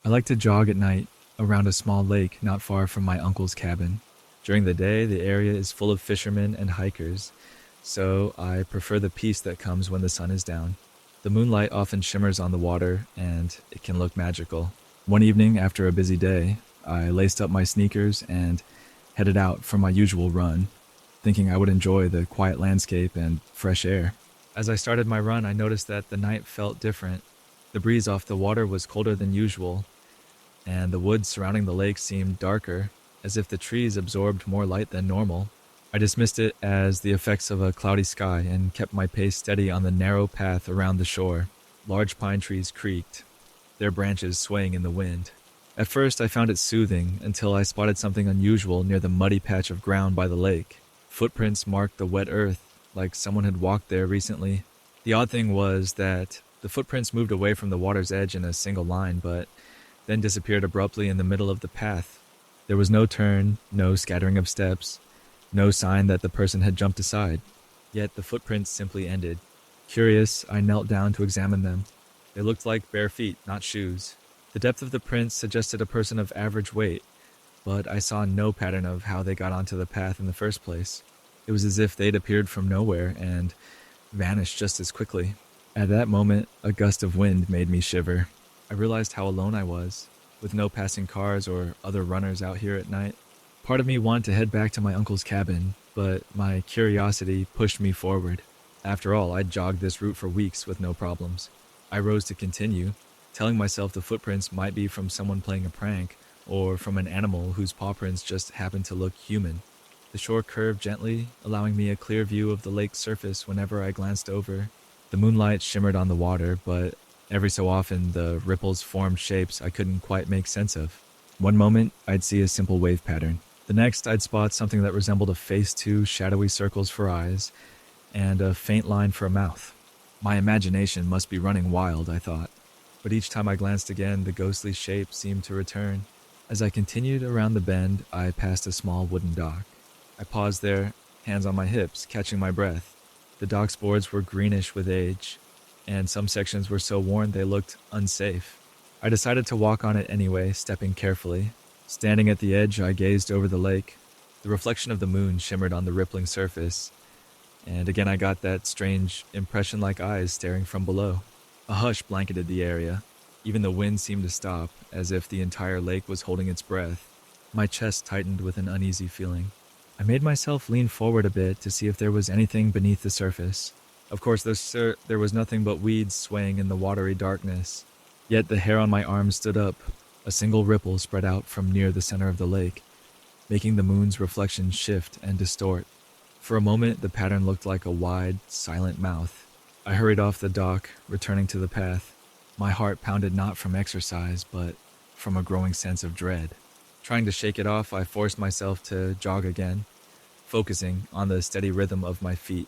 I like to jog at night around a small lake not far from my uncle's cabin. During the day, the area is full of fishermen and hikers, so I prefer the peace that comes when the sun is down. The moonlight often shimmers on the water, and it can look magical. One evening, after a busy day, I laced up my sneakers and headed out for my usual run, thinking I would enjoy the quiet landscape and fresh air. As I started my run, I noticed that the night felt different. The breeze off the water was colder than usual, and the woods surrounding the lake seemed darker, as if the trees absorbed more light than normal. I dismissed it as the effects of a cloudy sky and kept my pace steady on the narrow path around the shore. Large pine trees creaked, their branches swaying in the wind. At first, I found it soothing until I spotted something unusual near the muddy patch of ground by the lake. Footprints marked the wet earth, like someone had walked there recently. The odd thing was that the footprints moved away from the water's edge in a single line, but then disappeared abruptly in the middle of the path. There was no turn, no scattering of steps, no sign that the person had jumped aside. Yet the footprints simply ended. Curious, I knelt down to examine them. They looked like bare feet, not shoes. The depth of the prints suggested a person of average weight, but I saw no pattern of how they got onto the path in the first place. It was as if they'd appeared from nowhere and vanished just as quickly. At that moment, a gust of wind made me shiver. I realized how alone I was, with no passing cars or other runners out here at night. Part of me wanted to head back to my uncle's cabin, but my curiosity pushed me forward. After all, I'd jogged this route for weeks with no problems. I rose to continue, telling myself the footprints might be from someone playing a prank, or from an animal whose paw prints just happened to look human. The shore curved gently, allowing me a clear view of the lake's surface whenever I glanced over. The moonlight shimmered on the water, but every so often the ripples formed shapes I couldn't quite make sense of. One moment, I'd see a simple wave pattern. The next, I'd spot something that resembled a face, two shadowy circles for eyes, and a faint line for a mouth. My imagination must be running wild, I thought. But each time I glanced again, the ghostly shape seemed to return. As I continued around the bend, I passed a small wooden dock. I paused there, hands on my hips, catching my breath. The dock's boards were greenish with age, and some sections were so worn they looked unsafe. I decided to walk on it anyway, stepping carefully. Standing at the edge, I gazed over the lake. The reflection of the moon shimmered on the rippling surface, and again I got that strange, impression-like eyes staring from below. A hush blanketed the area. Even the wind seemed to stop, as if the entire lake was holding its breath. My chest tightened with an uneasy feeling. I made myself lean forward a bit to see if there was anything beneath the surface. Of course, there was nothing but weeds swaying in the watery darkness. Yet the hair on my arm stood up. A single ripple spread out from near the center of the lake, making the moon's reflection shift and distort. For a moment, the pattern looked like a wide, silent mouth. I hurried off the dock, returning to the path. My heart pounded not from exercise, but from a growing sense of dread. Trying to shake it off, I forced myself to jog again, focusing on the steady rhythm of my feet.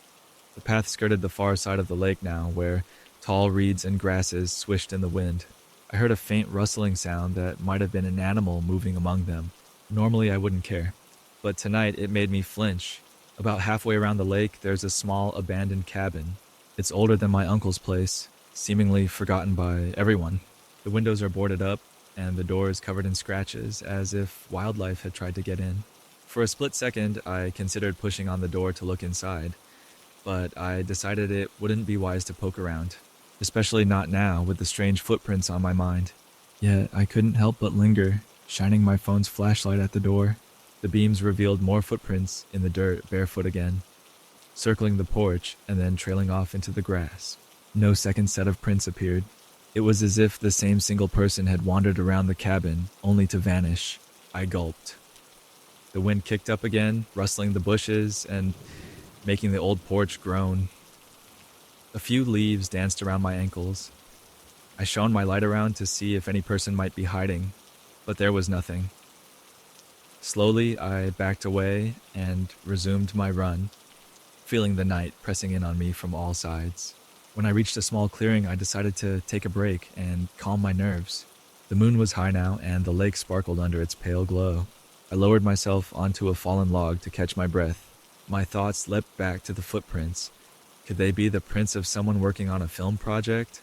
The path skirted the far side of the lake now, where tall reeds and grasses swished in the wind. I heard a faint rustling sound that might have been an animal moving among them. Normally I wouldn't care, but tonight it made me flinch. About halfway around the lake, there's a small abandoned cabin. It's older than my uncle's place, seemingly forgotten by everyone. The windows are boarded up, and the door is covered in scratches, as if wildlife had tried to get in. For a split second, I considered pushing on the door to look inside, but I decided it wouldn't be wise to poke around. Especially not now, with the strange footprints on my mind. Yet I couldn't help but linger, shining my phone's flashlight at the door. The beams revealed more footprints in the dirt, barefoot again, circling the porch and then trailing off into the grass. No second set of prints appeared. It was as if the same single person had wandered around the cabin, only to vanish. I gulped. The wind kicked up again, rustling the bushes and making the old porch groan. A few leaves danced around my ankles. I shone my light around to see if any person might be hiding, but there was nothing. Slowly, I backed away and resumed my run, feeling the night pressing in on me from all sides. When I reached a small clearing, I decided to take a break and calm my nerves. The moon was high now, and the lake sparkled under its pale glow. I lowered myself onto a fallen log to catch my breath. My thoughts leapt back to the footprints. Could they be the prints of someone working on a film project?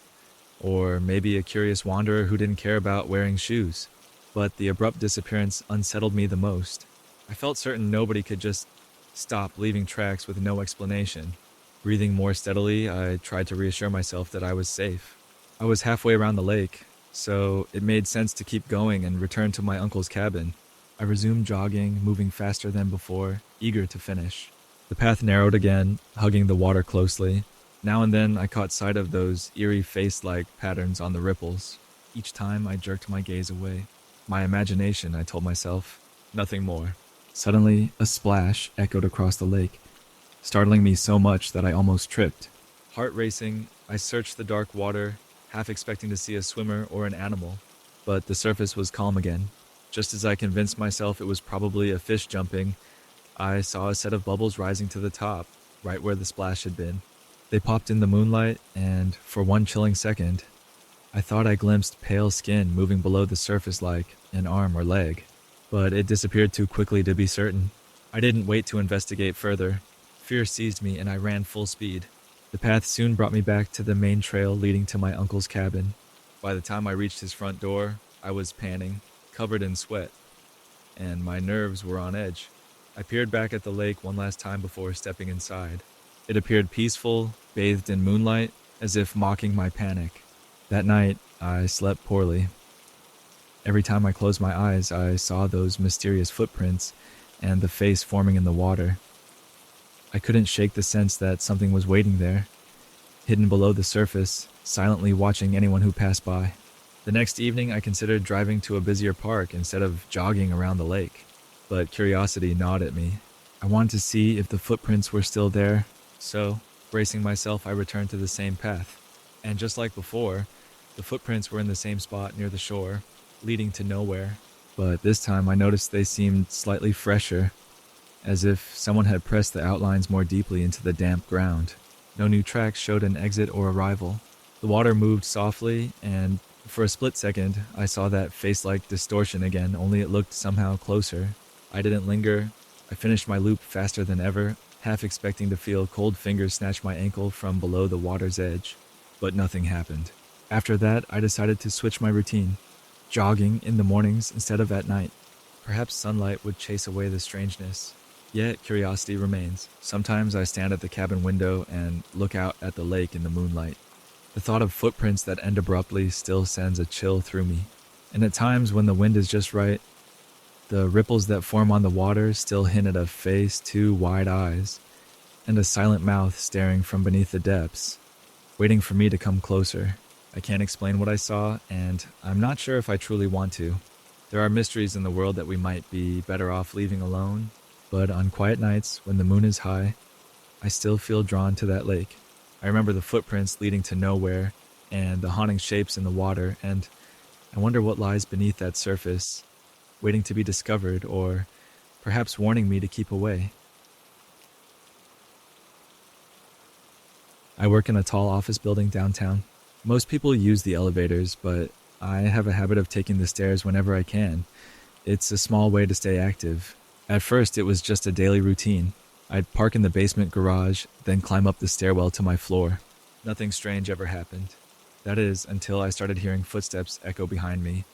or maybe a curious wanderer who didn't care about wearing shoes. But the abrupt disappearance unsettled me the most. I felt certain nobody could just stop leaving tracks with no explanation. Breathing more steadily, I tried to reassure myself that I was safe. I was halfway around the lake, so it made sense to keep going and return to my uncle's cabin. I resumed jogging, moving faster than before, eager to finish. The path narrowed again, hugging the water closely. Now and then I caught sight of those eerie face-like patterns on the ripples. Each time I jerked my gaze away. My imagination, I told myself. Nothing more. Suddenly, a splash echoed across the lake, startling me so much that I almost tripped. Heart racing, I searched the dark water, half expecting to see a swimmer or an animal. But the surface was calm again. Just as I convinced myself it was probably a fish jumping, I saw a set of bubbles rising to the top, right where the splash had been. They popped in the moonlight, and for one chilling second, I thought I glimpsed pale skin moving below the surface like an arm or leg. But it disappeared too quickly to be certain. I didn't wait to investigate further. Fear seized me and I ran full speed. The path soon brought me back to the main trail leading to my uncle's cabin. By the time I reached his front door, I was panting, covered in sweat, and my nerves were on edge. I peered back at the lake one last time before stepping inside. It appeared peaceful, bathed in moonlight, as if mocking my panic. That night, I slept poorly. Every time I closed my eyes, I saw those mysterious footprints and the face forming in the water. I couldn't shake the sense that something was waiting there, hidden below the surface, silently watching anyone who passed by. The next evening, I considered driving to a busier park instead of jogging around the lake, but curiosity gnawed at me. I wanted to see if the footprints were still there, so, bracing myself, I returned to the same path. And just like before, the footprints were in the same spot near the shore, leading to nowhere. But this time I noticed they seemed slightly fresher, as if someone had pressed the outlines more deeply into the damp ground. No new tracks showed an exit or arrival. The water moved softly, and for a split second, I saw that face-like distortion again, only it looked somehow closer. I didn't linger. I finished my loop faster than ever, half expecting to feel cold fingers snatch my ankle from below the water's edge. But nothing happened. After that, I decided to switch my routine, jogging in the mornings instead of at night. Perhaps sunlight would chase away the strangeness. Yet curiosity remains. Sometimes I stand at the cabin window and look out at the lake in the moonlight. The thought of footprints that end abruptly still sends a chill through me. And at times when the wind is just right, the ripples that form on the water still hint at a face, two wide eyes, and a silent mouth staring from beneath the depths, waiting for me to come closer. I can't explain what I saw, and I'm not sure if I truly want to. There are mysteries in the world that we might be better off leaving alone, but on quiet nights, when the moon is high, I still feel drawn to that lake. I remember the footprints leading to nowhere, and the haunting shapes in the water, and I wonder what lies beneath that surface, waiting to be discovered, or perhaps warning me to keep away. I work in a tall office building downtown. Most people use the elevators, but I have a habit of taking the stairs whenever I can. It's a small way to stay active. At first, it was just a daily routine. I'd park in the basement garage, then climb up the stairwell to my floor. Nothing strange ever happened. That is, until I started hearing footsteps echo behind me,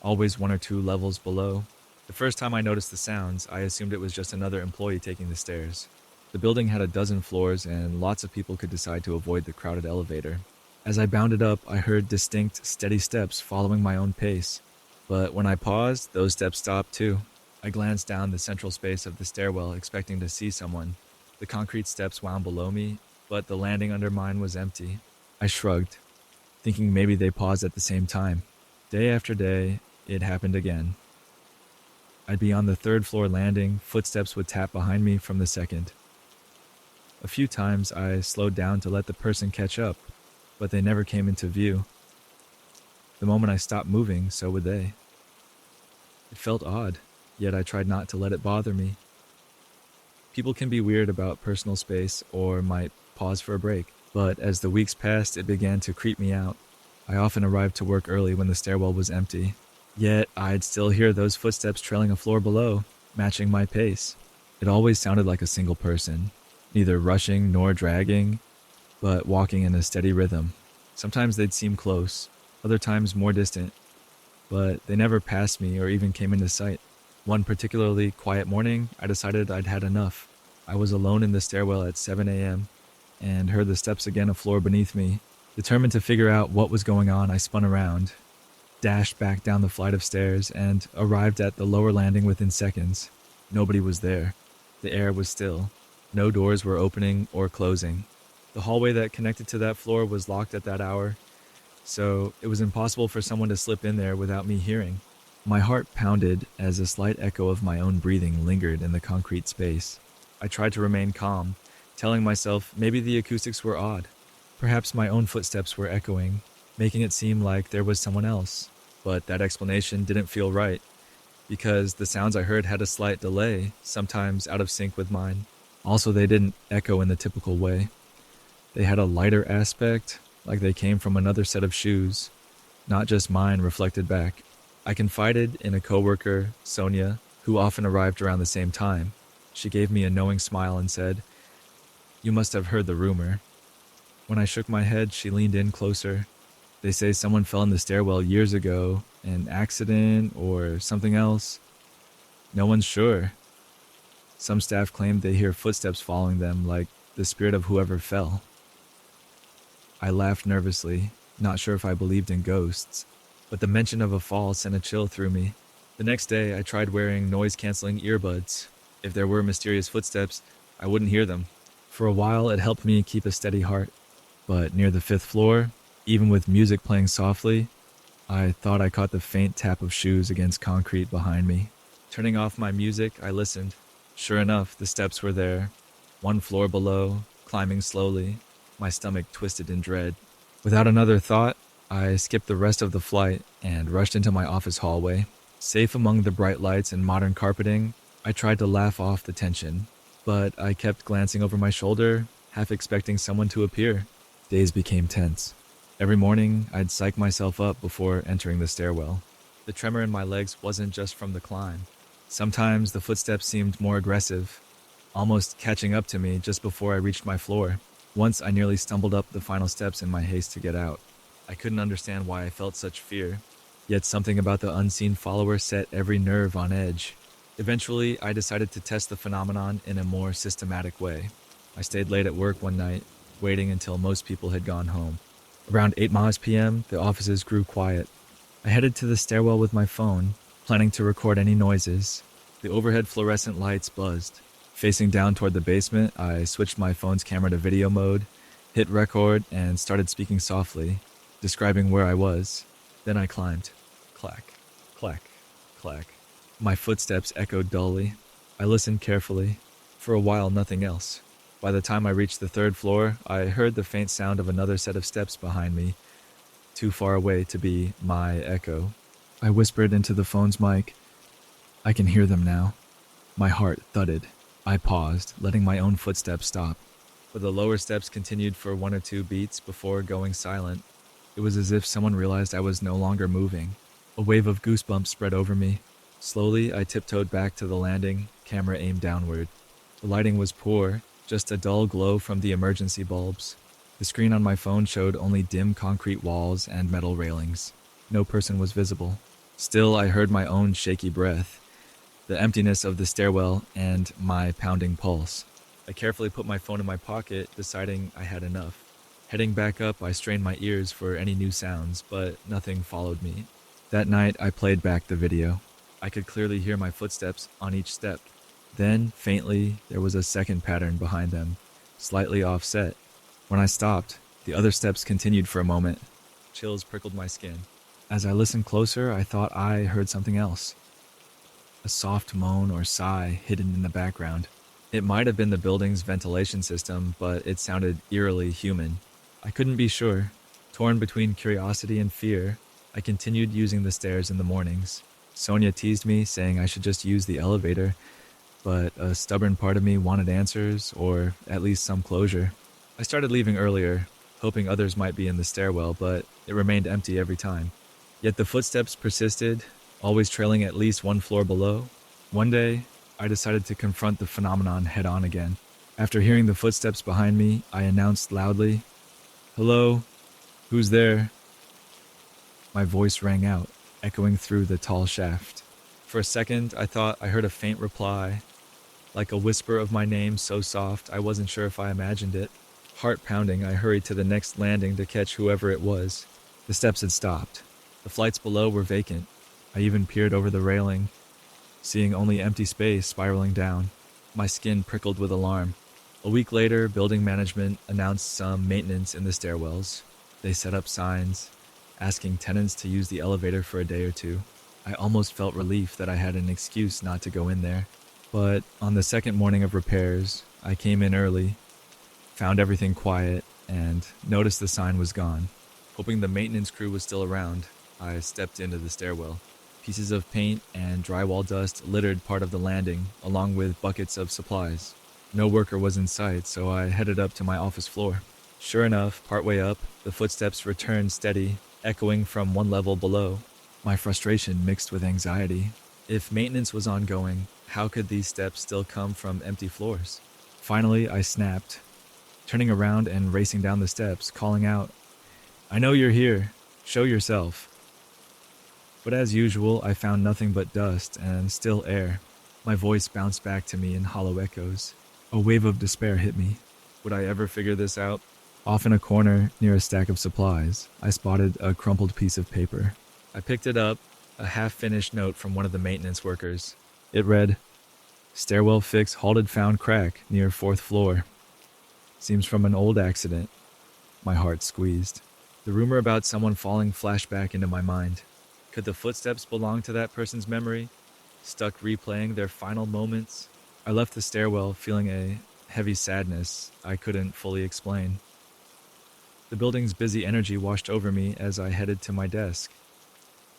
always one or two levels below. The first time I noticed the sounds, I assumed it was just another employee taking the stairs. The building had a dozen floors, and lots of people could decide to avoid the crowded elevator. As I bounded up, I heard distinct, steady steps following my own pace. But when I paused, those steps stopped too. I glanced down the central space of the stairwell, expecting to see someone. The concrete steps wound below me, but the landing under mine was empty. I shrugged, thinking maybe they paused at the same time. Day after day, it happened again. I'd be on the third floor landing, footsteps would tap behind me from the second. A few times I slowed down to let the person catch up, but they never came into view. The moment I stopped moving, so would they. It felt odd, yet I tried not to let it bother me. People can be weird about personal space or might pause for a break, but as the weeks passed, it began to creep me out. I often arrived to work early when the stairwell was empty, yet I'd still hear those footsteps trailing a floor below, matching my pace. It always sounded like a single person, neither rushing nor dragging, but walking in a steady rhythm. Sometimes they'd seem close, other times more distant, but they never passed me or even came into sight. One particularly quiet morning, I decided I'd had enough. I was alone in the stairwell at 7 a.m. and heard the steps again a floor beneath me. Determined to figure out what was going on, I spun around, dashed back down the flight of stairs, and arrived at the lower landing within seconds. Nobody was there. The air was still. No doors were opening or closing. The hallway that connected to that floor was locked at that hour, so it was impossible for someone to slip in there without me hearing. My heart pounded as a slight echo of my own breathing lingered in the concrete space. I tried to remain calm, telling myself maybe the acoustics were odd. Perhaps my own footsteps were echoing, making it seem like there was someone else. But that explanation didn't feel right, because the sounds I heard had a slight delay, sometimes out of sync with mine. Also, they didn't echo in the typical way. They had a lighter aspect, like they came from another set of shoes, not just mine reflected back. I confided in a coworker, Sonia, who often arrived around the same time. She gave me a knowing smile and said, "You must have heard the rumor." When I shook my head, she leaned in closer. "They say someone fell in the stairwell years ago, an accident or something else. No one's sure. Some staff claim they hear footsteps following them, like the spirit of whoever fell." I laughed nervously, not sure if I believed in ghosts, but the mention of a fall sent a chill through me. The next day, I tried wearing noise-canceling earbuds. If there were mysterious footsteps, I wouldn't hear them. For a while, it helped me keep a steady heart, but near the fifth floor, even with music playing softly, I thought I caught the faint tap of shoes against concrete behind me. Turning off my music, I listened. Sure enough, the steps were there, one floor below, climbing slowly. My stomach twisted in dread. Without another thought, I skipped the rest of the flight and rushed into my office hallway. Safe among the bright lights and modern carpeting, I tried to laugh off the tension, but I kept glancing over my shoulder, half expecting someone to appear. Days became tense. Every morning, I'd psych myself up before entering the stairwell. The tremor in my legs wasn't just from the climb. Sometimes the footsteps seemed more aggressive, almost catching up to me just before I reached my floor. Once I nearly stumbled up the final steps in my haste to get out. I couldn't understand why I felt such fear, yet something about the unseen follower set every nerve on edge. Eventually, I decided to test the phenomenon in a more systematic way. I stayed late at work one night, waiting until most people had gone home. Around 8 p.m., the offices grew quiet. I headed to the stairwell with my phone, planning to record any noises. The overhead fluorescent lights buzzed. Facing down toward the basement, I switched my phone's camera to video mode, hit record, and started speaking softly, describing where I was. Then I climbed. Clack, clack, clack. My footsteps echoed dully. I listened carefully. For a while, nothing else. By the time I reached the third floor, I heard the faint sound of another set of steps behind me, too far away to be my echo. I whispered into the phone's mic, "I can hear them now." My heart thudded. I paused, letting my own footsteps stop. But the lower steps continued for 1 or 2 beats before going silent. It was as if someone realized I was no longer moving. A wave of goosebumps spread over me. Slowly, I tiptoed back to the landing, camera aimed downward. The lighting was poor, just a dull glow from the emergency bulbs. The screen on my phone showed only dim concrete walls and metal railings. No person was visible. Still, I heard my own shaky breath, the emptiness of the stairwell, and my pounding pulse. I carefully put my phone in my pocket, deciding I had enough. Heading back up, I strained my ears for any new sounds, but nothing followed me. That night, I played back the video. I could clearly hear my footsteps on each step. Then, faintly, there was a second pattern behind them, slightly offset. When I stopped, the other steps continued for a moment. Chills prickled my skin. As I listened closer, I thought I heard something else. A soft moan or sigh hidden in the background. It might have been the building's ventilation system, but it sounded eerily human. I couldn't be sure. Torn between curiosity and fear, I continued using the stairs in the mornings. Sonia teased me, saying I should just use the elevator, but a stubborn part of me wanted answers, or at least some closure. I started leaving earlier, hoping others might be in the stairwell, but it remained empty every time. Yet the footsteps persisted, always trailing at least 1 floor below. One day, I decided to confront the phenomenon head-on again. After hearing the footsteps behind me, I announced loudly, "Hello? Who's there? My voice rang out, echoing through the tall shaft. For a second, I thought I heard a faint reply, like a whisper of my name so soft I wasn't sure if I imagined it. Heart pounding, I hurried to the next landing to catch whoever it was. The steps had stopped. The flights below were vacant. I even peered over the railing, seeing only empty space spiraling down. My skin prickled with alarm. A week later, building management announced some maintenance in the stairwells. They set up signs, asking tenants to use the elevator for a day or two. I almost felt relief that I had an excuse not to go in there. But on the second morning of repairs, I came in early, found everything quiet, and noticed the sign was gone. Hoping the maintenance crew was still around, I stepped into the stairwell. Pieces of paint and drywall dust littered part of the landing, along with buckets of supplies. No worker was in sight, so I headed up to my office floor. Sure enough, partway up, the footsteps returned steady, echoing from one level below. My frustration mixed with anxiety. If maintenance was ongoing, how could these steps still come from empty floors? Finally, I snapped, turning around and racing down the steps, calling out, "I know you're here. Show yourself." But as usual, I found nothing but dust and still air. My voice bounced back to me in hollow echoes. A wave of despair hit me. Would I ever figure this out? Off in a corner, near a stack of supplies, I spotted a crumpled piece of paper. I picked it up, a half-finished note from one of the maintenance workers. It read, "Stairwell fix halted found crack near 4th floor. Seems from an old accident." My heart squeezed. The rumor about someone falling flashed back into my mind. Could the footsteps belong to that person's memory, stuck replaying their final moments? I left the stairwell feeling a heavy sadness I couldn't fully explain. The building's busy energy washed over me as I headed to my desk.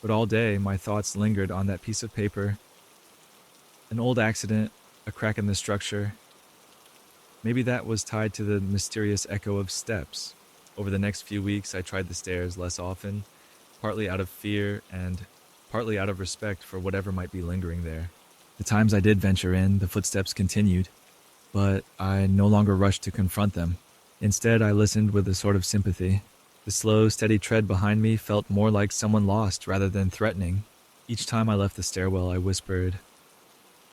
But all day, my thoughts lingered on that piece of paper. An old accident, a crack in the structure. Maybe that was tied to the mysterious echo of steps. Over the next few weeks, I tried the stairs less often, partly out of fear and partly out of respect for whatever might be lingering there. The times I did venture in, the footsteps continued, but I no longer rushed to confront them. Instead, I listened with a sort of sympathy. The slow, steady tread behind me felt more like someone lost rather than threatening. Each time I left the stairwell, I whispered,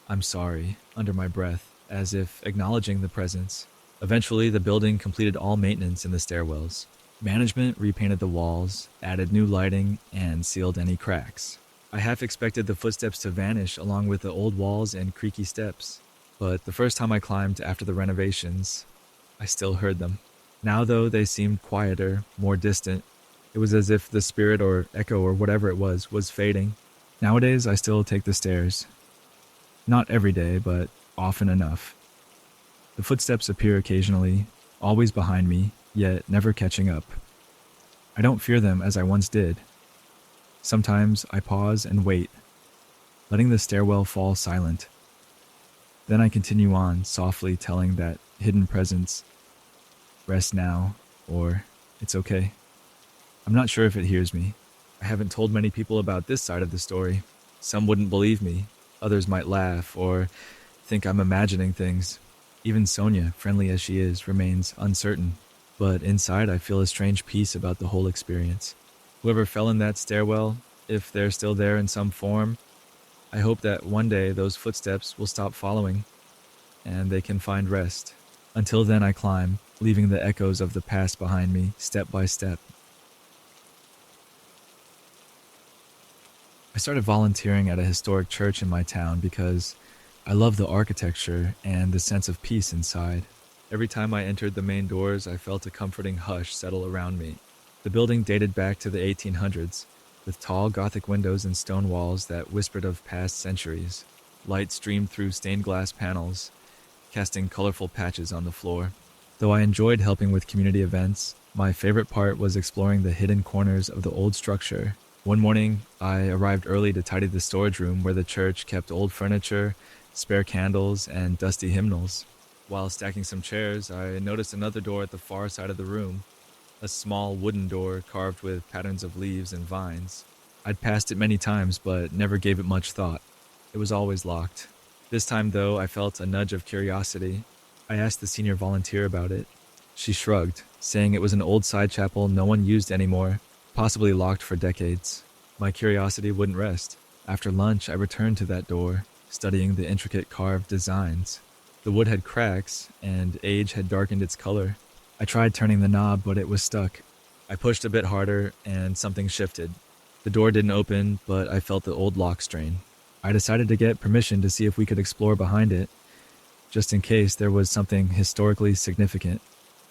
"I'm sorry," under my breath, as if acknowledging the presence. Eventually, the building completed all maintenance in the stairwells. Management repainted the walls, added new lighting, and sealed any cracks. I half expected the footsteps to vanish along with the old walls and creaky steps, but the first time I climbed after the renovations, I still heard them. Now, though, they seemed quieter, more distant. It was as if the spirit or echo or whatever it was fading. Nowadays, I still take the stairs. Not every day, but often enough. The footsteps appear occasionally, always behind me, yet never catching up. I don't fear them as I once did. Sometimes I pause and wait, letting the stairwell fall silent. Then I continue on, softly telling that hidden presence, "Rest now," or "It's okay." I'm not sure if it hears me. I haven't told many people about this side of the story. Some wouldn't believe me. Others might laugh or think I'm imagining things. Even Sonia, friendly as she is, remains uncertain. But inside, I feel a strange peace about the whole experience. Whoever fell in that stairwell, if they're still there in some form, I hope that one day those footsteps will stop following and they can find rest. Until then, I climb, leaving the echoes of the past behind me, step by step. I started volunteering at a historic church in my town because I love the architecture and the sense of peace inside. Every time I entered the main doors, I felt a comforting hush settle around me. The building dated back to the 1800s, with tall Gothic windows and stone walls that whispered of past centuries. Light streamed through stained glass panels, casting colorful patches on the floor. Though I enjoyed helping with community events, my favorite part was exploring the hidden corners of the old structure. One morning, I arrived early to tidy the storage room where the church kept old furniture, spare candles, and dusty hymnals. While stacking some chairs, I noticed another door at the far side of the room, a small wooden door carved with patterns of leaves and vines. I'd passed it many times, but never gave it much thought. It was always locked. This time, though, I felt a nudge of curiosity. I asked the senior volunteer about it. She shrugged, saying it was an old side chapel no one used anymore, possibly locked for decades. My curiosity wouldn't rest. After lunch, I returned to that door, studying the intricate carved designs. The wood had cracks, and age had darkened its color. I tried turning the knob, but it was stuck. I pushed a bit harder, and something shifted. The door didn't open, but I felt the old lock strain. I decided to get permission to see if we could explore behind it, just in case there was something historically significant.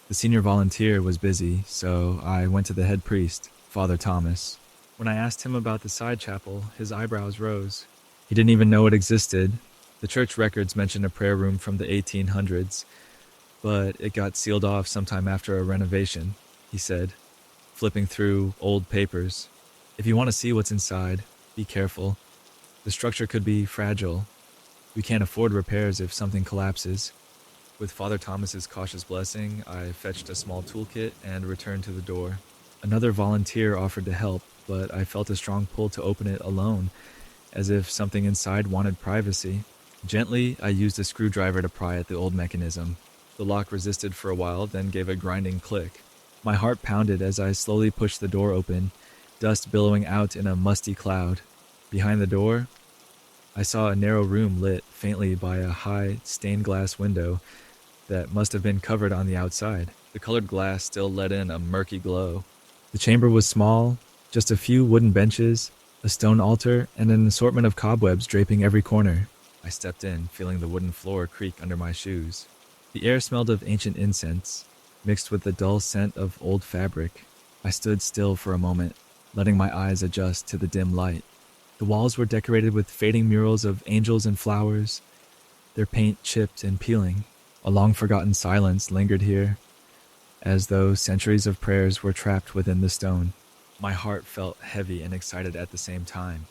The senior volunteer was busy, so I went to the head priest, Father Thomas. When I asked him about the side chapel, his eyebrows rose. He didn't even know it existed. The church records mentioned a prayer room from the 1800s, but it got sealed off sometime after a renovation, he said, flipping through old papers. If you want to see what's inside, be careful. The structure could be fragile. We can't afford repairs if something collapses. With Father Thomas's cautious blessing, I fetched a small toolkit and returned to the door. Another volunteer offered to help, but I felt a strong pull to open it alone, as if something inside wanted privacy. Gently, I used a screwdriver to pry at the old mechanism. The lock resisted for a while, then gave a grinding click. My heart pounded as I slowly pushed the door open, dust billowing out in a musty cloud. Behind the door, I saw a narrow room lit faintly by a high, stained glass window that must have been covered on the outside. The colored glass still let in a murky glow. The chamber was small, just a few wooden benches, a stone altar, and an assortment of cobwebs draping every corner. I stepped in, feeling the wooden floor creak under my shoes. The air smelled of ancient incense, mixed with the dull scent of old fabric. I stood still for a moment, letting my eyes adjust to the dim light. The walls were decorated with fading murals of angels and flowers, their paint chipped and peeling. A long-forgotten silence lingered here, as though centuries of prayers were trapped within the stone. My heart felt heavy and excited at the same time.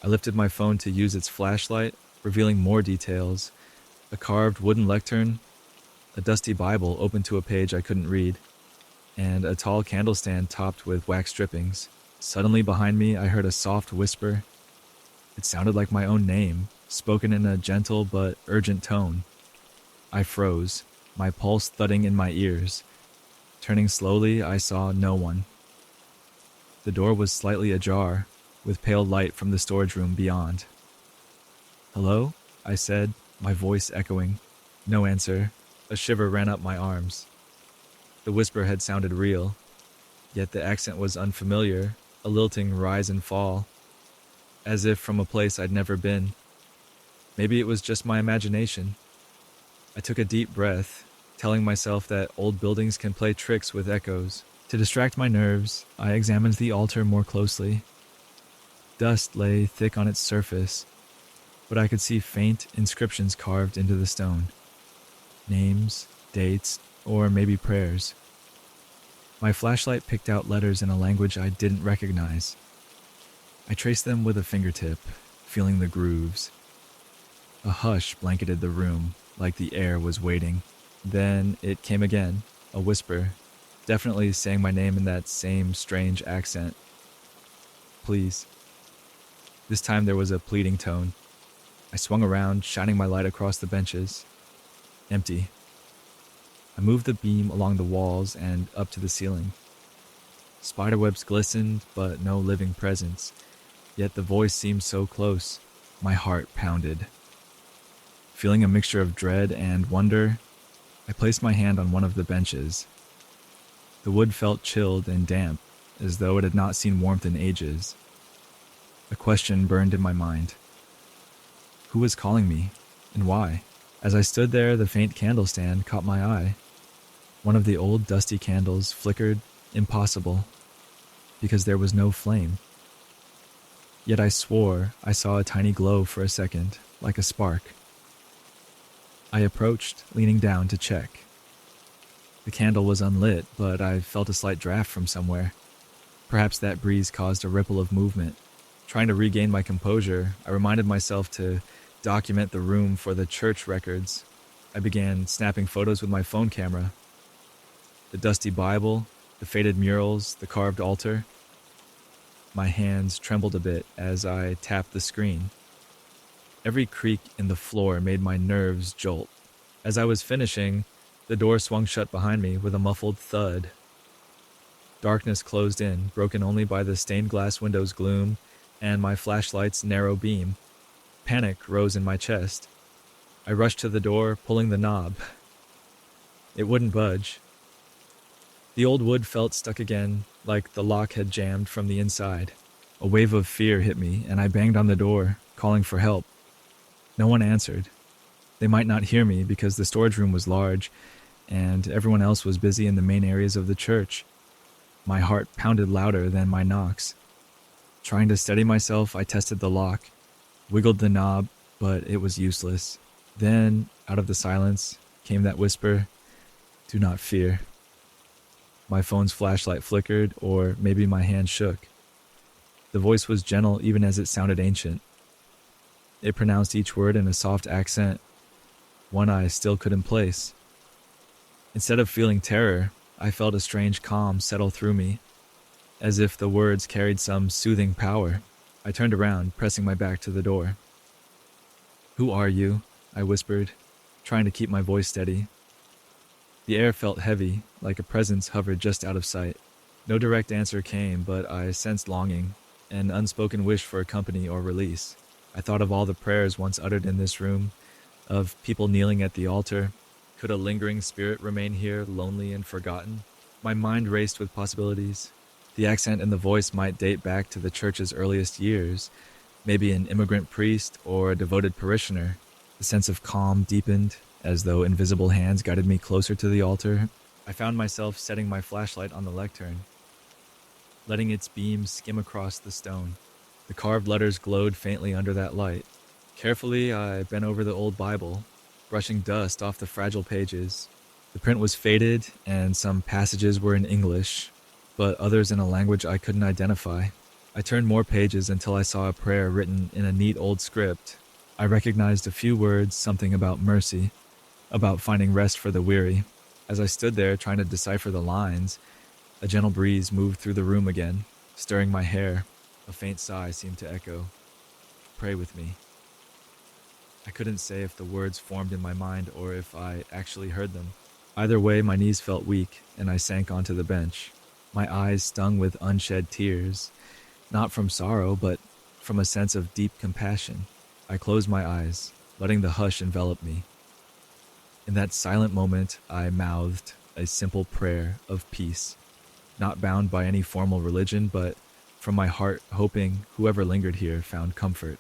I lifted my phone to use its flashlight, revealing more details. A carved wooden lectern, a dusty Bible open to a page I couldn't read, and a tall candlestand topped with wax drippings. Suddenly behind me, I heard a soft whisper. It sounded like my own name, spoken in a gentle but urgent tone. I froze, my pulse thudding in my ears. Turning slowly, I saw no one. The door was slightly ajar, with pale light from the storage room beyond. "Hello?" I said, my voice echoing. No answer. A shiver ran up my arms. The whisper had sounded real, yet the accent was unfamiliar, a lilting rise and fall, as if from a place I'd never been. Maybe it was just my imagination. I took a deep breath, telling myself that old buildings can play tricks with echoes. To distract my nerves, I examined the altar more closely. Dust lay thick on its surface, but I could see faint inscriptions carved into the stone. Names, dates, or maybe prayers. My flashlight picked out letters in a language I didn't recognize. I traced them with a fingertip, feeling the grooves. A hush blanketed the room, like the air was waiting. Then it came again, a whisper, definitely saying my name in that same strange accent. "Please." This time there was a pleading tone. I swung around, shining my light across the benches. Empty. I moved the beam along the walls and up to the ceiling. Spiderwebs glistened, but no living presence. Yet the voice seemed so close. My heart pounded. Feeling a mixture of dread and wonder, I placed my hand on one of the benches. The wood felt chilled and damp, as though it had not seen warmth in ages. A question burned in my mind. Who was calling me, and why? As I stood there, the faint candle stand caught my eye. One of the old dusty candles flickered, impossible, because there was no flame. Yet I swore I saw a tiny glow for a second, like a spark. I approached, leaning down to check. The candle was unlit, but I felt a slight draft from somewhere. Perhaps that breeze caused a ripple of movement. Trying to regain my composure, I reminded myself to document the room for the church records. I began snapping photos with my phone camera. The dusty Bible, the faded murals, the carved altar. My hands trembled a bit as I tapped the screen. Every creak in the floor made my nerves jolt. As I was finishing, The door swung shut behind me with a muffled thud. Darkness closed in, broken only by the stained glass window's gloom and my flashlight's narrow beam. Panic rose in my chest. I rushed to the door, pulling the knob. It wouldn't budge. The old wood felt stuck again, like the lock had jammed from the inside. A wave of fear hit me, and I banged on the door, calling for help. No one answered. They might not hear me because the storage room was large, and everyone else was busy in the main areas of the church. My heart pounded louder than my knocks. Trying to steady myself, I tested the lock, wiggled the knob, but it was useless. Then, out of the silence, came that whisper, "Do not fear." My phone's flashlight flickered, or maybe my hand shook. The voice was gentle even as it sounded ancient. It pronounced each word in a soft accent, one I still couldn't place. Instead of feeling terror, I felt a strange calm settle through me, as if the words carried some soothing power. I turned around, pressing my back to the door. "Who are you?" I whispered, trying to keep my voice steady. The air felt heavy, like a presence hovered just out of sight. No direct answer came, but I sensed longing, an unspoken wish for company or release. I thought of all the prayers once uttered in this room, of people kneeling at the altar. Could a lingering spirit remain here, lonely and forgotten? My mind raced with possibilities. The accent in the voice might date back to the church's earliest years, maybe an immigrant priest or a devoted parishioner. The sense of calm deepened, as though invisible hands guided me closer to the altar. I found myself setting my flashlight on the lectern, letting its beams skim across the stone. The carved letters glowed faintly under that light. Carefully, I bent over the old Bible, brushing dust off the fragile pages. The print was faded, and some passages were in English, but others in a language I couldn't identify. I turned more pages until I saw a prayer written in a neat old script. I recognized a few words, something about mercy, about finding rest for the weary. As I stood there trying to decipher the lines, a gentle breeze moved through the room again, stirring my hair. A faint sigh seemed to echo, "Pray with me." I couldn't say if the words formed in my mind or if I actually heard them. Either way, my knees felt weak, and I sank onto the bench. My eyes stung with unshed tears, not from sorrow, but from a sense of deep compassion. I closed my eyes, letting the hush envelop me. In that silent moment, I mouthed a simple prayer of peace, not bound by any formal religion, but from my heart, hoping whoever lingered here found comfort.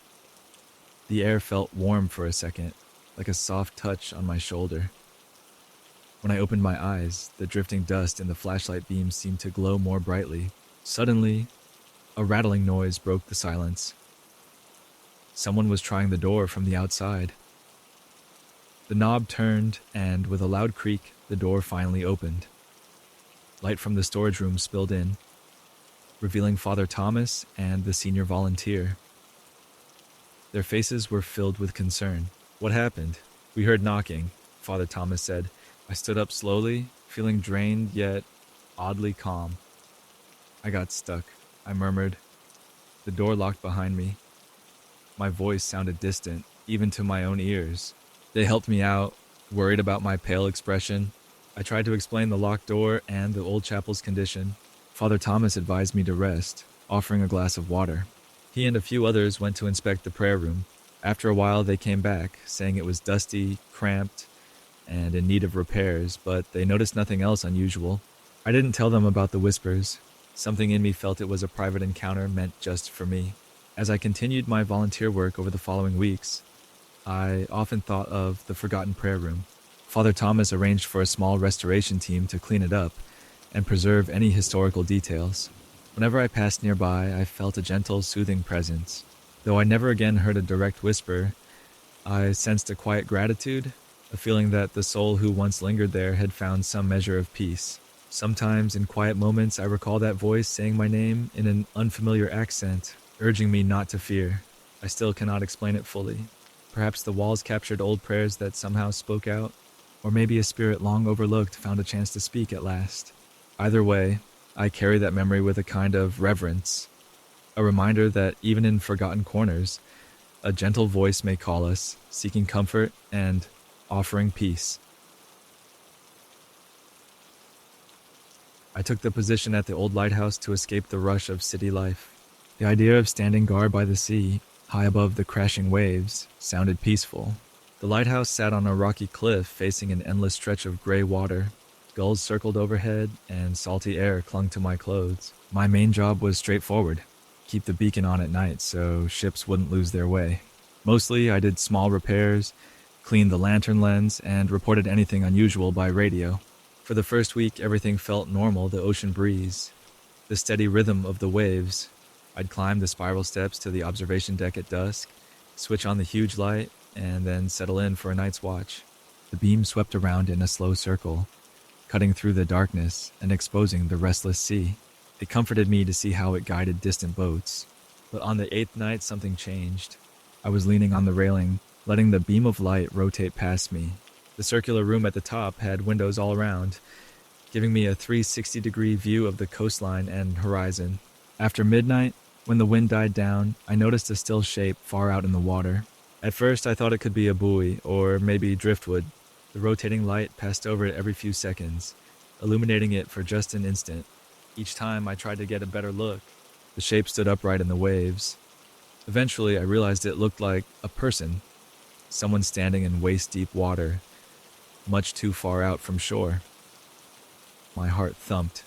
The air felt warm for a second, like a soft touch on my shoulder. When I opened my eyes, the drifting dust in the flashlight beams seemed to glow more brightly. Suddenly, a rattling noise broke the silence. Someone was trying the door from the outside. The knob turned, and with a loud creak, the door finally opened. Light from the storage room spilled in, revealing Father Thomas and the senior volunteer. Their faces were filled with concern. "What happened?" "We heard knocking," Father Thomas said. I stood up slowly, feeling drained yet oddly calm. "I got stuck," I murmured. The door locked behind me. My voice sounded distant, even to my own ears. They helped me out, worried about my pale expression. I tried to explain the locked door and the old chapel's condition. Father Thomas advised me to rest, offering a glass of water. He and a few others went to inspect the prayer room. After a while, they came back, saying it was dusty, cramped, and in need of repairs, but they noticed nothing else unusual. I didn't tell them about the whispers. Something in me felt it was a private encounter meant just for me. As I continued my volunteer work over the following weeks, I often thought of the forgotten prayer room. Father Thomas arranged for a small restoration team to clean it up and preserve any historical details. Whenever I passed nearby, I felt a gentle, soothing presence. Though I never again heard a direct whisper, I sensed a quiet gratitude, a feeling that the soul who once lingered there had found some measure of peace. Sometimes, in quiet moments, I recall that voice saying my name in an unfamiliar accent, urging me not to fear. I still cannot explain it fully. Perhaps the walls captured old prayers that somehow spoke out, or maybe a spirit long overlooked found a chance to speak at last. Either way, I carry that memory with a kind of reverence, a reminder that even in forgotten corners, a gentle voice may call us, seeking comfort and offering peace. I took the position at the old lighthouse to escape the rush of city life. The idea of standing guard by the sea, high above the crashing waves, sounded peaceful. The lighthouse sat on a rocky cliff facing an endless stretch of gray water. Gulls circled overhead, and salty air clung to my clothes. My main job was straightforward: keep the beacon on at night so ships wouldn't lose their way. Mostly, I did small repairs, cleaned the lantern lens, and reported anything unusual by radio. For the first week, everything felt normal: the ocean breeze, the steady rhythm of the waves. I'd climb the spiral steps to the observation deck at dusk, switch on the huge light, and then settle in for a night's watch. The beam swept around in a slow circle, cutting through the darkness and exposing the restless sea. It comforted me to see how it guided distant boats. But on the 8th night, something changed. I was leaning on the railing, letting the beam of light rotate past me. The circular room at the top had windows all around, giving me a 360-degree view of the coastline and horizon. After midnight, when the wind died down, I noticed a still shape far out in the water. At first, I thought it could be a buoy or maybe driftwood. The rotating light passed over it every few seconds, illuminating it for just an instant. Each time I tried to get a better look, the shape stood upright in the waves. Eventually, I realized it looked like a person, someone standing in waist-deep water, much too far out from shore. My heart thumped.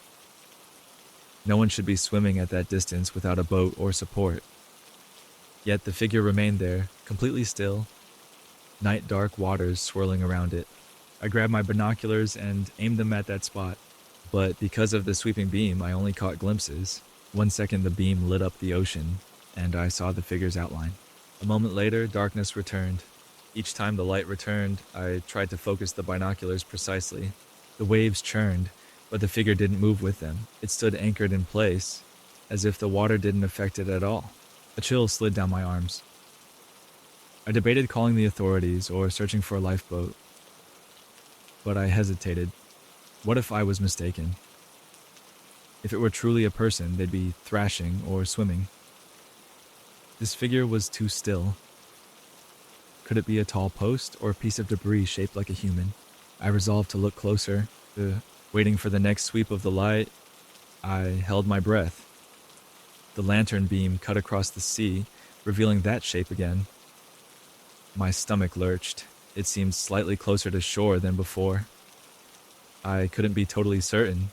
No one should be swimming at that distance without a boat or support. Yet the figure remained there, completely still, night dark waters swirling around it. I grabbed my binoculars and aimed them at that spot, but because of the sweeping beam, I only caught glimpses. 1 second the beam lit up the ocean, and I saw the figure's outline. A moment later, darkness returned. Each time the light returned, I tried to focus the binoculars precisely. The waves churned, but the figure didn't move with them. It stood anchored in place, as if the water didn't affect it at all. A chill slid down my arms. I debated calling the authorities or searching for a lifeboat, but I hesitated. What if I was mistaken? If it were truly a person, they'd be thrashing or swimming. This figure was too still. Could it be a tall post or a piece of debris shaped like a human? I resolved to look closer. Waiting for the next sweep of the light, I held my breath. The lantern beam cut across the sea, revealing that shape again. My stomach lurched. It seemed slightly closer to shore than before. I couldn't be totally certain,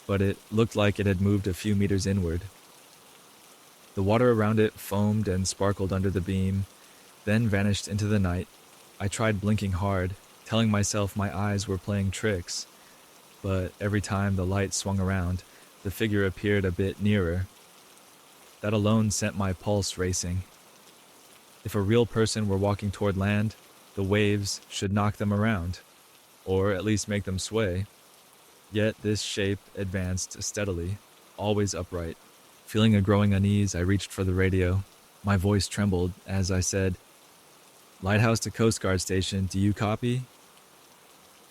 but it looked like it had moved a few meters inward. The water around it foamed and sparkled under the beam, then vanished into the night. I tried blinking hard, telling myself my eyes were playing tricks, but every time the light swung around, the figure appeared a bit nearer. That alone sent my pulse racing. If a real person were walking toward land, the waves should knock them around, or at least make them sway. Yet this shape advanced steadily, always upright. Feeling a growing unease, I reached for the radio. My voice trembled as I said, "Lighthouse to Coast Guard Station, do you copy?"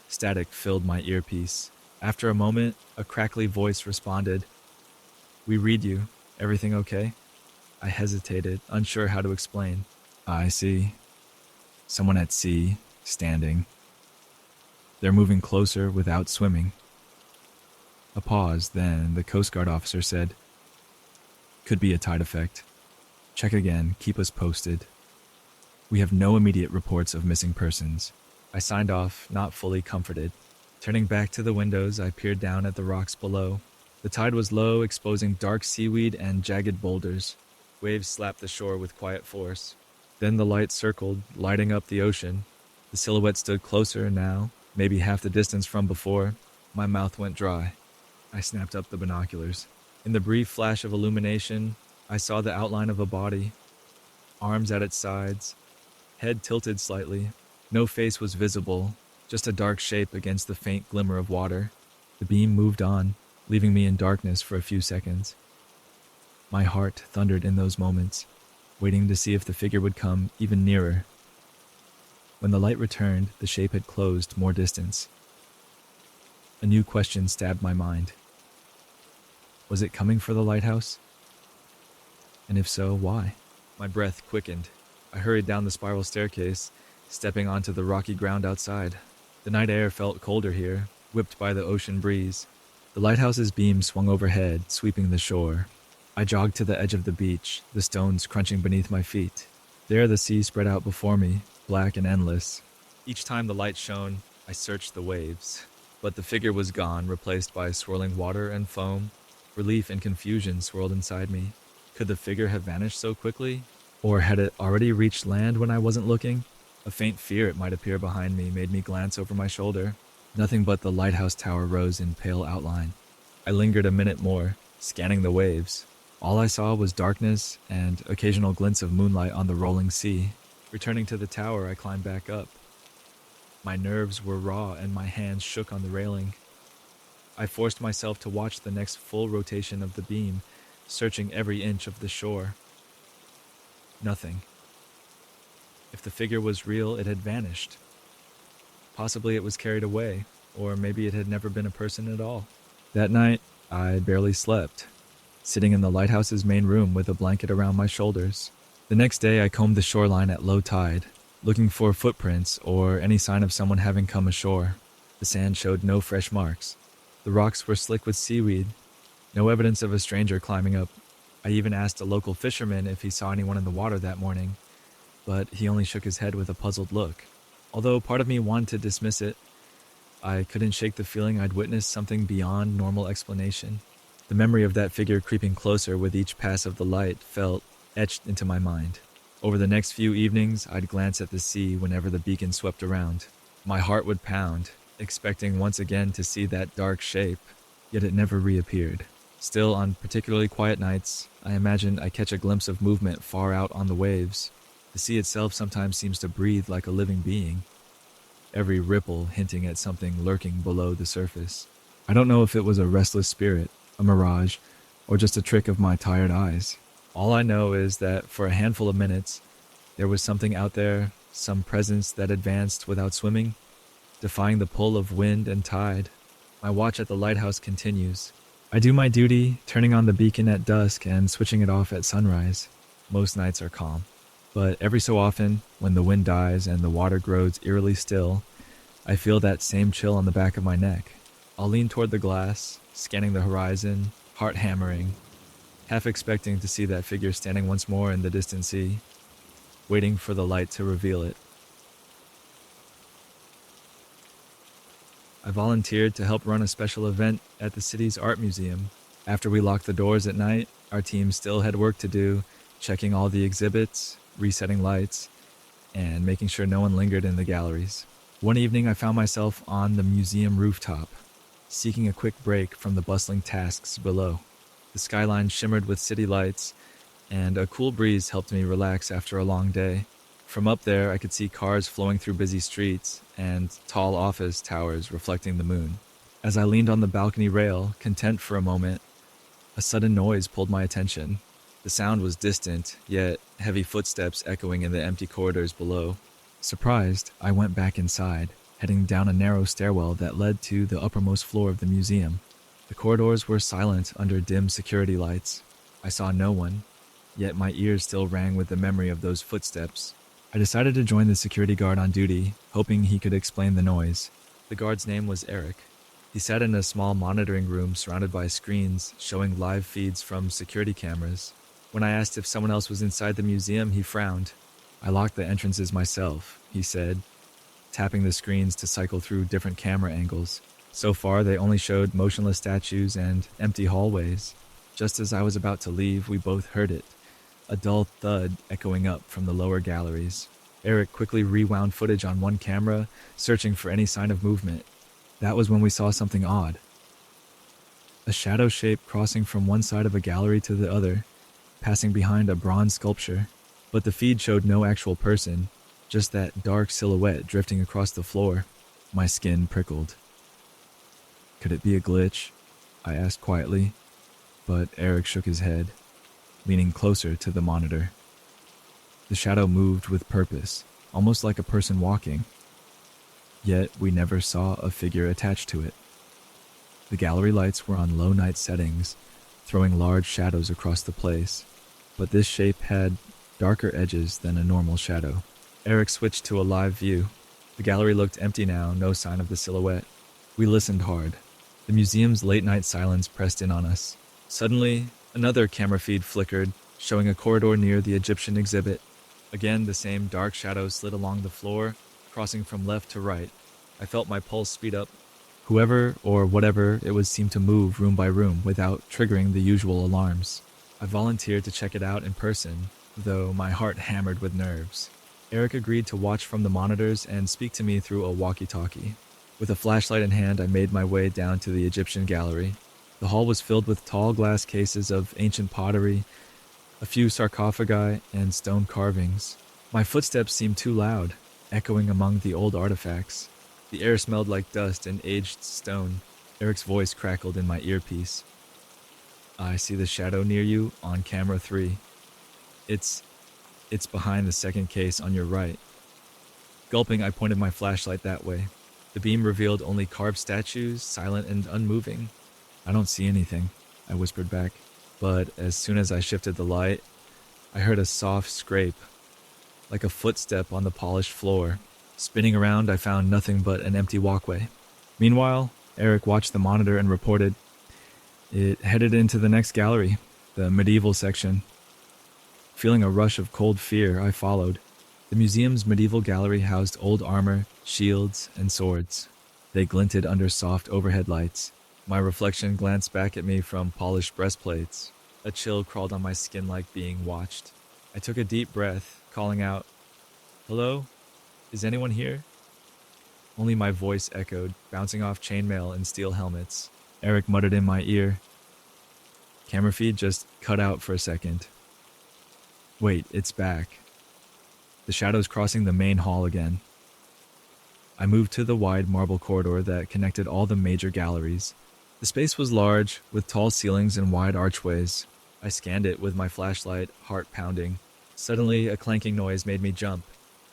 Static filled my earpiece. After a moment, a crackly voice responded, "We read you. Everything okay?" I hesitated, unsure how to explain. "I see. Someone at sea, standing. They're moving closer without swimming." A pause, then the Coast Guard officer said, "Could be a tide effect. Check again, keep us posted. We have no immediate reports of missing persons." I signed off, not fully comforted. Turning back to the windows, I peered down at the rocks below. The tide was low, exposing dark seaweed and jagged boulders. Waves slapped the shore with quiet force. Then the light circled, lighting up the ocean. The silhouette stood closer now, maybe half the distance from before. My mouth went dry. I snapped up the binoculars. In the brief flash of illumination, I saw the outline of a body, arms at its sides, head tilted slightly. No face was visible, just a dark shape against the faint glimmer of water. The beam moved on, leaving me in darkness for a few seconds. My heart thundered in those moments, waiting to see if the figure would come even nearer. When the light returned, the shape had closed more distance. A new question stabbed my mind. Was it coming for the lighthouse? And if so, why? My breath quickened. I hurried down the spiral staircase, stepping onto the rocky ground outside. The night air felt colder here, whipped by the ocean breeze. The lighthouse's beam swung overhead, sweeping the shore. I jogged to the edge of the beach, the stones crunching beneath my feet. There, the sea spread out before me, black and endless. Each time the light shone, I searched the waves. But the figure was gone, replaced by swirling water and foam. Relief and confusion swirled inside me. Could the figure have vanished so quickly? Or had it already reached land when I wasn't looking? A faint fear it might appear behind me made me glance over my shoulder. Nothing but the lighthouse tower rose in pale outline. I lingered a minute more, scanning the waves. All I saw was darkness and occasional glints of moonlight on the rolling sea. Returning to the tower, I climbed back up. My nerves were raw and my hands shook on the railing. I forced myself to watch the next full rotation of the beam, searching every inch of the shore. Nothing. If the figure was real, it had vanished. Possibly it was carried away, or maybe it had never been a person at all. That night, I barely slept, sitting in the lighthouse's main room with a blanket around my shoulders. The next day, I combed the shoreline at low tide, looking for footprints or any sign of someone having come ashore. The sand showed no fresh marks. The rocks were slick with seaweed, no evidence of a stranger climbing up. I even asked a local fisherman if he saw anyone in the water that morning, but he only shook his head with a puzzled look. Although part of me wanted to dismiss it, I couldn't shake the feeling I'd witnessed something beyond normal explanation. The memory of that figure creeping closer with each pass of the light felt etched into my mind. Over the next few evenings, I'd glance at the sea whenever the beacon swept around. My heart would pound, expecting once again to see that dark shape, yet it never reappeared. Still, on particularly quiet nights, I imagine I catch a glimpse of movement far out on the waves. The sea itself sometimes seems to breathe like a living being, every ripple hinting at something lurking below the surface. I don't know if it was a restless spirit, a mirage, or just a trick of my tired eyes. All I know is that for a handful of minutes, there was something out there, some presence that advanced without swimming, defying the pull of wind and tide. My watch at the lighthouse continues. I do my duty, turning on the beacon at dusk and switching it off at sunrise. Most nights are calm. But every so often, when the wind dies and the water grows eerily still, I feel that same chill on the back of my neck. I'll lean toward the glass, scanning the horizon, heart hammering, half expecting to see that figure standing once more in the distant sea, waiting for the light to reveal it. I volunteered to help run a special event at the city's art museum. After we locked the doors at night, our team still had work to do, checking all the exhibits, resetting lights, and making sure no one lingered in the galleries. One evening, I found myself on the museum rooftop, seeking a quick break from the bustling tasks below. The skyline shimmered with city lights, and a cool breeze helped me relax after a long day. From up there, I could see cars flowing through busy streets and tall office towers reflecting the moon. As I leaned on the balcony rail, content for a moment, a sudden noise pulled my attention. The sound was distant, yet heavy footsteps echoing in the empty corridors below. Surprised, I went back inside, heading down a narrow stairwell that led to the uppermost floor of the museum. The corridors were silent under dim security lights. I saw no one, yet my ears still rang with the memory of those footsteps. I decided to join the security guard on duty, hoping he could explain the noise. The guard's name was Eric. He sat in a small monitoring room surrounded by screens showing live feeds from security cameras. When I asked if someone else was inside the museum, he frowned. I locked the entrances myself, he said, tapping the screens to cycle through different camera angles. So far, they only showed motionless statues and empty hallways. Just as I was about to leave, we both heard it, a dull thud echoing up from the lower galleries. Eric quickly rewound footage on one camera, searching for any sign of movement. That was when we saw something odd. A shadow shape crossing from one side of a gallery to the other, passing behind a bronze sculpture. But the feed showed no actual person, just that dark silhouette drifting across the floor. My skin prickled. Could it be a glitch? I asked quietly, but Eric shook his head, leaning closer to the monitor. The shadow moved with purpose, almost like a person walking. Yet we never saw a figure attached to it. The gallery lights were on low night settings, throwing large shadows across the place, but this shape had darker edges than a normal shadow. Eric switched to a live view. The gallery looked empty now, no sign of the silhouette. We listened hard, The museum's late-night silence pressed in on us. Suddenly, another camera feed flickered, showing a corridor near the Egyptian exhibit. Again, the same dark shadow slid along the floor, crossing from left to right. I felt my pulse speed up. Whoever or whatever it was seemed to move room by room without triggering the usual alarms. I volunteered to check it out in person, though my heart hammered with nerves. Eric agreed to watch from the monitors and speak to me through a walkie-talkie. With a flashlight in hand, I made my way down to the Egyptian gallery. The hall was filled with tall glass cases of ancient pottery, a few sarcophagi, and stone carvings. My footsteps seemed too loud, echoing among the old artifacts. The air smelled like dust and aged stone. Eric's voice crackled in my earpiece. I see the shadow near you on camera 3. It's behind the second case on your right. Gulping, I pointed my flashlight that way. The beam revealed only carved statues, silent and unmoving. I don't see anything, I whispered back. But as soon as I shifted the light, I heard a soft scrape, like a footstep on the polished floor. Spinning around, I found nothing but an empty walkway. Meanwhile, Eric watched the monitor and reported, it headed into the next gallery, the medieval section. Feeling a rush of cold fear, I followed. The museum's medieval gallery housed old armor, shields, and swords. They glinted under soft overhead lights. My reflection glanced back at me from polished breastplates. A chill crawled on my skin like being watched. I took a deep breath, calling out, "Hello? Is anyone here?" Only my voice echoed, bouncing off chainmail and steel helmets. Eric muttered in my ear. Camera feed just cut out for a second. Wait, it's back. The shadow's crossing the main hall again. I moved to the wide marble corridor that connected all the major galleries. The space was large, with tall ceilings and wide archways. I scanned it with my flashlight, heart pounding. Suddenly, a clanking noise made me jump.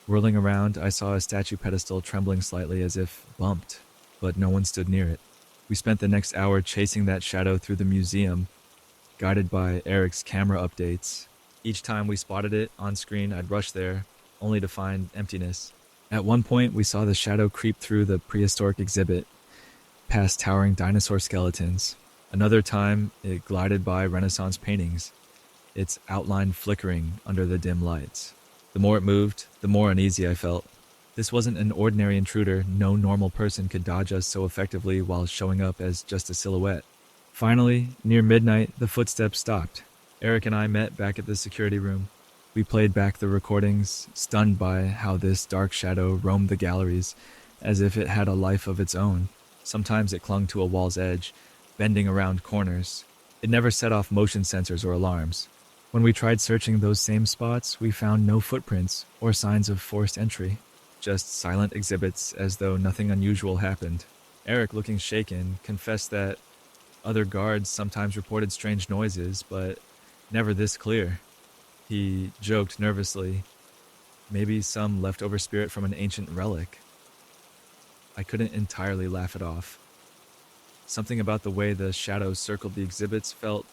Whirling around, I saw a statue pedestal trembling slightly as if bumped, but no one stood near it. We spent the next hour chasing that shadow through the museum, guided by Eric's camera updates. Each time we spotted it on screen, I'd rush there, only to find emptiness. At one point, we saw the shadow creep through the prehistoric exhibit, past towering dinosaur skeletons. Another time, it glided by Renaissance paintings, its outline flickering under the dim lights. The more it moved, the more uneasy I felt. This wasn't an ordinary intruder. No normal person could dodge us so effectively while showing up as just a silhouette. Finally, near midnight, the footsteps stopped. Eric and I met back at the security room. We played back the recordings, stunned by how this dark shadow roamed the galleries, as if it had a life of its own. Sometimes it clung to a wall's edge, bending around corners. It never set off motion sensors or alarms. When we tried searching those same spots, we found no footprints or signs of forced entry. Just silent exhibits as though nothing unusual happened. Eric, looking shaken, confessed that other guards sometimes reported strange noises, but never this clear. He joked nervously, maybe some leftover spirit from an ancient relic. I couldn't entirely laugh it off. Something about the way the shadows circled the exhibits felt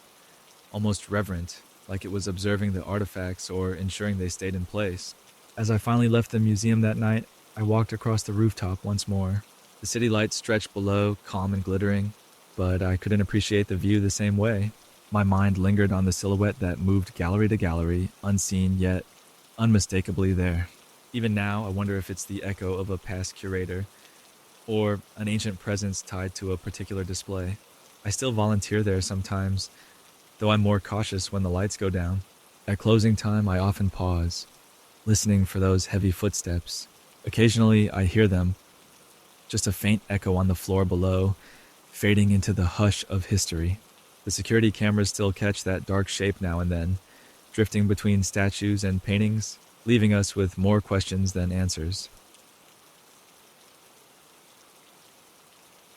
almost reverent, like it was observing the artifacts or ensuring they stayed in place. As I finally left the museum that night, I walked across the rooftop once more. The city lights stretched below, calm and glittering, but I couldn't appreciate the view the same way. My mind lingered on the silhouette that moved gallery to gallery, unseen yet unmistakably there. Even now, I wonder if it's the echo of a past curator, or an ancient presence tied to a particular display. I still volunteer there sometimes, though I'm more cautious when the lights go down. At closing time, I often pause, listening for those heavy footsteps. Occasionally, I hear them, just a faint echo on the floor below, fading into the hush of history. The security cameras still catch that dark shape now and then, drifting between statues and paintings, leaving us with more questions than answers.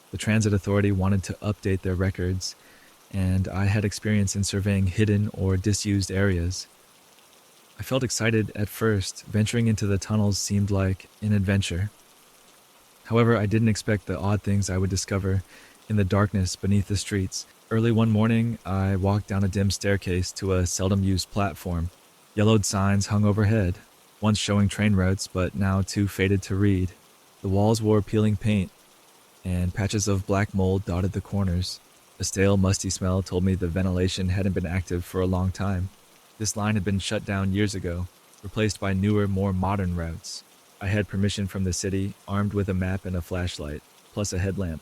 The Transit Authority wanted to update their records, and I had experience in surveying hidden or disused areas. I felt excited at first. Venturing into the tunnels seemed like an adventure. However, I didn't expect the odd things I would discover in the darkness beneath the streets. Early one morning, I walked down a dim staircase to a seldom-used platform. Yellowed signs hung overhead, once showing train routes, but now too faded to read. The walls wore peeling paint, and patches of black mold dotted the corners. A stale, musty smell told me the ventilation hadn't been active for a long time. This line had been shut down years ago, replaced by newer, more modern routes. I had permission from the city, armed with a map and a flashlight, plus a headlamp.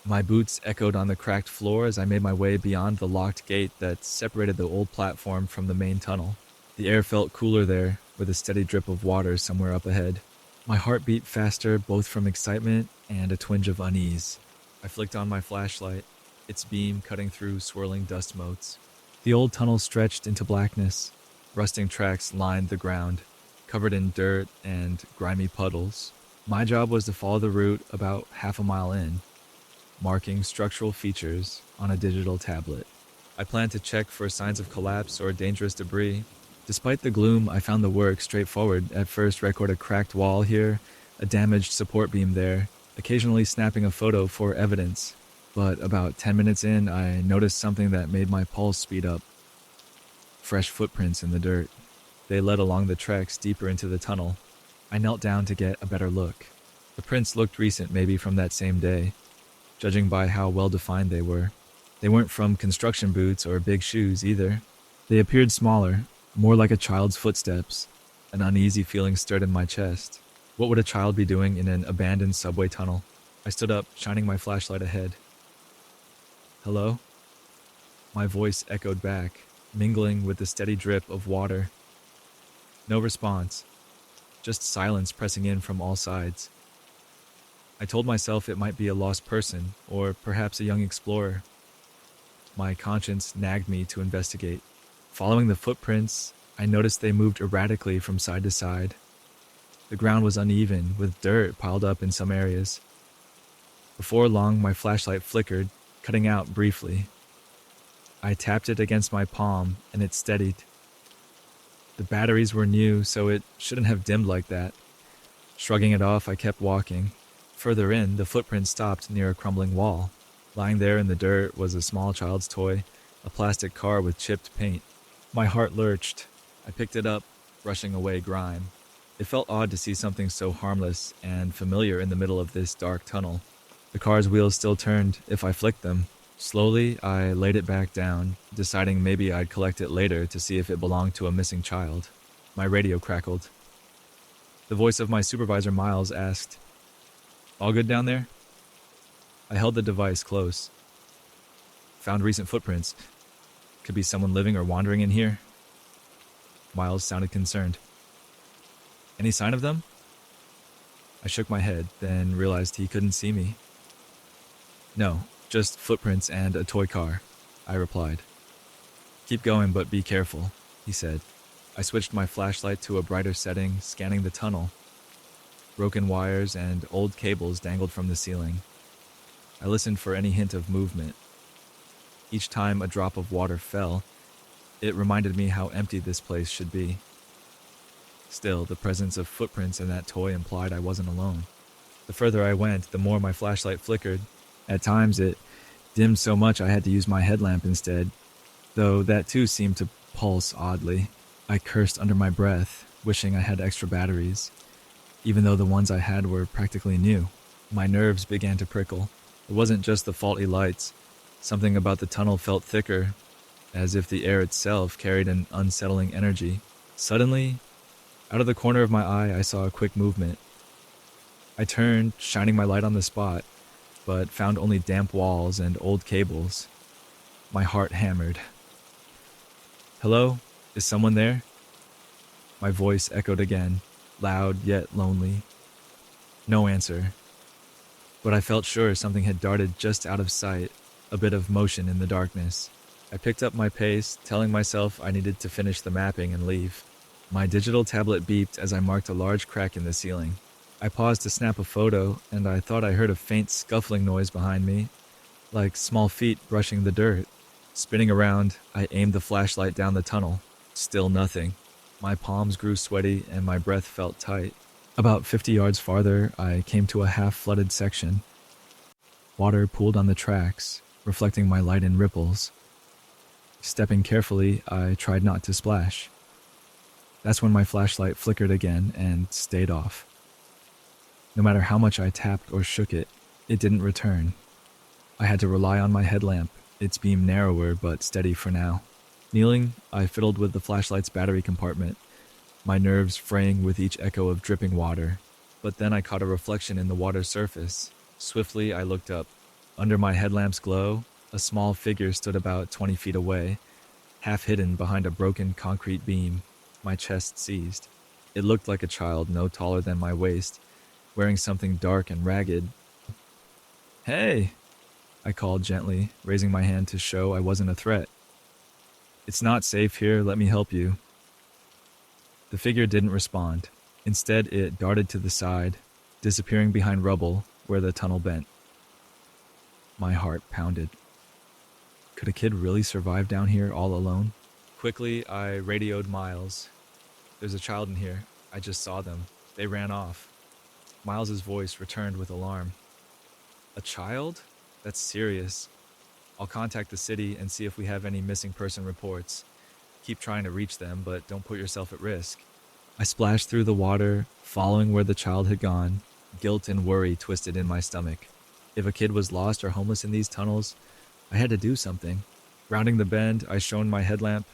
My boots echoed on the cracked floor as I made my way beyond the locked gate that separated the old platform from the main tunnel. The air felt cooler there, with a steady drip of water somewhere up ahead. My heart beat faster, both from excitement and a twinge of unease. I flicked on my flashlight, its beam cutting through swirling dust motes. The old tunnel stretched into blackness. Rusting tracks lined the ground, covered in dirt and grimy puddles. My job was to follow the route about half a mile in, marking structural features on a digital tablet. I planned to check for signs of collapse or dangerous debris. Despite the gloom, I found the work straightforward. At first, record a cracked wall here, a damaged support beam there, occasionally snapping a photo for evidence. But about 10 minutes in, I noticed something that made my pulse speed up. Fresh footprints in the dirt. They led along the tracks deeper into the tunnel. I knelt down to get a better look. The prints looked recent, maybe from that same day, judging by how well defined they were. They weren't from construction boots or big shoes either. They appeared smaller, more like a child's footsteps. An uneasy feeling stirred in my chest. What would a child be doing in an abandoned subway tunnel? I stood up, shining my flashlight ahead. Hello? My voice echoed back, mingling with the steady drip of water. No response, just silence pressing in from all sides. I told myself it might be a lost person, or perhaps a young explorer. My conscience nagged me to investigate. Following the footprints, I noticed they moved erratically from side to side. The ground was uneven, with dirt piled up in some areas. Before long, my flashlight flickered, cutting out briefly. I tapped it against my palm, and it steadied. The batteries were new, so it shouldn't have dimmed like that. Shrugging it off, I kept walking. Further in, the footprint stopped near a crumbling wall. Lying there in the dirt was a small child's toy, a plastic car with chipped paint. My heart lurched. I picked it up, brushing away grime. It felt odd to see something so harmless and familiar in the middle of this dark tunnel. The car's wheels still turned if I flicked them. Slowly, I laid it back down, deciding maybe I'd collect it later to see if it belonged to a missing child. My radio crackled. The voice of my supervisor, Miles, asked, "All good down there?" I held the device close. "Found recent footprints. Could be someone living or wandering in here." Miles sounded concerned. "Any sign of them?" I shook my head, then realized he couldn't see me. "No, just footprints and a toy car," I replied. "Keep going, but be careful," he said. I switched my flashlight to a brighter setting, scanning the tunnel. Broken wires and old cables dangled from the ceiling. I listened for any hint of movement. Each time a drop of water fell, it reminded me how empty this place should be. Still, the presence of footprints in that toy implied I wasn't alone. The further I went, the more my flashlight flickered. At times, it dimmed so much I had to use my headlamp instead, though that too seemed to pulse oddly. I cursed under my breath, wishing I had extra batteries, even though the ones I had were practically new. My nerves began to prickle. It wasn't just the faulty lights. Something about the tunnel felt thicker, as if the air itself carried an unsettling energy. Suddenly, out of the corner of my eye, I saw a quick movement. I turned, shining my light on the spot, but found only damp walls and old cables. My heart hammered. "Hello? Is someone there?" My voice echoed again, loud yet lonely. No answer. But I felt sure something had darted just out of sight, a bit of motion in the darkness. I picked up my pace, telling myself I needed to finish the mapping and leave. My digital tablet beeped as I marked a large crack in the ceiling. I paused to snap a photo, and I thought I heard a faint scuffling noise behind me, like small feet brushing the dirt. Spinning around, I aimed the flashlight down the tunnel. Still nothing. My palms grew sweaty and my breath felt tight. About 50 yards farther, I came to a half-flooded section. Water pooled on the tracks, reflecting my light in ripples. Stepping carefully, I tried not to splash. That's when my flashlight flickered again and stayed off. No matter how much I tapped or shook it, It didn't return. I had to rely on my headlamp, its beam narrower but steady for now. Kneeling, I fiddled with the flashlight's battery compartment, my nerves fraying with each echo of dripping water. But then I caught a reflection in the water's surface. Swiftly, I looked up. Under my headlamp's glow, a small figure stood about 20 feet away, half hidden behind a broken concrete beam. My chest seized. It looked like a child no taller than my waist, wearing something dark and ragged. "Hey!" I called gently, raising my hand to show I wasn't a threat. "It's not safe here, let me help you." The figure didn't respond. Instead, it darted to the side, disappearing behind rubble where the tunnel bent. My heart pounded. Could a kid really survive down here all alone? Quickly, I radioed Miles. "There's a child in here. I just saw them. They ran off." Miles's voice returned with alarm. "A child? That's serious. I'll contact the city and see if we have any missing person reports. Keep trying to reach them, but don't put yourself at risk." I splashed through the water, following where the child had gone, guilt and worry twisted in my stomach. If a kid was lost or homeless in these tunnels, I had to do something. Rounding the bend, I shone my headlamp.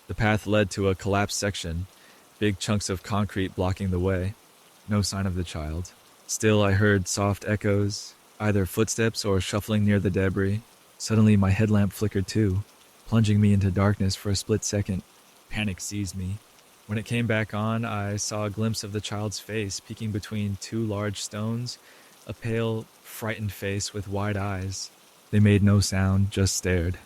The path led to a collapsed section, big chunks of concrete blocking the way. No sign of the child. Still, I heard soft echoes, either footsteps or shuffling near the debris. Suddenly, my headlamp flickered too, plunging me into darkness for a split second. Panic seized me. When it came back on, I saw a glimpse of the child's face peeking between two large stones, a pale, frightened face with wide eyes. They made no sound, just stared.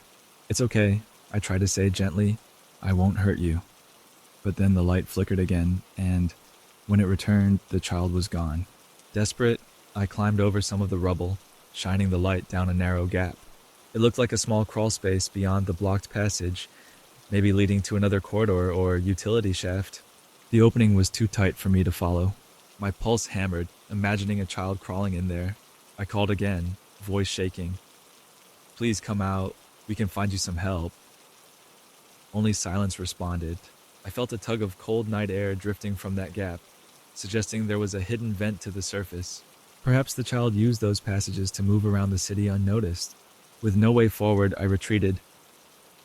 "It's okay," I tried to say gently. "I won't hurt you." But then the light flickered again, and when it returned, the child was gone. Desperate, I climbed over some of the rubble, shining the light down a narrow gap. It looked like a small crawl space beyond the blocked passage, maybe leading to another corridor or utility shaft. The opening was too tight for me to follow. My pulse hammered, imagining a child crawling in there. I called again, voice shaking. "Please come out. We can find you some help." Only silence responded. I felt a tug of cold night air drifting from that gap, suggesting there was a hidden vent to the surface. Perhaps the child used those passages to move around the city unnoticed. With no way forward, I retreated,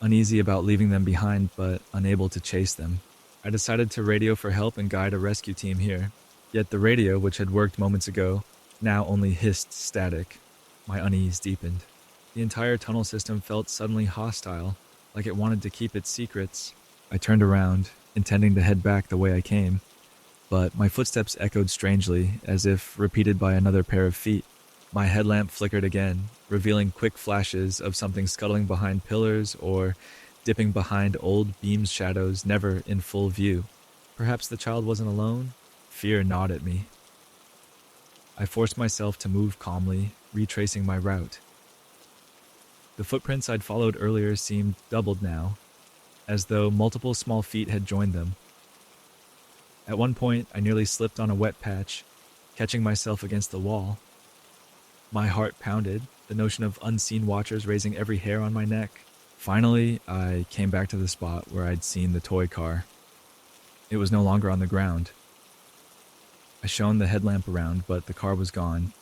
uneasy about leaving them behind, but unable to chase them. I decided to radio for help and guide a rescue team here. Yet the radio, which had worked moments ago, now only hissed static. My unease deepened. The entire tunnel system felt suddenly hostile, like it wanted to keep its secrets. I turned around, intending to head back the way I came, but my footsteps echoed strangely, as if repeated by another pair of feet. My headlamp flickered again, revealing quick flashes of something scuttling behind pillars or dipping behind old beams shadows never in full view. Perhaps the child wasn't alone? Fear gnawed at me. I forced myself to move calmly, retracing my route. The footprints I'd followed earlier seemed doubled now, as though multiple small feet had joined them. At one point, I nearly slipped on a wet patch, catching myself against the wall. My heart pounded, the notion of unseen watchers raising every hair on my neck. Finally, I came back to the spot where I'd seen the toy car. It was no longer on the ground. I shone the headlamp around, but the car was gone,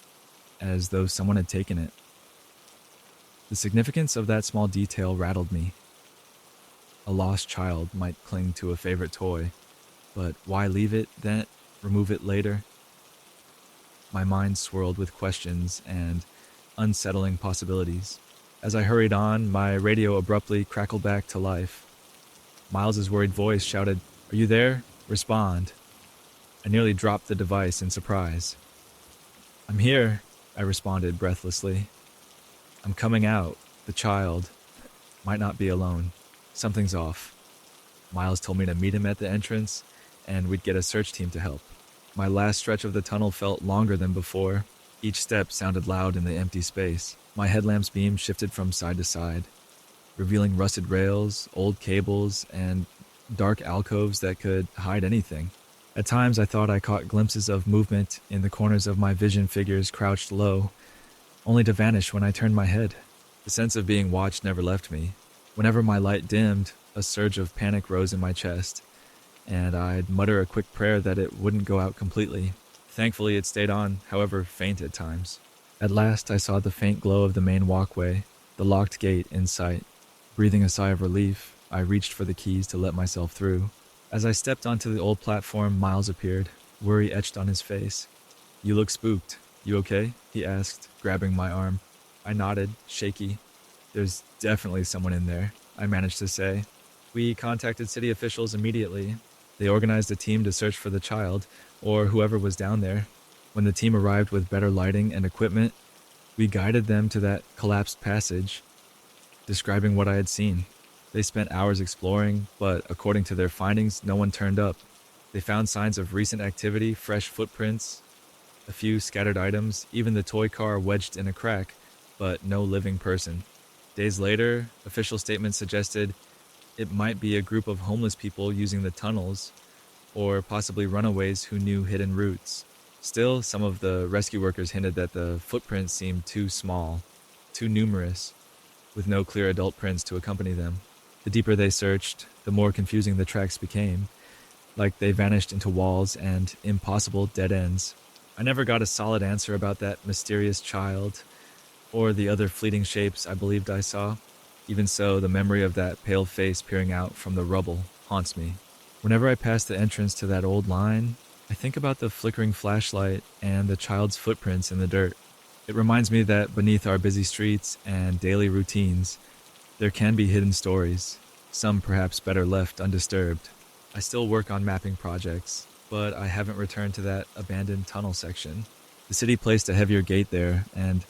as though someone had taken it. The significance of that small detail rattled me. A lost child might cling to a favorite toy, but why leave it, then remove it later? My mind swirled with questions and unsettling possibilities. As I hurried on, my radio abruptly crackled back to life. Miles's worried voice shouted, "Are you there? Respond." I nearly dropped the device in surprise. "I'm here," I responded breathlessly. "I'm coming out. The child might not be alone. Something's off." Miles told me to meet him at the entrance, and we'd get a search team to help. My last stretch of the tunnel felt longer than before. Each step sounded loud in the empty space. My headlamp's beam shifted from side to side, revealing rusted rails, old cables, and dark alcoves that could hide anything. At times, I thought I caught glimpses of movement in the corners of my vision figures crouched low, only to vanish when I turned my head. The sense of being watched never left me. Whenever my light dimmed, a surge of panic rose in my chest, and I'd mutter a quick prayer that it wouldn't go out completely. Thankfully, it stayed on, however faint at times. At last, I saw the faint glow of the main walkway, the locked gate in sight. Breathing a sigh of relief, I reached for the keys to let myself through. As I stepped onto the old platform, Miles appeared, worry etched on his face. "You look spooked. You okay?" he asked, grabbing my arm. I nodded, shaky. "There's definitely someone in there," I managed to say. "We contacted city officials immediately. They organized a team to search for the child, or whoever was down there. When the team arrived with better lighting and equipment, we guided them to that collapsed passage, describing what I had seen. They spent hours exploring, but according to their findings, no one turned up. They found signs of recent activity, fresh footprints, a few scattered items, even the toy car wedged in a crack, but no living person. Days later, official statements suggested it might be a group of homeless people using the tunnels, or possibly runaways who knew hidden routes. Still, some of the rescue workers hinted that the footprints seemed too small, too numerous, with no clear adult prints to accompany them. The deeper they searched, the more confusing the tracks became, like they vanished into walls and impossible dead ends. I never got a solid answer about that mysterious child or the other fleeting shapes I believed I saw. Even so, the memory of that pale face peering out from the rubble haunts me. Whenever I pass the entrance to that old line, I think about the flickering flashlight and the child's footprints in the dirt. It reminds me that beneath our busy streets and daily routines, there can be hidden stories, some perhaps better left undisturbed. I still work on mapping projects, but I haven't returned to that abandoned tunnel section. The city placed a heavier gate there, and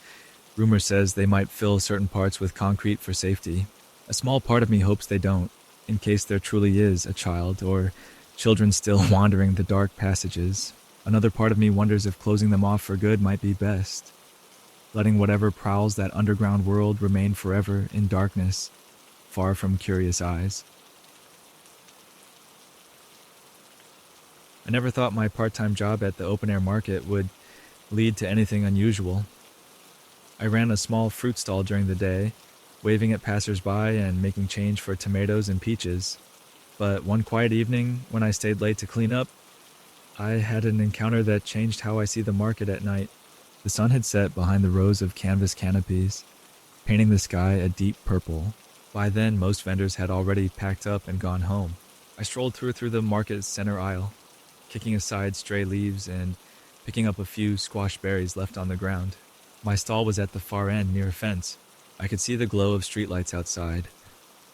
rumor says they might fill certain parts with concrete for safety. A small part of me hopes they don't, in case there truly is a child or children still wandering the dark passages. Another part of me wonders if closing them off for good might be best, letting whatever prowls that underground world remain forever in darkness, far from curious eyes. I never thought my part-time job at the open-air market would lead to anything unusual. I ran a small fruit stall during the day, waving at passers-by and making change for tomatoes and peaches. But one quiet evening, when I stayed late to clean up, I had an encounter that changed how I see the market at night. The sun had set behind the rows of canvas canopies, painting the sky a deep purple. By then, most vendors had already packed up and gone home. I strolled through the market's center aisle, kicking aside stray leaves and picking up a few squash berries left on the ground. My stall was at the far end near a fence. I could see the glow of streetlights outside,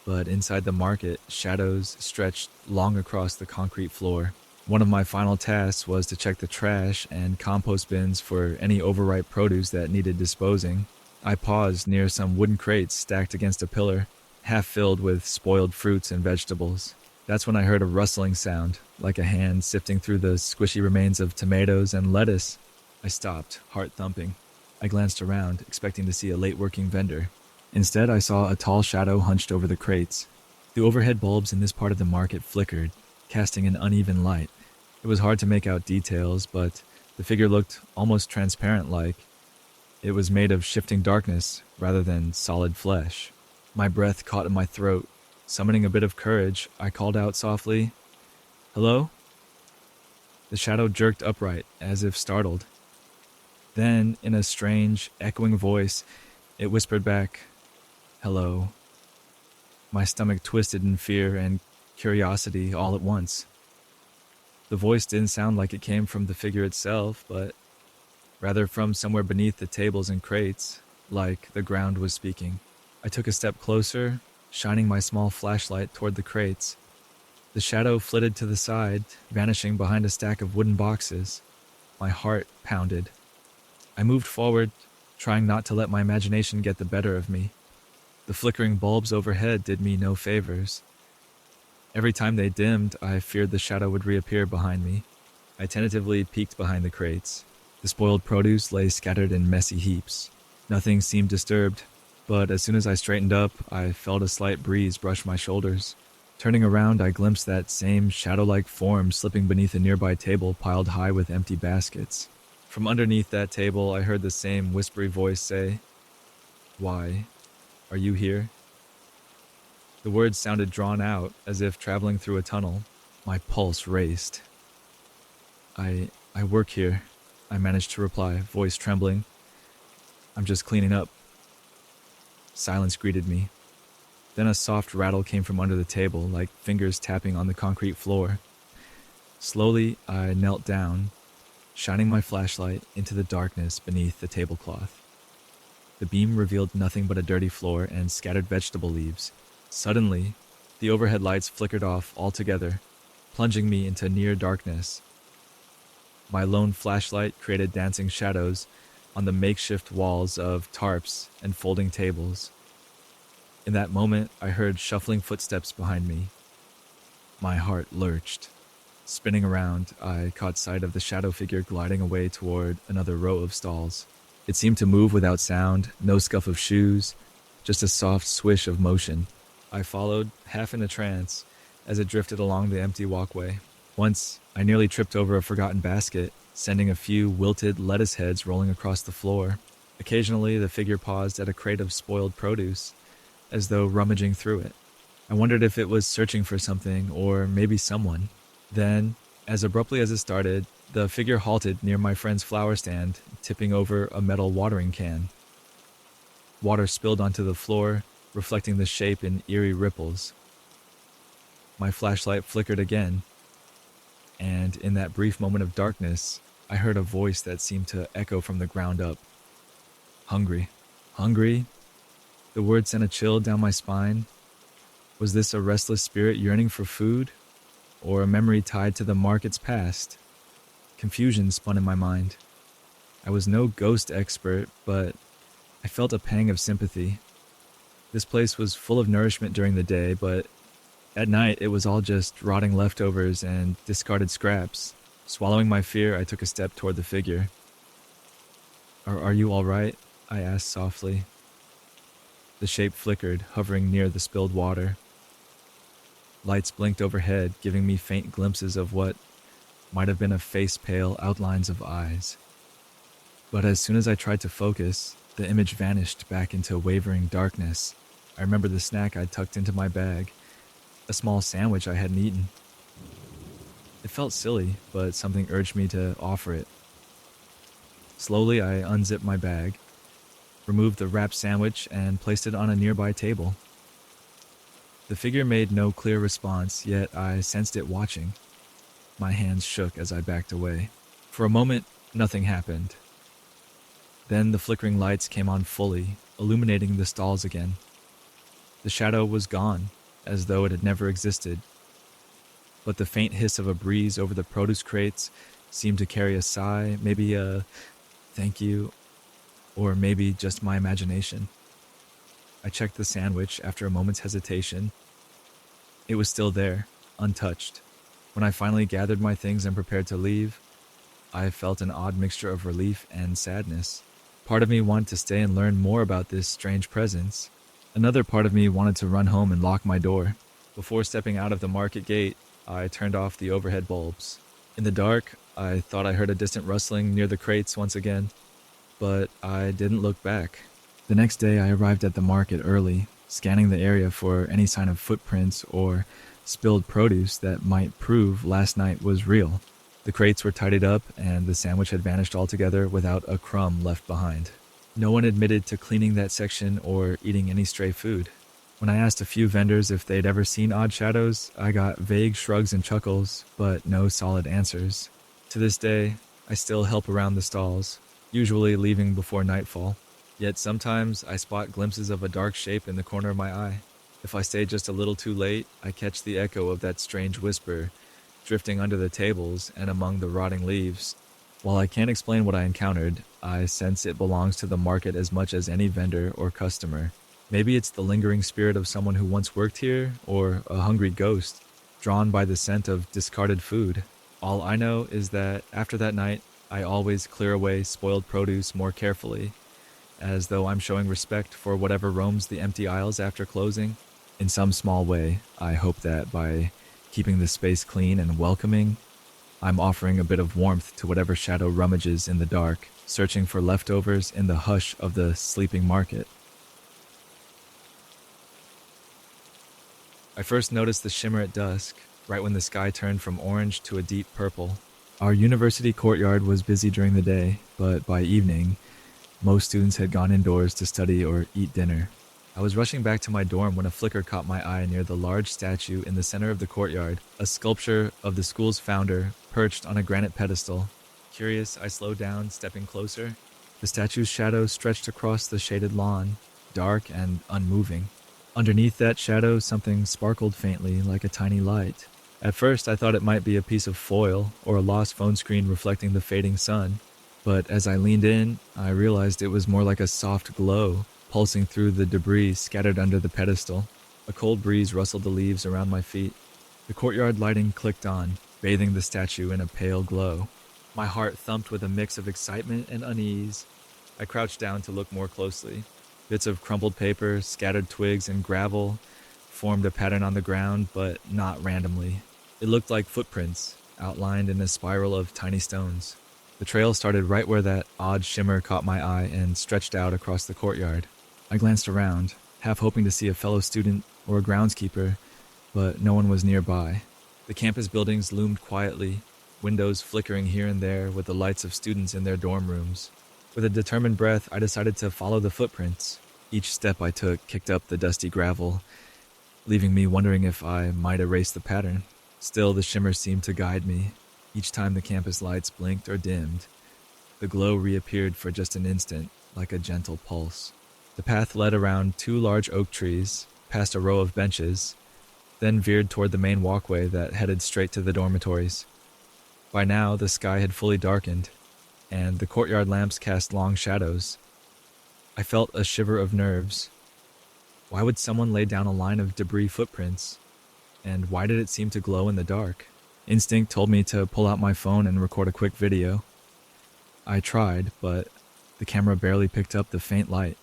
but inside the market, shadows stretched long across the concrete floor. One of my final tasks was to check the trash and compost bins for any overripe produce that needed disposing. I paused near some wooden crates stacked against a pillar, half filled with spoiled fruits and vegetables. That's when I heard a rustling sound, like a hand sifting through the squishy remains of tomatoes and lettuce. I stopped, heart thumping. I glanced around, expecting to see a late-working vendor. Instead, I saw a tall shadow hunched over the crates. The overhead bulbs in this part of the market flickered, casting an uneven light. It was hard to make out details, but the figure looked almost transparent-like. It was made of shifting darkness rather than solid flesh. My breath caught in my throat. Summoning a bit of courage, I called out softly, "Hello?" The shadow jerked upright, as if startled. Then, in a strange, echoing voice, it whispered back, "Hello." My stomach twisted in fear and curiosity all at once. The voice didn't sound like it came from the figure itself, but rather from somewhere beneath the tables and crates, like the ground was speaking. I took a step closer, shining my small flashlight toward the crates. The shadow flitted to the side, vanishing behind a stack of wooden boxes. My heart pounded. I moved forward, trying not to let my imagination get the better of me. The flickering bulbs overhead did me no favors. Every time they dimmed, I feared the shadow would reappear behind me. I tentatively peeked behind the crates. The spoiled produce lay scattered in messy heaps. Nothing seemed disturbed, but as soon as I straightened up, I felt a slight breeze brush my shoulders. Turning around, I glimpsed that same shadow-like form slipping beneath a nearby table piled high with empty baskets. From underneath that table, I heard the same whispery voice say, "Why are you here?" The words sounded drawn out, as if traveling through a tunnel. My pulse raced. I work here," I managed to reply, voice trembling. I'm just cleaning up. Silence greeted me. Then a soft rattle came from under the table, like fingers tapping on the concrete floor. Slowly, I knelt down, shining my flashlight into the darkness beneath the tablecloth. The beam revealed nothing but a dirty floor and scattered vegetable leaves. Suddenly, the overhead lights flickered off altogether, plunging me into near darkness. My lone flashlight created dancing shadows on the makeshift walls of tarps and folding tables. In that moment, I heard shuffling footsteps behind me. My heart lurched. Spinning around, I caught sight of the shadow figure gliding away toward another row of stalls. It seemed to move without sound, no scuff of shoes, just a soft swish of motion. I followed, half in a trance, as it drifted along the empty walkway. Once, I nearly tripped over a forgotten basket, sending a few wilted lettuce heads rolling across the floor. Occasionally, the figure paused at a crate of spoiled produce, as though rummaging through it. I wondered if it was searching for something, or maybe someone. Then, as abruptly as it started, the figure halted near my friend's flower stand, tipping over a metal watering can. Water spilled onto the floor, reflecting the shape in eerie ripples. My flashlight flickered again, and in that brief moment of darkness, I heard a voice that seemed to echo from the ground up. Hungry. Hungry? The word sent a chill down my spine. Was this a restless spirit yearning for food? Or a memory tied to the market's past? Confusion spun in my mind. I was no ghost expert, but I felt a pang of sympathy. This place was full of nourishment during the day, but at night it was all just rotting leftovers and discarded scraps. Swallowing my fear, I took a step toward the figure. Are you all right? I asked softly. The shape flickered, hovering near the spilled water. Lights blinked overhead, giving me faint glimpses of what might have been a face-pale outlines of eyes. But as soon as I tried to focus, the image vanished back into wavering darkness. I remember the snack I'd tucked into my bag, a small sandwich I hadn't eaten. It felt silly, but something urged me to offer it. Slowly, I unzipped my bag, removed the wrapped sandwich, and placed it on a nearby table. The figure made no clear response, yet I sensed it watching. My hands shook as I backed away. For a moment, nothing happened. Then the flickering lights came on fully, illuminating the stalls again. The shadow was gone, as though it had never existed. But the faint hiss of a breeze over the produce crates seemed to carry a sigh, maybe a thank you, or maybe just my imagination. I checked the sandwich after a moment's hesitation. It was still there, untouched. When I finally gathered my things and prepared to leave, I felt an odd mixture of relief and sadness. Part of me wanted to stay and learn more about this strange presence. Another part of me wanted to run home and lock my door. Before stepping out of the market gate, I turned off the overhead bulbs. In the dark, I thought I heard a distant rustling near the crates once again, but I didn't look back. The next day, I arrived at the market early, scanning the area for any sign of footprints or spilled produce that might prove last night was real. The crates were tidied up, and the sandwich had vanished altogether without a crumb left behind. No one admitted to cleaning that section or eating any stray food. When I asked a few vendors if they'd ever seen odd shadows, I got vague shrugs and chuckles, but no solid answers. To this day, I still help around the stalls, usually leaving before nightfall. Yet sometimes I spot glimpses of a dark shape in the corner of my eye. If I stay just a little too late, I catch the echo of that strange whisper, drifting under the tables and among the rotting leaves. While I can't explain what I encountered, I sense it belongs to the market as much as any vendor or customer. Maybe it's the lingering spirit of someone who once worked here, or a hungry ghost, drawn by the scent of discarded food. All I know is that after that night, I always clear away spoiled produce more carefully, as though I'm showing respect for whatever roams the empty aisles after closing. In some small way, I hope that by keeping the space clean and welcoming, I'm offering a bit of warmth to whatever shadow rummages in the dark, searching for leftovers in the hush of the sleeping market. I first noticed the shimmer at dusk, right when the sky turned from orange to a deep purple. Our university courtyard was busy during the day, but by evening, Most students had gone indoors to study or eat dinner. I was rushing back to my dorm when a flicker caught my eye near the large statue in the center of the courtyard, a sculpture of the school's founder perched on a granite pedestal. Curious, I slowed down, stepping closer. The statue's shadow stretched across the shaded lawn, dark and unmoving. Underneath that shadow, something sparkled faintly like a tiny light. At first, I thought it might be a piece of foil or a lost phone screen reflecting the fading sun. But as I leaned in, I realized it was more like a soft glow pulsing through the debris scattered under the pedestal. A cold breeze rustled the leaves around my feet. The courtyard lighting clicked on, bathing the statue in a pale glow. My heart thumped with a mix of excitement and unease. I crouched down to look more closely. Bits of crumpled paper, scattered twigs, and gravel formed a pattern on the ground, but not randomly. It looked like footprints, outlined in a spiral of tiny stones. The trail started right where that odd shimmer caught my eye and stretched out across the courtyard. I glanced around, half hoping to see a fellow student or a groundskeeper, but no one was nearby. The campus buildings loomed quietly, windows flickering here and there with the lights of students in their dorm rooms. With a determined breath, I decided to follow the footprints. Each step I took kicked up the dusty gravel, leaving me wondering if I might erase the pattern. Still, the shimmer seemed to guide me. Each time the campus lights blinked or dimmed, the glow reappeared for just an instant, like a gentle pulse. The path led around 2 large oak trees, past a row of benches, then veered toward the main walkway that headed straight to the dormitories. By now, the sky had fully darkened, and the courtyard lamps cast long shadows. I felt a shiver of nerves. Why would someone lay down a line of debris footprints? And why did it seem to glow in the dark? Instinct told me to pull out my phone and record a quick video. I tried, but the camera barely picked up the faint light.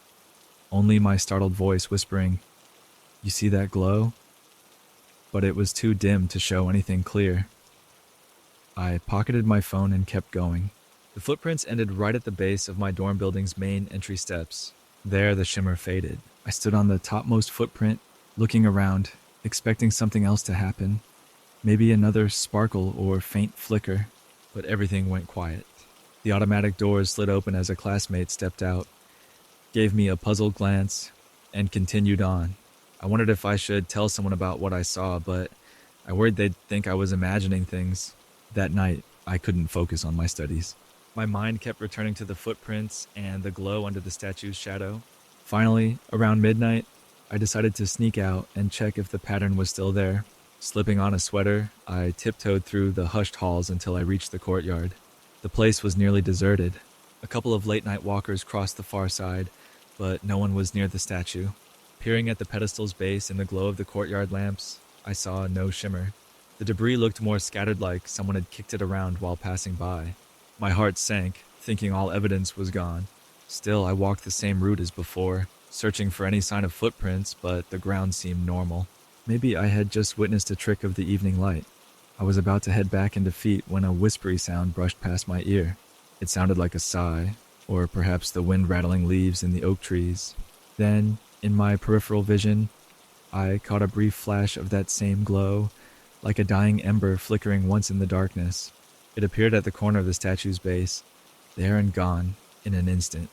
Only my startled voice whispering, "You see that glow?" But it was too dim to show anything clear. I pocketed my phone and kept going. The footprints ended right at the base of my dorm building's main entry steps. There, the shimmer faded. I stood on the topmost footprint, looking around, expecting something else to happen. Maybe another sparkle or faint flicker, but everything went quiet. The automatic doors slid open as a classmate stepped out, gave me a puzzled glance, and continued on. I wondered if I should tell someone about what I saw, but I worried they'd think I was imagining things. That night, I couldn't focus on my studies. My mind kept returning to the footprints and the glow under the statue's shadow. Finally, around midnight, I decided to sneak out and check if the pattern was still there. Slipping on a sweater, I tiptoed through the hushed halls until I reached the courtyard. The place was nearly deserted. A couple of late-night walkers crossed the far side, but no one was near the statue. Peering at the pedestal's base in the glow of the courtyard lamps, I saw no shimmer. The debris looked more scattered, like someone had kicked it around while passing by. My heart sank, thinking all evidence was gone. Still, I walked the same route as before, searching for any sign of footprints, but the ground seemed normal. Maybe I had just witnessed a trick of the evening light. I was about to head back into feet when a whispery sound brushed past my ear. It sounded like a sigh, or perhaps the wind rattling leaves in the oak trees. Then, in my peripheral vision, I caught a brief flash of that same glow, like a dying ember flickering once in the darkness. It appeared at the corner of the statue's base, there and gone in an instant.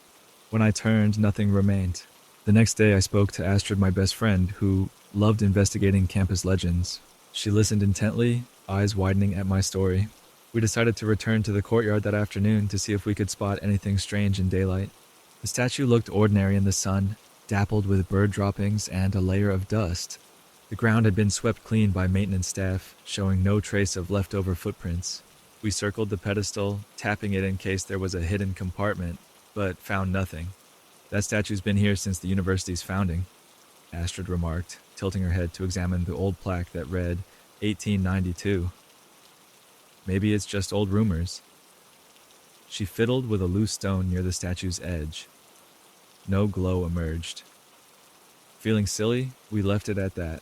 When I turned, nothing remained. The next day, I spoke to Astrid, my best friend, who loved investigating campus legends. She listened intently, eyes widening at my story. We decided to return to the courtyard that afternoon to see if we could spot anything strange in daylight. The statue looked ordinary in the sun, dappled with bird droppings and a layer of dust. The ground had been swept clean by maintenance staff, showing no trace of leftover footprints. We circled the pedestal, tapping it in case there was a hidden compartment, but found nothing. That statue's been here since the university's founding, Astrid remarked, tilting her head to examine the old plaque that read 1892. Maybe it's just old rumors. She fiddled with a loose stone near the statue's edge. No glow emerged. Feeling silly, we left it at that.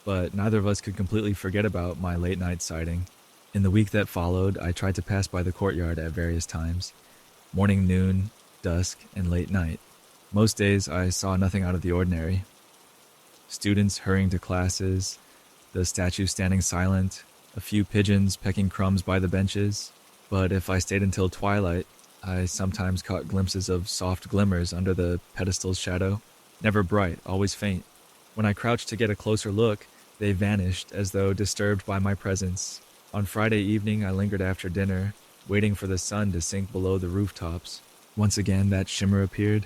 But neither of us could completely forget about my late-night sighting. In the week that followed, I tried to pass by the courtyard at various times. Morning, noon, dusk, and late night. Most days, I saw nothing out of the ordinary. Students hurrying to classes, the statue standing silent, a few pigeons pecking crumbs by the benches. But if I stayed until twilight, I sometimes caught glimpses of soft glimmers under the pedestal's shadow, never bright, always faint. When I crouched to get a closer look, they vanished as though disturbed by my presence. On Friday evening, I lingered after dinner, waiting for the sun to sink below the rooftops. Once again, that shimmer appeared.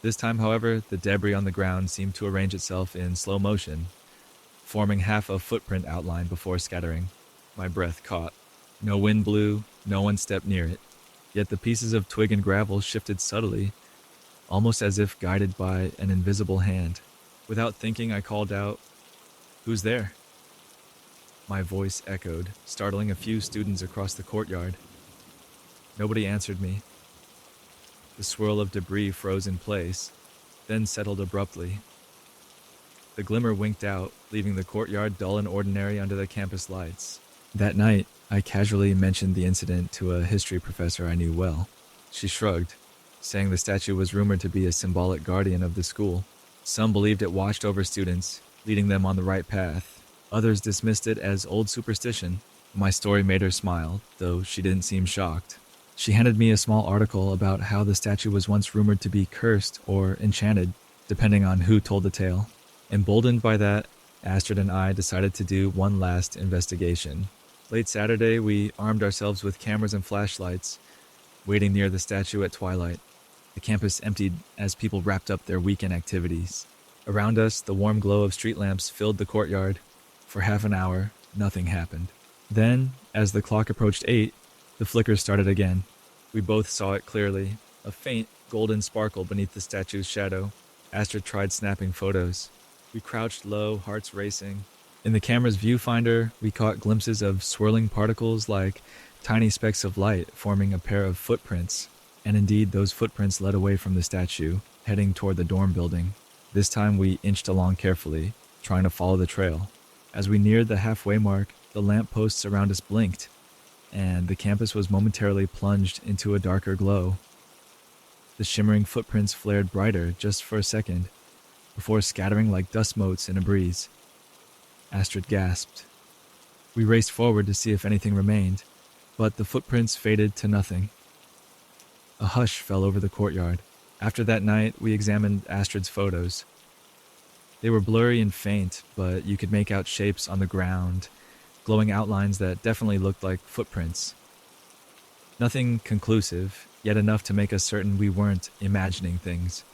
This time, however, the debris on the ground seemed to arrange itself in slow motion, forming half a footprint outline before scattering. My breath caught. No wind blew, no one stepped near it. Yet the pieces of twig and gravel shifted subtly, almost as if guided by an invisible hand. Without thinking, I called out, "Who's there?" My voice echoed, startling a few students across the courtyard. Nobody answered me. The swirl of debris froze in place, then settled abruptly. The glimmer winked out, leaving the courtyard dull and ordinary under the campus lights. That night, I casually mentioned the incident to a history professor I knew well. She shrugged, saying the statue was rumored to be a symbolic guardian of the school. Some believed it watched over students, leading them on the right path. Others dismissed it as old superstition. My story made her smile, though she didn't seem shocked. She handed me a small article about how the statue was once rumored to be cursed or enchanted, depending on who told the tale. Emboldened by that, Astrid and I decided to do one last investigation. Late Saturday, we armed ourselves with cameras and flashlights, waiting near the statue at twilight. The campus emptied as people wrapped up their weekend activities. Around us, the warm glow of street lamps filled the courtyard. For half an hour, nothing happened. Then, as the clock approached 8, the flickers started again. We both saw it clearly, a faint, golden sparkle beneath the statue's shadow. Astrid tried snapping photos. We crouched low, hearts racing. In the camera's viewfinder, we caught glimpses of swirling particles like tiny specks of light forming a pair of footprints. And indeed, those footprints led away from the statue, heading toward the dorm building. This time we inched along carefully, trying to follow the trail. As we neared the halfway mark, the lampposts around us blinked, and the campus was momentarily plunged into a darker glow. The shimmering footprints flared brighter just for a second, before scattering like dust motes in a breeze. Astrid gasped. We raced forward to see if anything remained, but the footprints faded to nothing. A hush fell over the courtyard. After that night, we examined Astrid's photos. They were blurry and faint, but you could make out shapes on the ground, glowing outlines that definitely looked like footprints. Nothing conclusive, yet enough to make us certain we weren't imagining things.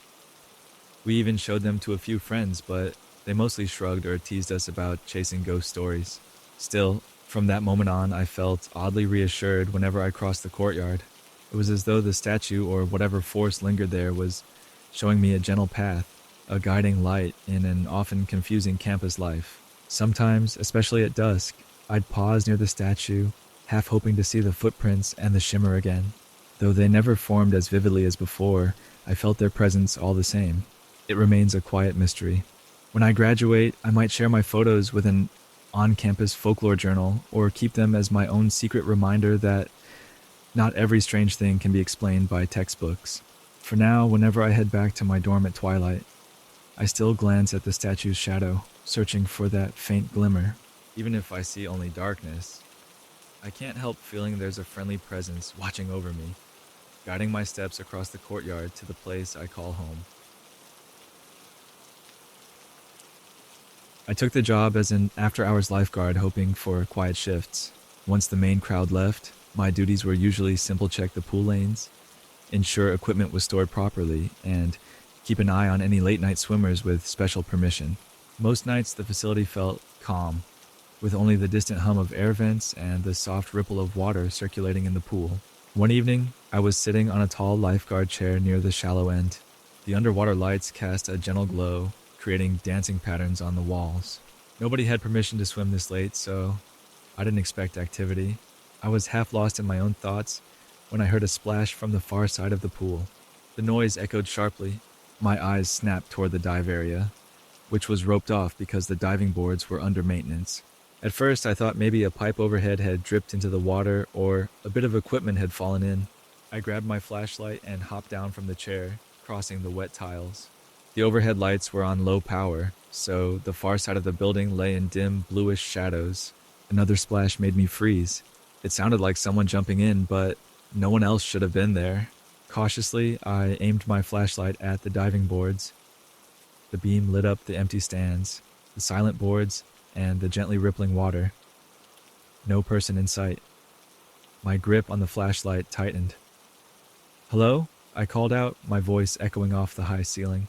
We even showed them to a few friends, but they mostly shrugged or teased us about chasing ghost stories. Still, from that moment on, I felt oddly reassured whenever I crossed the courtyard. It was as though the statue or whatever force lingered there was showing me a gentle path, a guiding light in an often confusing campus life. Sometimes, especially at dusk, I'd pause near the statue, half hoping to see the footprints and the shimmer again. Though they never formed as vividly as before, I felt their presence all the same. It remains a quiet mystery. When I graduate, I might share my photos with an on-campus folklore journal or keep them as my own secret reminder that not every strange thing can be explained by textbooks. For now, whenever I head back to my dorm at twilight, I still glance at the statue's shadow, searching for that faint glimmer. Even if I see only darkness, I can't help feeling there's a friendly presence watching over me, guiding my steps across the courtyard to the place I call home. I took the job as an after-hours lifeguard, hoping for quiet shifts. Once the main crowd left, my duties were usually simple check the pool lanes, ensure equipment was stored properly, and keep an eye on any late-night swimmers with special permission. Most nights the facility felt calm, with only the distant hum of air vents and the soft ripple of water circulating in the pool. One evening, I was sitting on a tall lifeguard chair near the shallow end. The underwater lights cast a gentle glow, creating dancing patterns on the walls. Nobody had permission to swim this late, so I didn't expect activity. I was half lost in my own thoughts when I heard a splash from the far side of the pool. The noise echoed sharply. My eyes snapped toward the dive area, which was roped off because the diving boards were under maintenance. At first, I thought maybe a pipe overhead had dripped into the water or a bit of equipment had fallen in. I grabbed my flashlight and hopped down from the chair, crossing the wet tiles. The overhead lights were on low power, so the far side of the building lay in dim, bluish shadows. Another splash made me freeze. It sounded like someone jumping in, but no one else should have been there. Cautiously, I aimed my flashlight at the diving boards. The beam lit up the empty stands, the silent boards, and the gently rippling water. No person in sight. My grip on the flashlight tightened. "Hello?" I called out, my voice echoing off the high ceiling.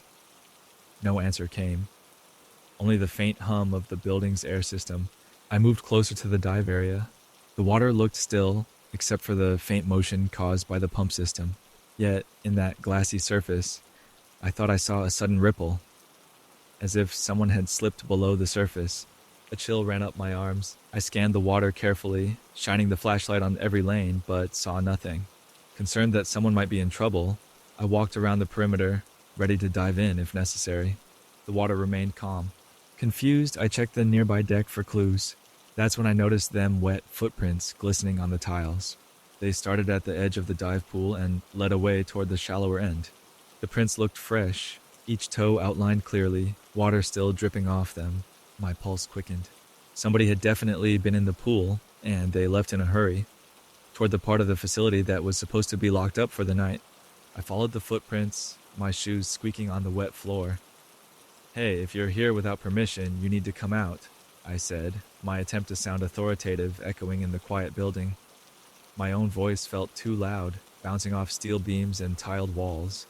No answer came, only the faint hum of the building's air system. I moved closer to the dive area. The water looked still, except for the faint motion caused by the pump system. Yet, in that glassy surface, I thought I saw a sudden ripple, as if someone had slipped below the surface. A chill ran up my arms. I scanned the water carefully, shining the flashlight on every lane, but saw nothing. Concerned that someone might be in trouble, I walked around the perimeter, ready to dive in if necessary. The water remained calm. Confused, I checked the nearby deck for clues. That's when I noticed them wet footprints glistening on the tiles. They started at the edge of the dive pool and led away toward the shallower end. The prints looked fresh, each toe outlined clearly, water still dripping off them. My pulse quickened. Somebody had definitely been in the pool, and they left in a hurry, toward the part of the facility that was supposed to be locked up for the night. I followed the footprints, my shoes squeaking on the wet floor. "Hey, if you're here without permission, you need to come out," I said, my attempt to sound authoritative echoing in the quiet building. My own voice felt too loud, bouncing off steel beams and tiled walls.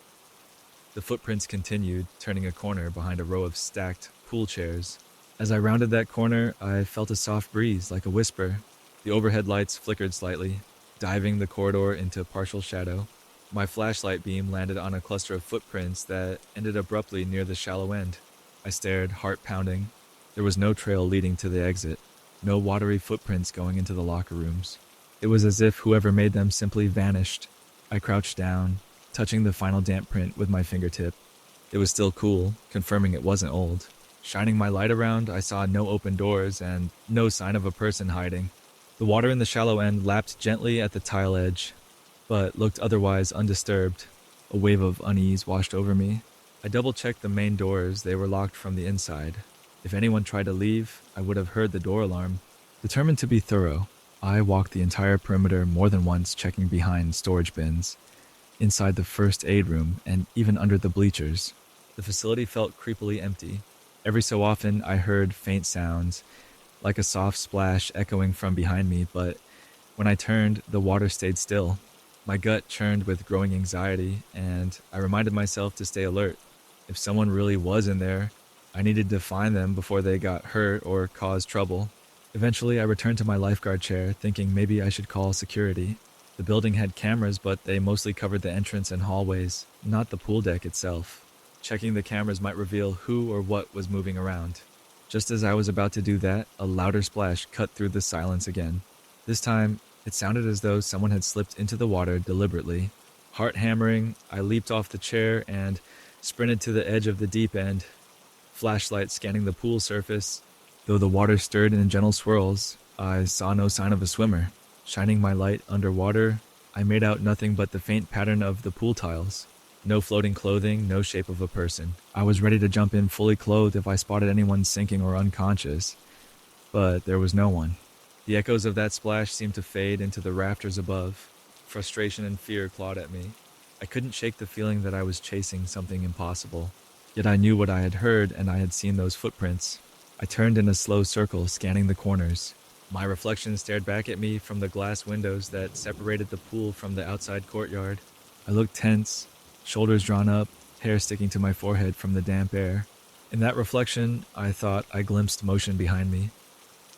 The footprints continued, turning a corner behind a row of stacked pool chairs. As I rounded that corner, I felt a soft breeze, like a whisper. The overhead lights flickered slightly, diving the corridor into partial shadow. My flashlight beam landed on a cluster of footprints that ended abruptly near the shallow end. I stared, heart pounding. There was no trail leading to the exit, no watery footprints going into the locker rooms. It was as if whoever made them simply vanished. I crouched down, touching the final damp print with my fingertip. It was still cool, confirming it wasn't old. Shining my light around, I saw no open doors and no sign of a person hiding. The water in the shallow end lapped gently at the tile edge, but looked otherwise undisturbed. A wave of unease washed over me. I double-checked the main doors. They were locked from the inside. If anyone tried to leave, I would have heard the door alarm. Determined to be thorough, I walked the entire perimeter more than once, checking behind storage bins, inside the first aid room, and even under the bleachers. The facility felt creepily empty. Every so often, I heard faint sounds, like a soft splash echoing from behind me, but when I turned, the water stayed still. My gut churned with growing anxiety, and I reminded myself to stay alert. If someone really was in there, I needed to find them before they got hurt or caused trouble. Eventually, I returned to my lifeguard chair, thinking maybe I should call security. The building had cameras, but they mostly covered the entrance and hallways, not the pool deck itself. Checking the cameras might reveal who or what was moving around. Just as I was about to do that, a louder splash cut through the silence again. This time, it sounded as though someone had slipped into the water deliberately. Heart hammering, I leaped off the chair and sprinted to the edge of the deep end, flashlight scanning the pool surface. Though the water stirred in gentle swirls, I saw no sign of a swimmer. Shining my light underwater, I made out nothing but the faint pattern of the pool tiles. No floating clothing, no shape of a person. I was ready to jump in fully clothed if I spotted anyone sinking or unconscious, but there was no one. The echoes of that splash seemed to fade into the rafters above. Frustration and fear clawed at me. I couldn't shake the feeling that I was chasing something impossible. Yet I knew what I had heard, and I had seen those footprints. I turned in a slow circle, scanning the corners. My reflection stared back at me from the glass windows that separated the pool from the outside courtyard. I looked tense, shoulders drawn up, hair sticking to my forehead from the damp air. In that reflection, I thought I glimpsed motion behind me.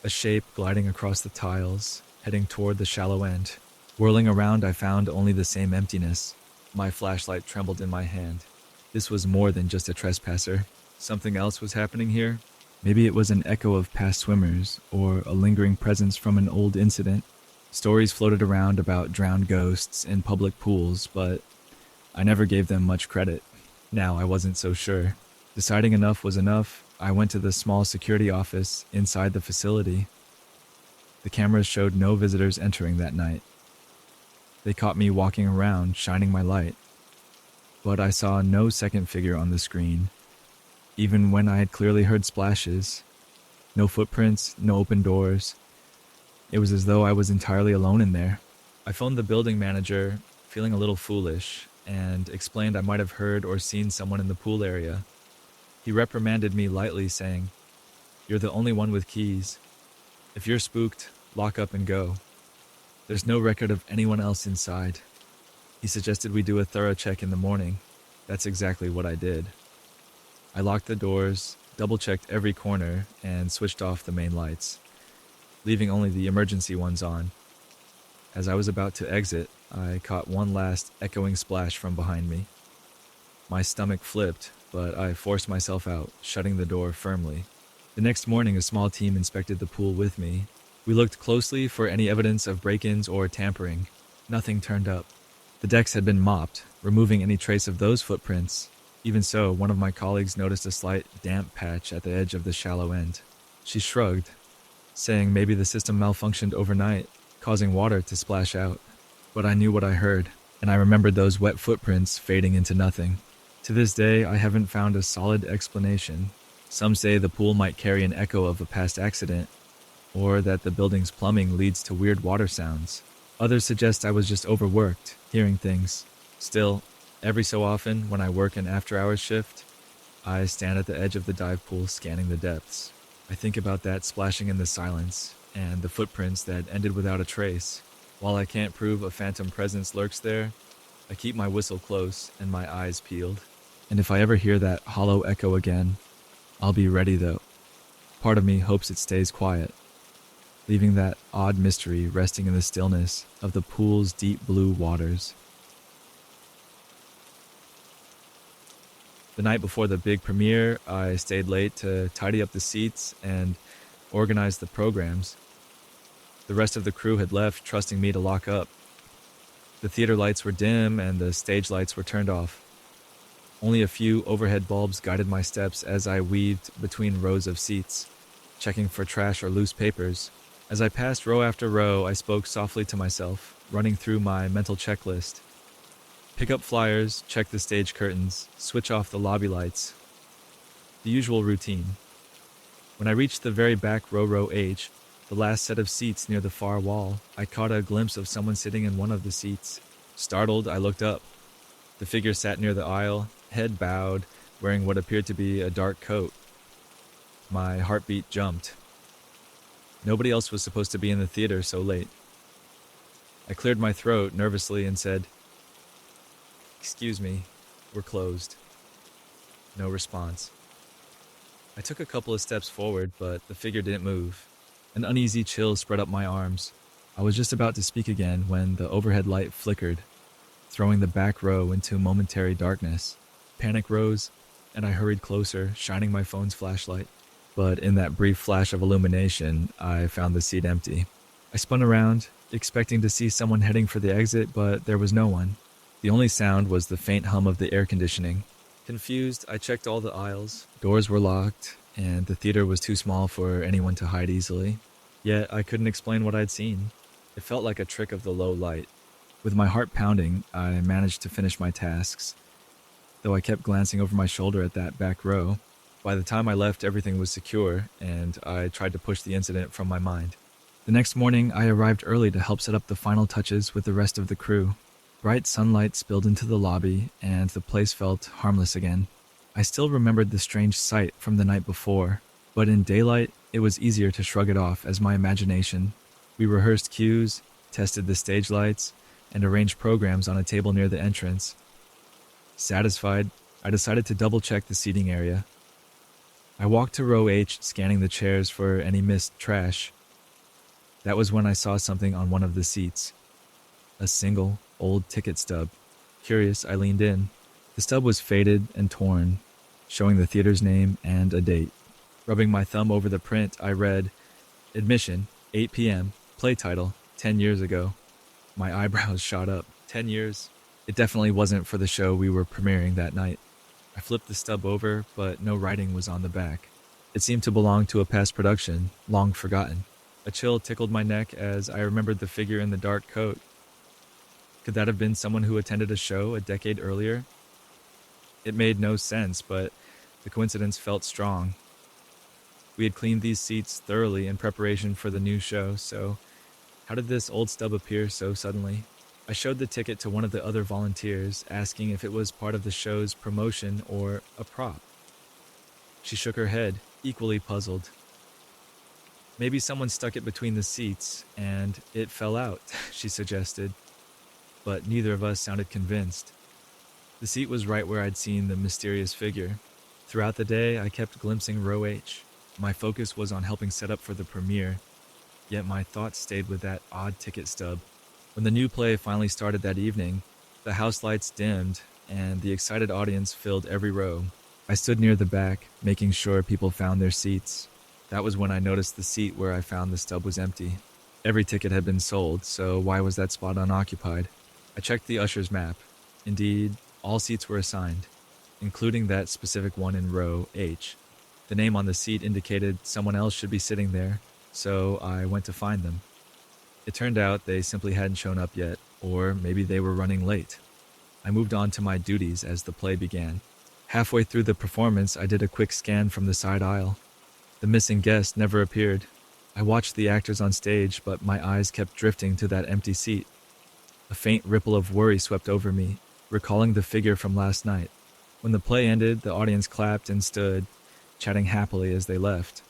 A shape gliding across the tiles, heading toward the shallow end. Whirling around, I found only the same emptiness. My flashlight trembled in my hand. This was more than just a trespasser. Something else was happening here. Maybe it was an echo of past swimmers, or a lingering presence from an old incident. Stories floated around about drowned ghosts in public pools, but I never gave them much credit. Now I wasn't so sure. Deciding enough was enough, I went to the small security office inside the facility. The cameras showed no visitors entering that night. They caught me walking around, shining my light. But I saw no second figure on the screen, even when I had clearly heard splashes. No footprints, no open doors. It was as though I was entirely alone in there. I phoned the building manager, feeling a little foolish. and explained I might have heard or seen someone in the pool area. He reprimanded me lightly, saying, "You're the only one with keys. If you're spooked, lock up and go. There's no record of anyone else inside." He suggested we do a thorough check in the morning. That's exactly what I did. I locked the doors, double-checked every corner, and switched off the main lights, leaving only the emergency ones on. As I was about to exit, I caught one last echoing splash from behind me. My stomach flipped, but I forced myself out, shutting the door firmly. The next morning, a small team inspected the pool with me. We looked closely for any evidence of break-ins or tampering. Nothing turned up. The decks had been mopped, removing any trace of those footprints. Even so, one of my colleagues noticed a slight damp patch at the edge of the shallow end. She shrugged, saying maybe the system malfunctioned overnight, causing water to splash out. But I knew what I heard, and I remembered those wet footprints fading into nothing. To this day, I haven't found a solid explanation. Some say the pool might carry an echo of a past accident, or that the building's plumbing leads to weird water sounds. Others suggest I was just overworked, hearing things. Still, every so often, when I work an after-hours shift, I stand at the edge of the dive pool scanning the depths. I think about that splashing in the silence, and the footprints that ended without a trace. While I can't prove a phantom presence lurks there, I keep my whistle close and my eyes peeled. And if I ever hear that hollow echo again, I'll be ready though. Part of me hopes it stays quiet, leaving that odd mystery resting in the stillness of the pool's deep blue waters. The night before the big premiere, I stayed late to tidy up the seats and organize the programs. The rest of the crew had left, trusting me to lock up. The theater lights were dim and the stage lights were turned off. Only a few overhead bulbs guided my steps as I weaved between rows of seats, checking for trash or loose papers. As I passed row after row, I spoke softly to myself, running through my mental checklist. Pick up flyers, check the stage curtains, switch off the lobby lights. The usual routine. When I reached the very back row H, the last set of seats near the far wall, I caught a glimpse of someone sitting in one of the seats. Startled, I looked up. The figure sat near the aisle, head bowed, wearing what appeared to be a dark coat. My heartbeat jumped. Nobody else was supposed to be in the theater so late. I cleared my throat nervously and said, "Excuse me, we're closed." No response. I took a couple of steps forward, but the figure didn't move. An uneasy chill spread up my arms. I was just about to speak again when the overhead light flickered, throwing the back row into momentary darkness. Panic rose, and I hurried closer, shining my phone's flashlight. But in that brief flash of illumination, I found the seat empty. I spun around, expecting to see someone heading for the exit, but there was no one. The only sound was the faint hum of the air conditioning. Confused, I checked all the aisles. Doors were locked, and the theater was too small for anyone to hide easily. Yet I couldn't explain what I'd seen. It felt like a trick of the low light. With my heart pounding, I managed to finish my tasks, though I kept glancing over my shoulder at that back row. By the time I left, everything was secure, and I tried to push the incident from my mind. The next morning, I arrived early to help set up the final touches with the rest of the crew. Bright sunlight spilled into the lobby, and the place felt harmless again. I still remembered the strange sight from the night before, but in daylight, it was easier to shrug it off as my imagination. We rehearsed cues, tested the stage lights, and arranged programs on a table near the entrance. Satisfied, I decided to double-check the seating area. I walked to row H, scanning the chairs for any missed trash. That was when I saw something on one of the seats. A single, old ticket stub. Curious, I leaned in. The stub was faded and torn, showing the theater's name and a date. Rubbing my thumb over the print, I read, "Admission, 8 p.m., play title, 10 years ago." My eyebrows shot up. 10 years? It definitely wasn't for the show we were premiering that night. I flipped the stub over, but no writing was on the back. It seemed to belong to a past production, long forgotten. A chill tickled my neck as I remembered the figure in the dark coat. Could that have been someone who attended a show a decade earlier? It made no sense, but the coincidence felt strong. We had cleaned these seats thoroughly in preparation for the new show, so how did this old stub appear so suddenly? I showed the ticket to one of the other volunteers, asking if it was part of the show's promotion or a prop. She shook her head, equally puzzled. Maybe someone stuck it between the seats and it fell out, she suggested, but neither of us sounded convinced. The seat was right where I'd seen the mysterious figure. Throughout the day, I kept glimpsing Row H. My focus was on helping set up for the premiere, yet my thoughts stayed with that odd ticket stub. When the new play finally started that evening, the house lights dimmed and the excited audience filled every row. I stood near the back, making sure people found their seats. That was when I noticed the seat where I found the stub was empty. Every ticket had been sold, so why was that spot unoccupied? I checked the usher's map. Indeed, all seats were assigned, including that specific one in row H. The name on the seat indicated someone else should be sitting there, so I went to find them. It turned out they simply hadn't shown up yet, or maybe they were running late. I moved on to my duties as the play began. Halfway through the performance, I did a quick scan from the side aisle. The missing guest never appeared. I watched the actors on stage, but my eyes kept drifting to that empty seat. A faint ripple of worry swept over me, recalling the figure from last night. When the play ended, the audience clapped and stood, chatting happily as they left.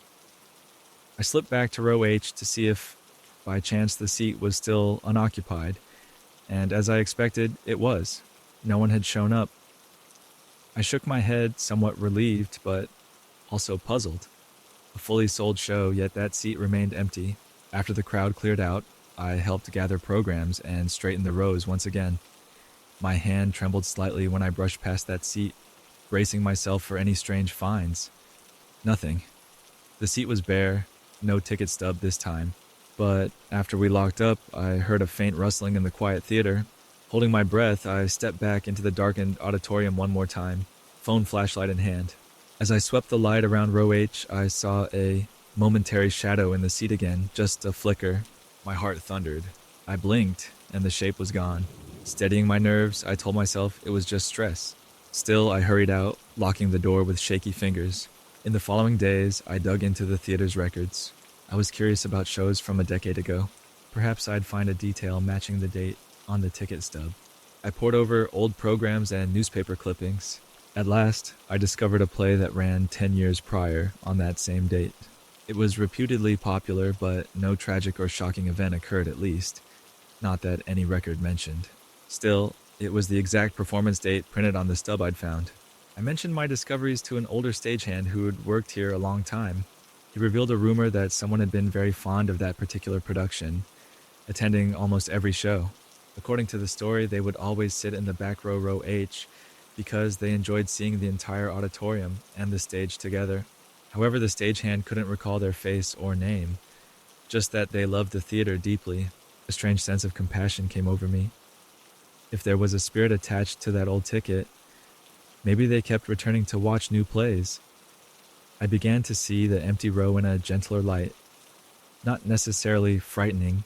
I slipped back to row H to see if, by chance, the seat was still unoccupied, and as I expected, it was. No one had shown up. I shook my head, somewhat relieved, but also puzzled. A fully sold show, yet that seat remained empty. After the crowd cleared out, I helped gather programs and straighten the rows once again. My hand trembled slightly when I brushed past that seat, bracing myself for any strange finds. Nothing. The seat was bare, no ticket stub this time. But after we locked up, I heard a faint rustling in the quiet theater. Holding my breath, I stepped back into the darkened auditorium one more time, phone flashlight in hand. As I swept the light around row H, I saw a momentary shadow in the seat again, just a flicker. My heart thundered. I blinked, and the shape was gone. Steadying my nerves, I told myself it was just stress. Still, I hurried out, locking the door with shaky fingers. In the following days, I dug into the theater's records. I was curious about shows from a decade ago. Perhaps I'd find a detail matching the date on the ticket stub. I pored over old programs and newspaper clippings. At last, I discovered a play that ran 10 years prior on that same date. It was reputedly popular, but no tragic or shocking event occurred at least. Not that any record mentioned. Still, it was the exact performance date printed on the stub I'd found. I mentioned my discoveries to an older stagehand who had worked here a long time. He revealed a rumor that someone had been very fond of that particular production, attending almost every show. According to the story, they would always sit in the back row, row H, because they enjoyed seeing the entire auditorium and the stage together. However, the stagehand couldn't recall their face or name, just that they loved the theater deeply. A strange sense of compassion came over me. If there was a spirit attached to that old ticket, maybe they kept returning to watch new plays. I began to see the empty row in a gentler light, not necessarily frightening,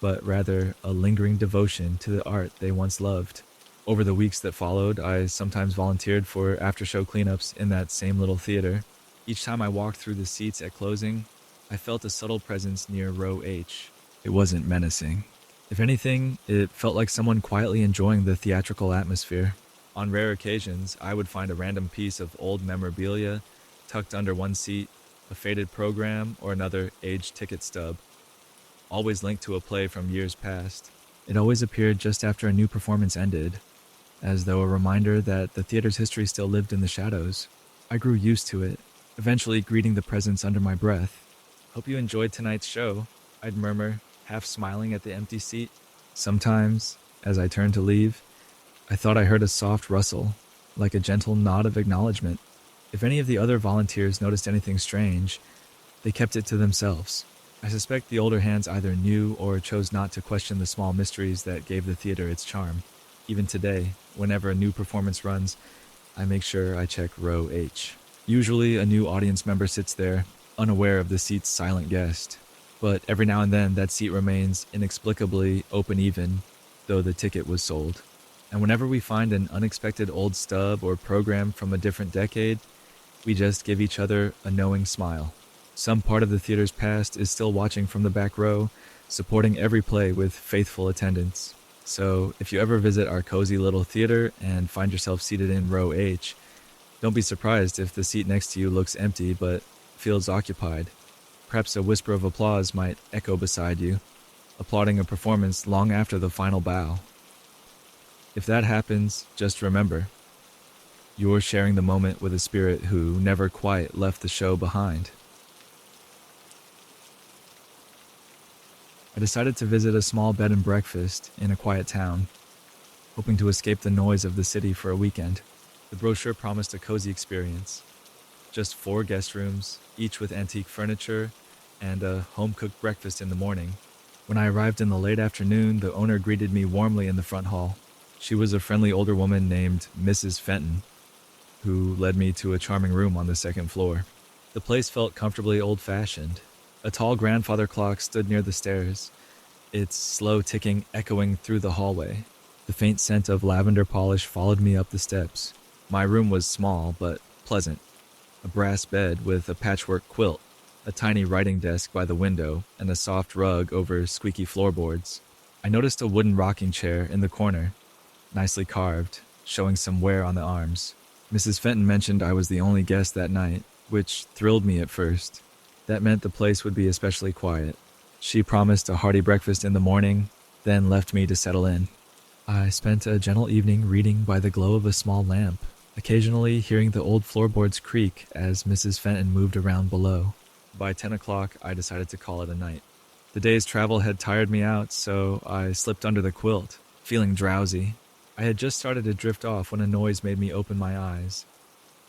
but rather a lingering devotion to the art they once loved. Over the weeks that followed, I sometimes volunteered for after-show cleanups in that same little theater. Each time I walked through the seats at closing, I felt a subtle presence near row H. It wasn't menacing. If anything, it felt like someone quietly enjoying the theatrical atmosphere. On rare occasions, I would find a random piece of old memorabilia tucked under one seat, a faded program, or another aged ticket stub, always linked to a play from years past. It always appeared just after a new performance ended, as though a reminder that the theater's history still lived in the shadows. I grew used to it, eventually greeting the presence under my breath. "Hope you enjoyed tonight's show," I'd murmur, half smiling at the empty seat. Sometimes, as I turned to leave, I thought I heard a soft rustle, like a gentle nod of acknowledgement. If any of the other volunteers noticed anything strange, they kept it to themselves. I suspect the older hands either knew or chose not to question the small mysteries that gave the theater its charm. Even today, whenever a new performance runs, I make sure I check row H. Usually, a new audience member sits there, unaware of the seat's silent guest. But every now and then, that seat remains inexplicably open even, though the ticket was sold. And whenever we find an unexpected old stub or program from a different decade, we just give each other a knowing smile. Some part of the theater's past is still watching from the back row, supporting every play with faithful attendance. So if you ever visit our cozy little theater and find yourself seated in row H, don't be surprised if the seat next to you looks empty but feels occupied. Perhaps a whisper of applause might echo beside you, applauding a performance long after the final bow. If that happens, just remember, you're sharing the moment with a spirit who never quite left the show behind. I decided to visit a small bed and breakfast in a quiet town, hoping to escape the noise of the city for a weekend. The brochure promised a cozy experience. Just 4 guest rooms, each with antique furniture, and a home-cooked breakfast in the morning. When I arrived in the late afternoon, the owner greeted me warmly in the front hall. She was a friendly older woman named Mrs. Fenton, who led me to a charming room on the second floor. The place felt comfortably old-fashioned. A tall grandfather clock stood near the stairs, its slow ticking echoing through the hallway. The faint scent of lavender polish followed me up the steps. My room was small but pleasant. A brass bed with a patchwork quilt, a tiny writing desk by the window, and a soft rug over squeaky floorboards. I noticed a wooden rocking chair in the corner, nicely carved, showing some wear on the arms. Mrs. Fenton mentioned I was the only guest that night, which thrilled me at first. That meant the place would be especially quiet. She promised a hearty breakfast in the morning, then left me to settle in. I spent a gentle evening reading by the glow of a small lamp, occasionally hearing the old floorboards creak as Mrs. Fenton moved around below. By 10 o'clock, I decided to call it a night. The day's travel had tired me out, so I slipped under the quilt, feeling drowsy. I had just started to drift off when a noise made me open my eyes.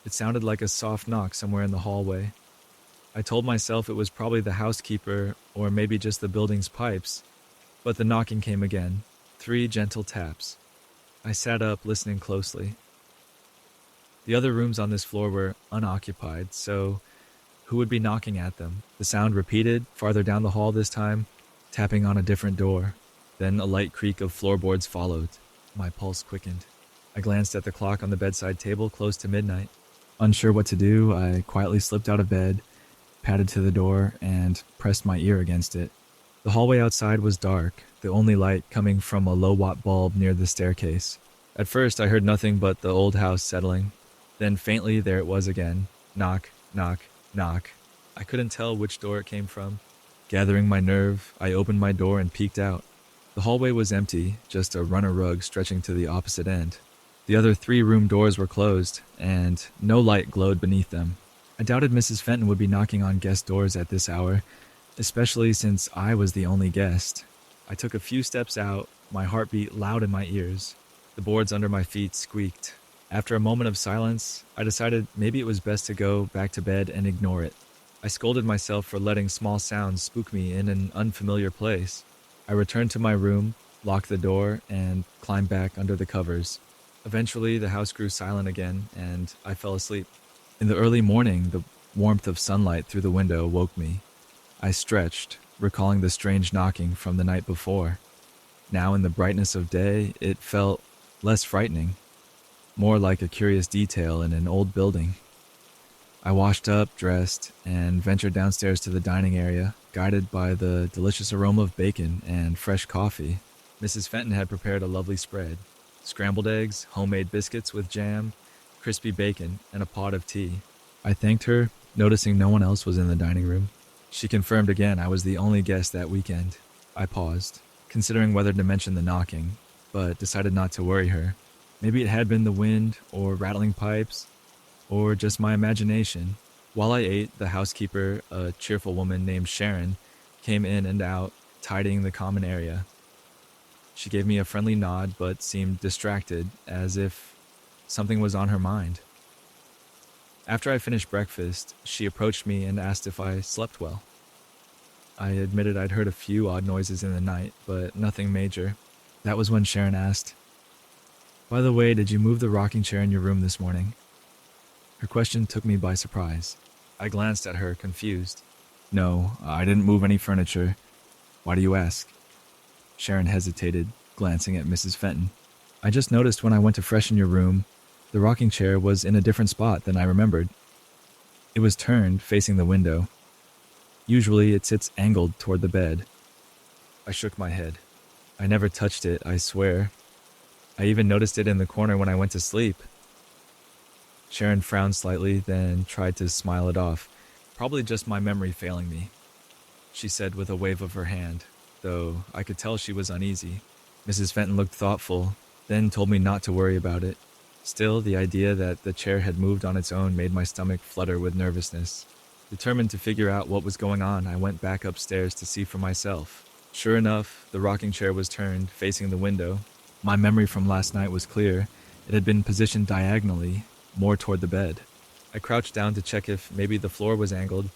It sounded like a soft knock somewhere in the hallway. I told myself it was probably the housekeeper or maybe just the building's pipes, but the knocking came again, 3 gentle taps. I sat up, listening closely. The other rooms on this floor were unoccupied, so who would be knocking at them? The sound repeated, farther down the hall this time, tapping on a different door. Then a light creak of floorboards followed. My pulse quickened. I glanced at the clock on the bedside table, close to midnight. Unsure what to do, I quietly slipped out of bed, padded to the door, and pressed my ear against it. The hallway outside was dark, the only light coming from a low-watt bulb near the staircase. At first, I heard nothing but the old house settling. Then faintly, there it was again. Knock, knock, knock. I couldn't tell which door it came from. Gathering my nerve, I opened my door and peeked out. The hallway was empty, just a runner rug stretching to the opposite end. The other 3 room doors were closed, and no light glowed beneath them. I doubted Mrs. Fenton would be knocking on guest doors at this hour, especially since I was the only guest. I took a few steps out, my heart beat loud in my ears. The boards under my feet squeaked. After a moment of silence, I decided maybe it was best to go back to bed and ignore it. I scolded myself for letting small sounds spook me in an unfamiliar place. I returned to my room, locked the door, and climbed back under the covers. Eventually, the house grew silent again, and I fell asleep. In the early morning, the warmth of sunlight through the window woke me. I stretched, recalling the strange knocking from the night before. Now, in the brightness of day, it felt less frightening, more like a curious detail in an old building. I washed up, dressed, and ventured downstairs to the dining area, guided by the delicious aroma of bacon and fresh coffee. Mrs. Fenton had prepared a lovely spread: scrambled eggs, homemade biscuits with jam, crispy bacon, and a pot of tea. I thanked her, noticing no one else was in the dining room. She confirmed again I was the only guest that weekend. I paused, considering whether to mention the knocking, but decided not to worry her. Maybe it had been the wind, or rattling pipes, or just my imagination. While I ate, the housekeeper, a cheerful woman named Sharon, came in and out, tidying the common area. She gave me a friendly nod but seemed distracted, as if something was on her mind. After I finished breakfast, she approached me and asked if I slept well. I admitted I'd heard a few odd noises in the night, but nothing major. That was when Sharon asked, "By the way, did you move the rocking chair in your room this morning?" Her question took me by surprise. I glanced at her, confused. "No, I didn't move any furniture. Why do you ask?" Sharon hesitated, glancing at Mrs. Fenton. "I just noticed when I went to freshen your room, the rocking chair was in a different spot than I remembered. It was turned, facing the window. Usually it sits angled toward the bed." I shook my head. I never touched it, I swear. I even noticed it in the corner when I went to sleep. Sharon frowned slightly, then tried to smile it off. Probably just my memory failing me, she said with a wave of her hand, though I could tell she was uneasy. Mrs. Fenton looked thoughtful, then told me not to worry about it. Still, the idea that the chair had moved on its own made my stomach flutter with nervousness. Determined to figure out what was going on, I went back upstairs to see for myself. Sure enough, the rocking chair was turned, facing the window. My memory from last night was clear. It had been positioned diagonally, more toward the bed. I crouched down to check if maybe the floor was angled,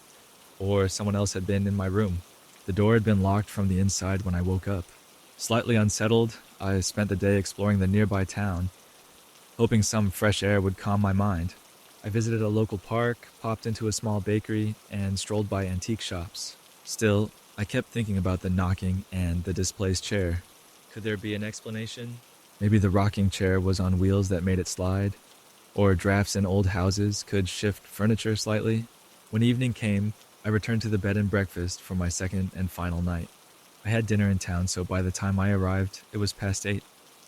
or someone else had been in my room. The door had been locked from the inside when I woke up. Slightly unsettled, I spent the day exploring the nearby town, hoping some fresh air would calm my mind. I visited a local park, popped into a small bakery, and strolled by antique shops. Still, I kept thinking about the knocking and the displaced chair. Could there be an explanation? Maybe the rocking chair was on wheels that made it slide, or drafts in old houses could shift furniture slightly. When evening came, I returned to the bed and breakfast for my second and final night. I had dinner in town, so by the time I arrived, it was past 8.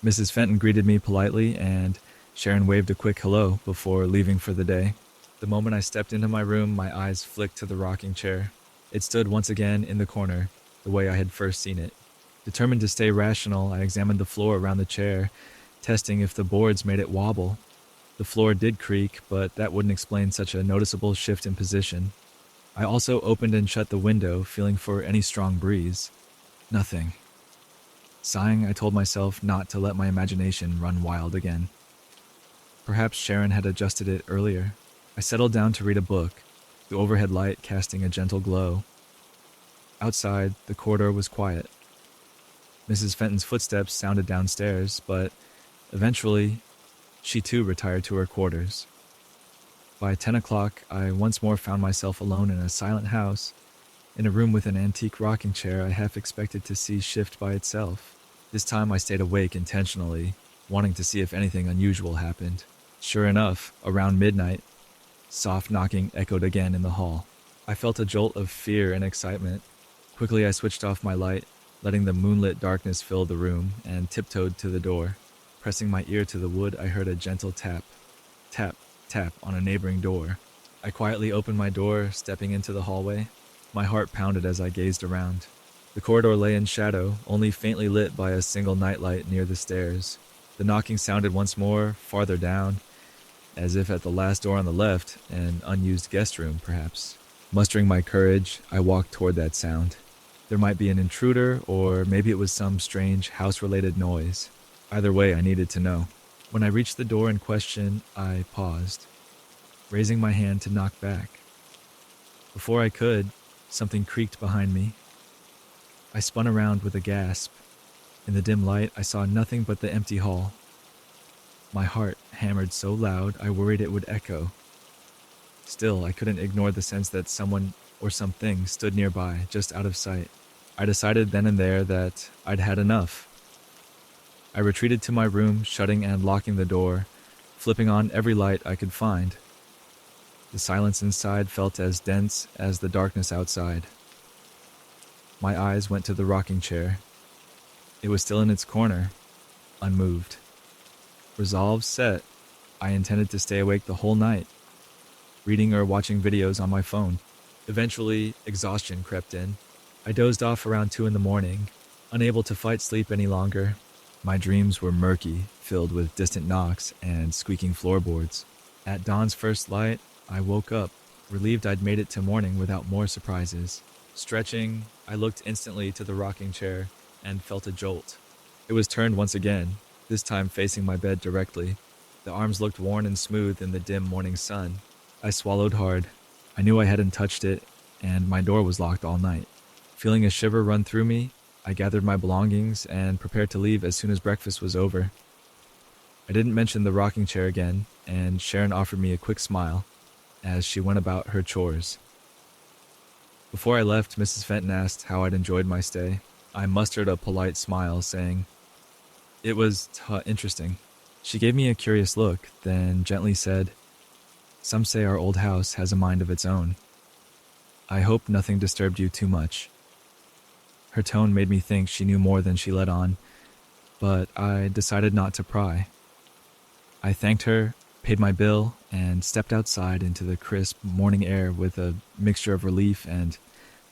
Mrs. Fenton greeted me politely, and Sharon waved a quick hello before leaving for the day. The moment I stepped into my room, my eyes flicked to the rocking chair. It stood once again in the corner, the way I had first seen it. Determined to stay rational, I examined the floor around the chair, testing if the boards made it wobble. The floor did creak, but that wouldn't explain such a noticeable shift in position. I also opened and shut the window, feeling for any strong breeze. Nothing. Sighing, I told myself not to let my imagination run wild again. Perhaps Sharon had adjusted it earlier. I settled down to read a book, the overhead light casting a gentle glow. Outside, the corridor was quiet. Mrs. Fenton's footsteps sounded downstairs, but eventually, she too retired to her quarters. By 10 o'clock, I once more found myself alone in a silent house, in a room with an antique rocking chair I half expected to see shift by itself. This time I stayed awake intentionally, wanting to see if anything unusual happened. Sure enough, around midnight, soft knocking echoed again in the hall. I felt a jolt of fear and excitement. Quickly I switched off my light, letting the moonlit darkness fill the room, and tiptoed to the door. Pressing my ear to the wood, I heard a gentle tap, tap, tap on a neighboring door. I quietly opened my door, stepping into the hallway. My heart pounded as I gazed around. The corridor lay in shadow, only faintly lit by a single nightlight near the stairs. The knocking sounded once more, farther down, as if at the last door on the left, an unused guest room, perhaps. Mustering my courage, I walked toward that sound. There might be an intruder, or maybe it was some strange house-related noise. Either way, I needed to know. When I reached the door in question, I paused, raising my hand to knock back. Before I could, something creaked behind me. I spun around with a gasp. In the dim light, I saw nothing but the empty hall. My heart hammered so loud, I worried it would echo. Still, I couldn't ignore the sense that someone or something stood nearby, just out of sight. I decided then and there that I'd had enough. I retreated to my room, shutting and locking the door, flipping on every light I could find. The silence inside felt as dense as the darkness outside. My eyes went to the rocking chair. It was still in its corner, unmoved. Resolve set, I intended to stay awake the whole night, reading or watching videos on my phone. Eventually, exhaustion crept in. I dozed off around 2 in the morning, unable to fight sleep any longer. My dreams were murky, filled with distant knocks and squeaking floorboards. At dawn's first light, I woke up, relieved I'd made it to morning without more surprises. Stretching, I looked instantly to the rocking chair and felt a jolt. It was turned once again, this time facing my bed directly. The arms looked worn and smooth in the dim morning sun. I swallowed hard. I knew I hadn't touched it, and my door was locked all night. Feeling a shiver run through me, I gathered my belongings and prepared to leave as soon as breakfast was over. I didn't mention the rocking chair again, and Sharon offered me a quick smile as she went about her chores. Before I left, Mrs. Fenton asked how I'd enjoyed my stay. I mustered a polite smile, saying, "It was interesting." She gave me a curious look, then gently said, "Some say our old house has a mind of its own. I hope nothing disturbed you too much." Her tone made me think she knew more than she let on, but I decided not to pry. I thanked her, paid my bill, and stepped outside into the crisp morning air with a mixture of relief and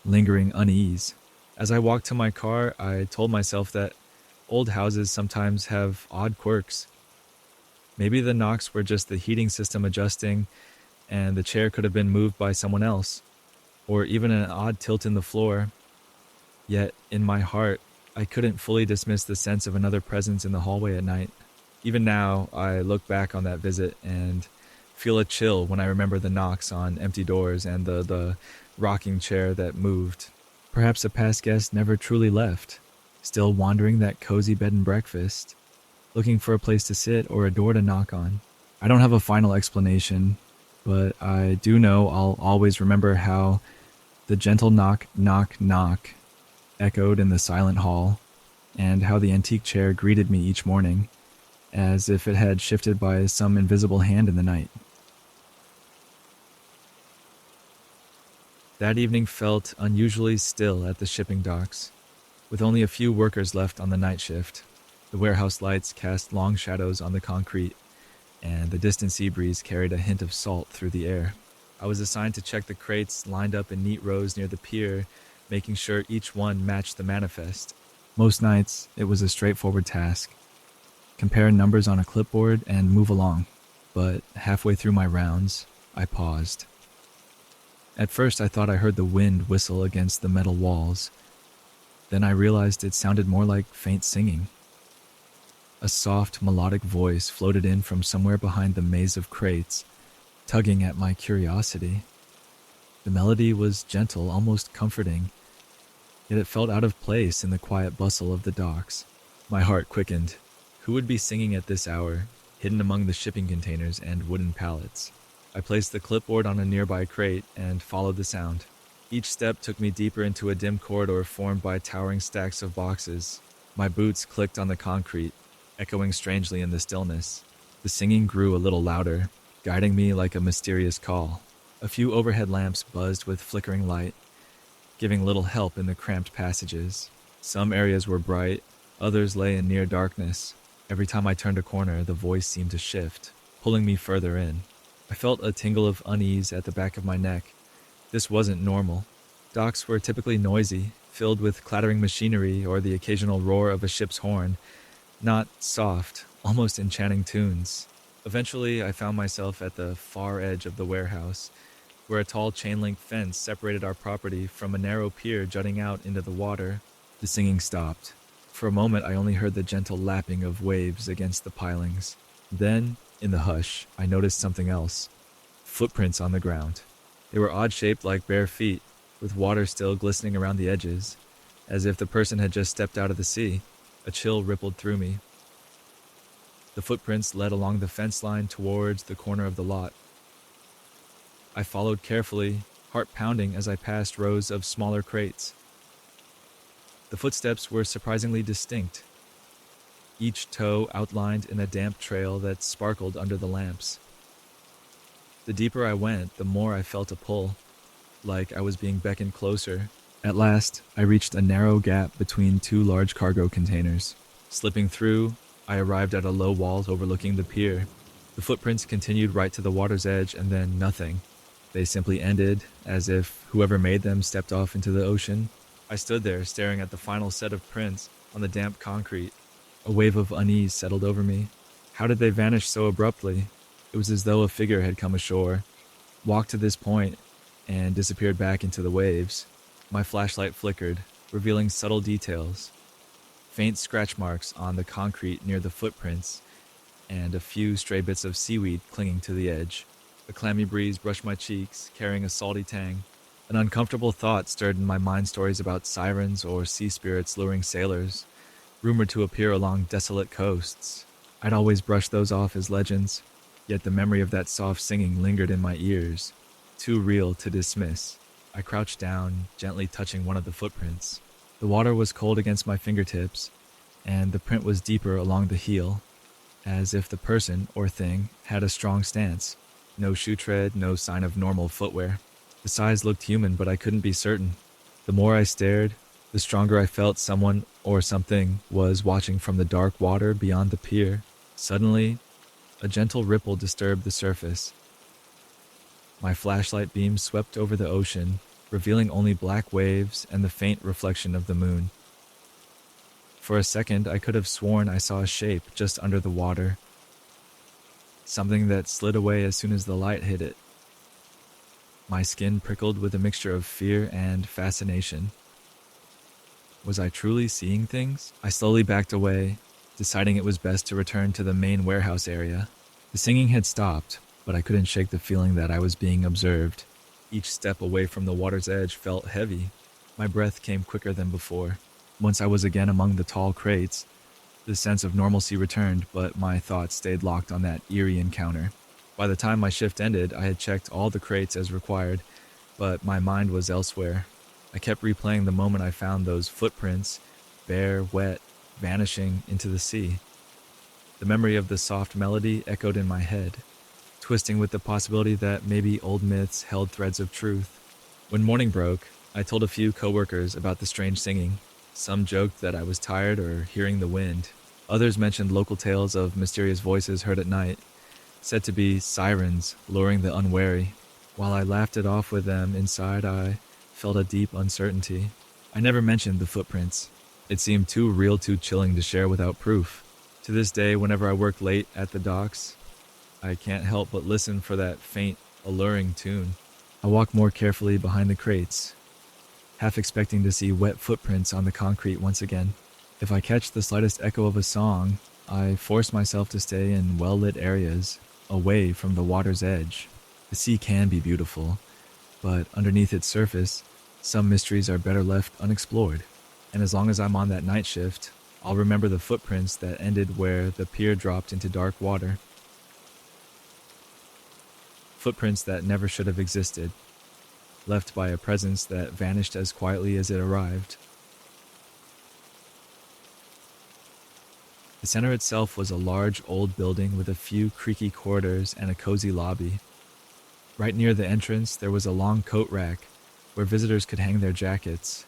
lingering unease. As I walked to my car, I told myself that old houses sometimes have odd quirks. Maybe the knocks were just the heating system adjusting, and the chair could have been moved by someone else, or even an odd tilt in the floor. Yet, in my heart, I couldn't fully dismiss the sense of another presence in the hallway at night. Even now, I look back on that visit and feel a chill when I remember the knocks on empty doors and the rocking chair that moved. Perhaps a past guest never truly left, still wandering that cozy bed and breakfast, looking for a place to sit or a door to knock on. I don't have a final explanation, but I do know I'll always remember how the gentle knock, knock, knock echoed in the silent hall, and how the antique chair greeted me each morning, as if it had shifted by some invisible hand in the night. That evening felt unusually still at the shipping docks, with only a few workers left on the night shift. The warehouse lights cast long shadows on the concrete, and the distant sea breeze carried a hint of salt through the air. I was assigned to check the crates lined up in neat rows near the pier, making sure each one matched the manifest. Most nights, it was a straightforward task. Compare numbers on a clipboard and move along. But halfway through my rounds, I paused. At first, I thought I heard the wind whistle against the metal walls. Then I realized it sounded more like faint singing. A soft, melodic voice floated in from somewhere behind the maze of crates, tugging at my curiosity. The melody was gentle, almost comforting, yet it felt out of place in the quiet bustle of the docks. My heart quickened. Who would be singing at this hour, hidden among the shipping containers and wooden pallets? I placed the clipboard on a nearby crate and followed the sound. Each step took me deeper into a dim corridor formed by towering stacks of boxes. My boots clicked on the concrete, echoing strangely in the stillness. The singing grew a little louder, guiding me like a mysterious call. A few overhead lamps buzzed with flickering light, giving little help in the cramped passages. Some areas were bright, others lay in near darkness. Every time I turned a corner, the voice seemed to shift, pulling me further in. I felt a tingle of unease at the back of my neck. This wasn't normal. Docks were typically noisy, filled with clattering machinery or the occasional roar of a ship's horn, not soft, almost enchanting tunes. Eventually, I found myself at the far edge of the warehouse, where a tall chain-link fence separated our property from a narrow pier jutting out into the water. The singing stopped. For a moment, I only heard the gentle lapping of waves against the pilings. Then, in the hush, I noticed something else. Footprints on the ground. They were odd-shaped like bare feet, with water still glistening around the edges, as if the person had just stepped out of the sea. A chill rippled through me. The footprints led along the fence line towards the corner of the lot. I followed carefully, heart pounding as I passed rows of smaller crates. The footsteps were surprisingly distinct, each toe outlined in a damp trail that sparkled under the lamps. The deeper I went, the more I felt a pull, like I was being beckoned closer. At last, I reached a narrow gap between two large cargo containers. Slipping through, I arrived at a low wall overlooking the pier. The footprints continued right to the water's edge and then nothing. They simply ended, as if whoever made them stepped off into the ocean. I stood there staring at the final set of prints on the damp concrete. A wave of unease settled over me. How did they vanish so abruptly? It was as though a figure had come ashore, walked to this point, and disappeared back into the waves. My flashlight flickered, revealing subtle details. Faint scratch marks on the concrete near the footprints, and a few stray bits of seaweed clinging to the edge. A clammy breeze brushed my cheeks, carrying a salty tang. An uncomfortable thought stirred in my mind stories about sirens or sea spirits luring sailors, rumored to appear along desolate coasts. I'd always brushed those off as legends, yet the memory of that soft singing lingered in my ears, too real to dismiss. I crouched down, gently touching one of the footprints. The water was cold against my fingertips, and the print was deeper along the heel, as if the person or thing had a strong stance. No shoe tread, no sign of normal footwear. The size looked human, but I couldn't be certain. The more I stared, The stronger I felt someone or something was watching from the dark water beyond the pier. Suddenly, a gentle ripple disturbed the surface. My flashlight beam swept over the ocean, revealing only black waves and the faint reflection of the moon. For a second, I could have sworn I saw a shape just under the water, something that slid away as soon as the light hit it. My skin prickled with a mixture of fear and fascination. Was I truly seeing things? I slowly backed away, deciding it was best to return to the main warehouse area. The singing had stopped, but I couldn't shake the feeling that I was being observed. Each step away from the water's edge felt heavy. My breath came quicker than before. Once I was again among the tall crates, the sense of normalcy returned, but my thoughts stayed locked on that eerie encounter. By the time my shift ended, I had checked all the crates as required, but my mind was elsewhere. I kept replaying the moment I found those footprints, bare, wet, vanishing into the sea. The memory of the soft melody echoed in my head, twisting with the possibility that maybe old myths held threads of truth. When morning broke, I told a few coworkers about the strange singing. Some joked that I was tired or hearing the wind. Others mentioned local tales of mysterious voices heard at night, said to be sirens luring the unwary. While I laughed it off with them, inside I felt a deep uncertainty. I never mentioned the footprints. It seemed too real, too chilling to share without proof. To this day, whenever I work late at the docks, I can't help but listen for that faint, alluring tune. I walk more carefully behind the crates, half expecting to see wet footprints on the concrete once again. If I catch the slightest echo of a song, I force myself to stay in well-lit areas, away from the water's edge. The sea can be beautiful, but underneath its surface, some mysteries are better left unexplored. And as long as I'm on that night shift, I'll remember the footprints that ended where the pier dropped into dark water. Footprints that never should have existed, left by a presence that vanished as quietly as it arrived. The center itself was a large old building with a few creaky corridors and a cozy lobby. Right near the entrance, there was a long coat rack where visitors could hang their jackets.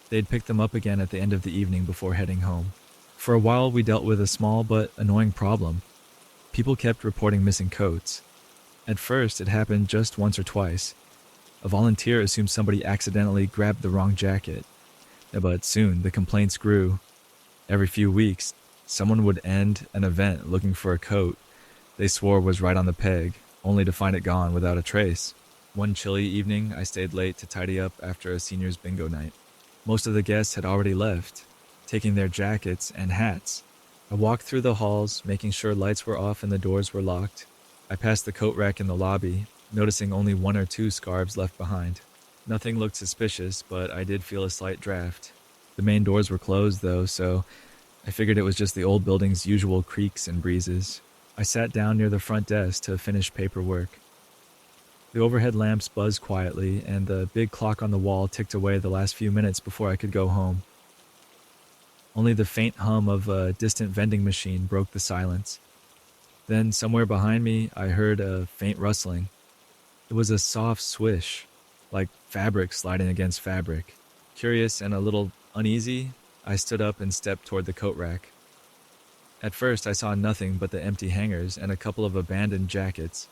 They'd pick them up again at the end of the evening before heading home. For a while, we dealt with a small but annoying problem. People kept reporting missing coats. At first, it happened just once or twice. A volunteer assumed somebody accidentally grabbed the wrong jacket. But soon, the complaints grew. Every few weeks, someone would end an event looking for a coat they swore was right on the peg, only to find it gone without a trace. One chilly evening, I stayed late to tidy up after a seniors bingo night. Most of the guests had already left, taking their jackets and hats. I walked through the halls, making sure lights were off and the doors were locked. I passed the coat rack in the lobby, noticing only one or two scarves left behind. Nothing looked suspicious, but I did feel a slight draft. The main doors were closed, though, so I figured it was just the old building's usual creaks and breezes. I sat down near the front desk to finish paperwork. The overhead lamps buzzed quietly, and the big clock on the wall ticked away the last few minutes before I could go home. Only the faint hum of a distant vending machine broke the silence. Then, somewhere behind me, I heard a faint rustling. It was a soft swish, like fabric sliding against fabric. Curious and a little uneasy, I stood up and stepped toward the coat rack. At first, I saw nothing but the empty hangers and a couple of abandoned jackets.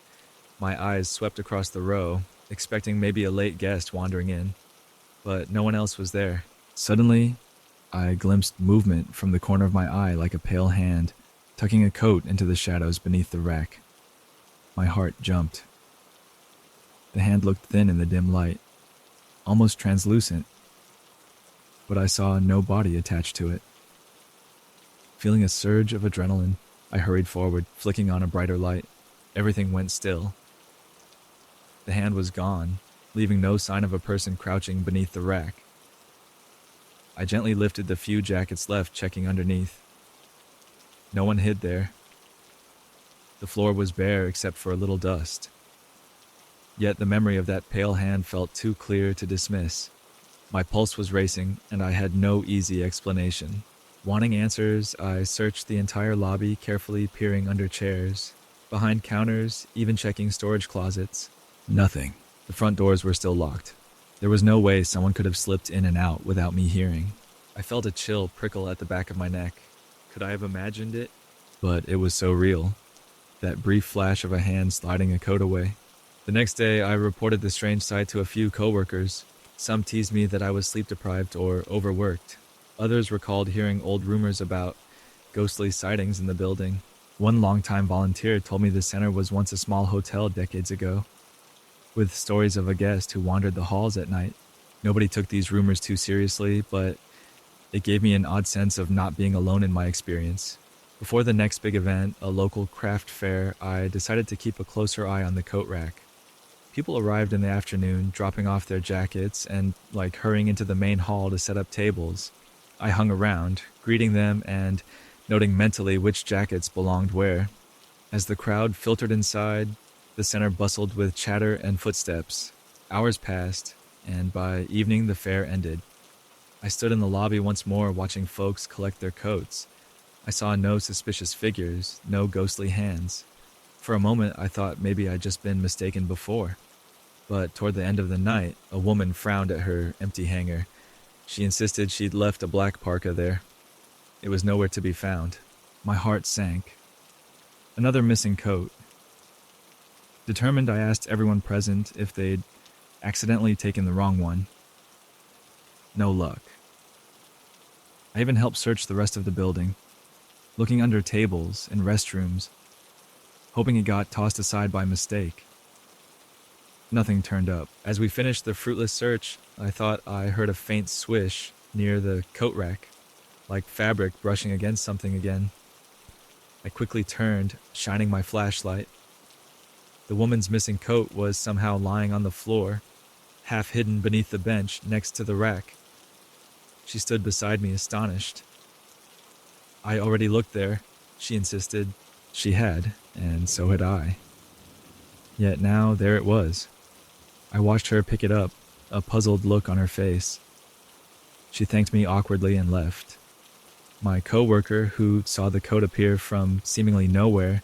My eyes swept across the row, expecting maybe a late guest wandering in, but no one else was there. Suddenly, I glimpsed movement from the corner of my eye like a pale hand, tucking a coat into the shadows beneath the rack. My heart jumped. The hand looked thin in the dim light, almost translucent, but I saw no body attached to it. Feeling a surge of adrenaline, I hurried forward, flicking on a brighter light. Everything went still. The hand was gone, leaving no sign of a person crouching beneath the rack. I gently lifted the few jackets left, checking underneath. No one hid there. The floor was bare except for a little dust. Yet the memory of that pale hand felt too clear to dismiss. My pulse was racing, and I had no easy explanation. Wanting answers, I searched the entire lobby, carefully peering under chairs, behind counters, even checking storage closets. Nothing. The front doors were still locked. There was no way someone could have slipped in and out without me hearing. I felt a chill prickle at the back of my neck. Could I have imagined it? But it was so real. That brief flash of a hand sliding a coat away. The next day, I reported the strange sight to a few coworkers. Some teased me that I was sleep deprived or overworked. Others recalled hearing old rumors about ghostly sightings in the building. One longtime volunteer told me the center was once a small hotel decades ago, with stories of a guest who wandered the halls at night. Nobody took these rumors too seriously, but it gave me an odd sense of not being alone in my experience. Before the next big event, a local craft fair, I decided to keep a closer eye on the coat rack. People arrived in the afternoon, dropping off their jackets and hurrying into the main hall to set up tables. I hung around, greeting them and noting mentally which jackets belonged where. As the crowd filtered inside, the center bustled with chatter and footsteps. Hours passed, and by evening the fair ended. I stood in the lobby once more watching folks collect their coats. I saw no suspicious figures, no ghostly hands. For a moment I thought maybe I'd just been mistaken before. But toward the end of the night, a woman frowned at her empty hanger. She insisted she'd left a black parka there. It was nowhere to be found. My heart sank. Another missing coat. Determined, I asked everyone present if they'd accidentally taken the wrong one. No luck. I even helped search the rest of the building, looking under tables and restrooms, hoping it got tossed aside by mistake. Nothing turned up. As we finished the fruitless search, I thought I heard a faint swish near the coat rack, like fabric brushing against something again. I quickly turned, shining my flashlight. The woman's missing coat was somehow lying on the floor, half hidden beneath the bench next to the rack. She stood beside me, astonished. I already looked there, she insisted. She had, and so had I. Yet now there it was. I watched her pick it up, a puzzled look on her face. She thanked me awkwardly and left. My coworker, who saw the coat appear from seemingly nowhere,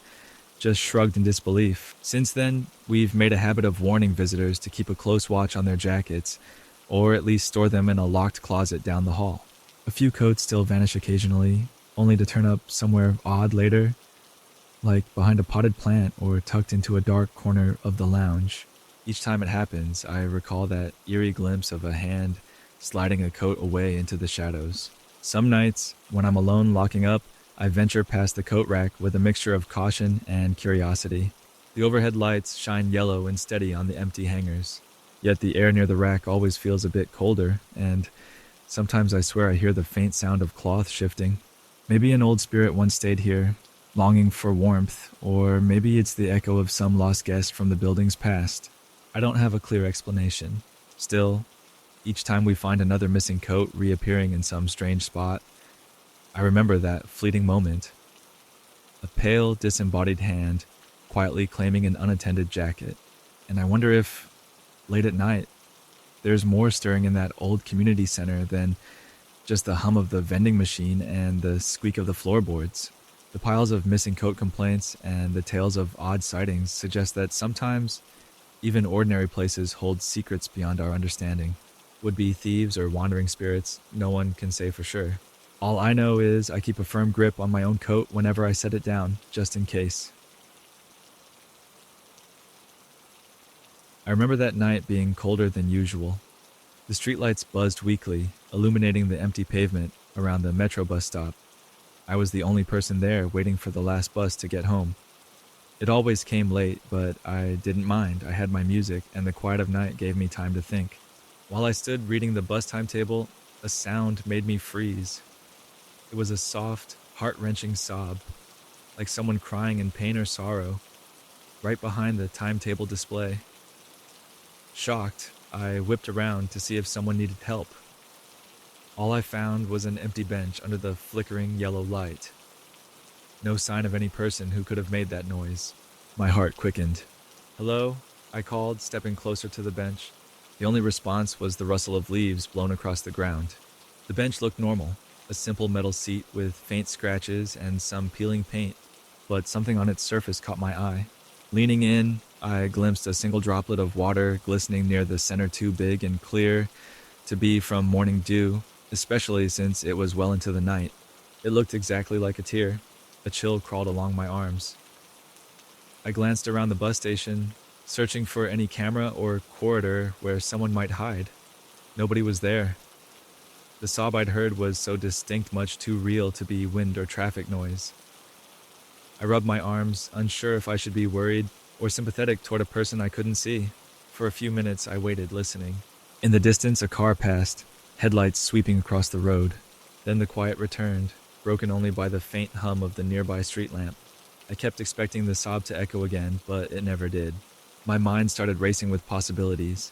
just shrugged in disbelief. Since then, we've made a habit of warning visitors to keep a close watch on their jackets, or at least store them in a locked closet down the hall. A few coats still vanish occasionally, only to turn up somewhere odd later, like behind a potted plant or tucked into a dark corner of the lounge. Each time it happens, I recall that eerie glimpse of a hand sliding a coat away into the shadows. Some nights, when I'm alone locking up, I venture past the coat rack with a mixture of caution and curiosity. The overhead lights shine yellow and steady on the empty hangers. Yet the air near the rack always feels a bit colder, and sometimes I swear I hear the faint sound of cloth shifting. Maybe an old spirit once stayed here, longing for warmth, or maybe it's the echo of some lost guest from the building's past. I don't have a clear explanation. Still, each time we find another missing coat reappearing in some strange spot, I remember that fleeting moment. A pale, disembodied hand quietly claiming an unattended jacket. And I wonder if, late at night, there's more stirring in that old community center than just the hum of the vending machine and the squeak of the floorboards. The piles of missing coat complaints and the tales of odd sightings suggest that sometimes even ordinary places hold secrets beyond our understanding. Would-be thieves or wandering spirits, no one can say for sure. All I know is I keep a firm grip on my own coat whenever I set it down, just in case. I remember that night being colder than usual. The streetlights buzzed weakly, illuminating the empty pavement around the metro bus stop. I was the only person there waiting for the last bus to get home. It always came late, but I didn't mind. I had my music, and the quiet of night gave me time to think. While I stood reading the bus timetable, a sound made me freeze. It was a soft, heart-wrenching sob, like someone crying in pain or sorrow, right behind the timetable display. Shocked, I whipped around to see if someone needed help. All I found was an empty bench under the flickering yellow light. No sign of any person who could have made that noise. My heart quickened. "Hello?" I called, stepping closer to the bench. The only response was the rustle of leaves blown across the ground. The bench looked normal, a simple metal seat with faint scratches and some peeling paint, but something on its surface caught my eye. Leaning in, I glimpsed a single droplet of water glistening near the center, too big and clear to be from morning dew, especially since it was well into the night. It looked exactly like a tear. A chill crawled along my arms. I glanced around the bus station, searching for any camera or corridor where someone might hide. Nobody was there. The sob I'd heard was so distinct, much too real to be wind or traffic noise. I rubbed my arms, unsure if I should be worried or sympathetic toward a person I couldn't see. For a few minutes, I waited, listening. In the distance, a car passed, headlights sweeping across the road. Then the quiet returned, broken only by the faint hum of the nearby street lamp. I kept expecting the sob to echo again, but it never did. My mind started racing with possibilities.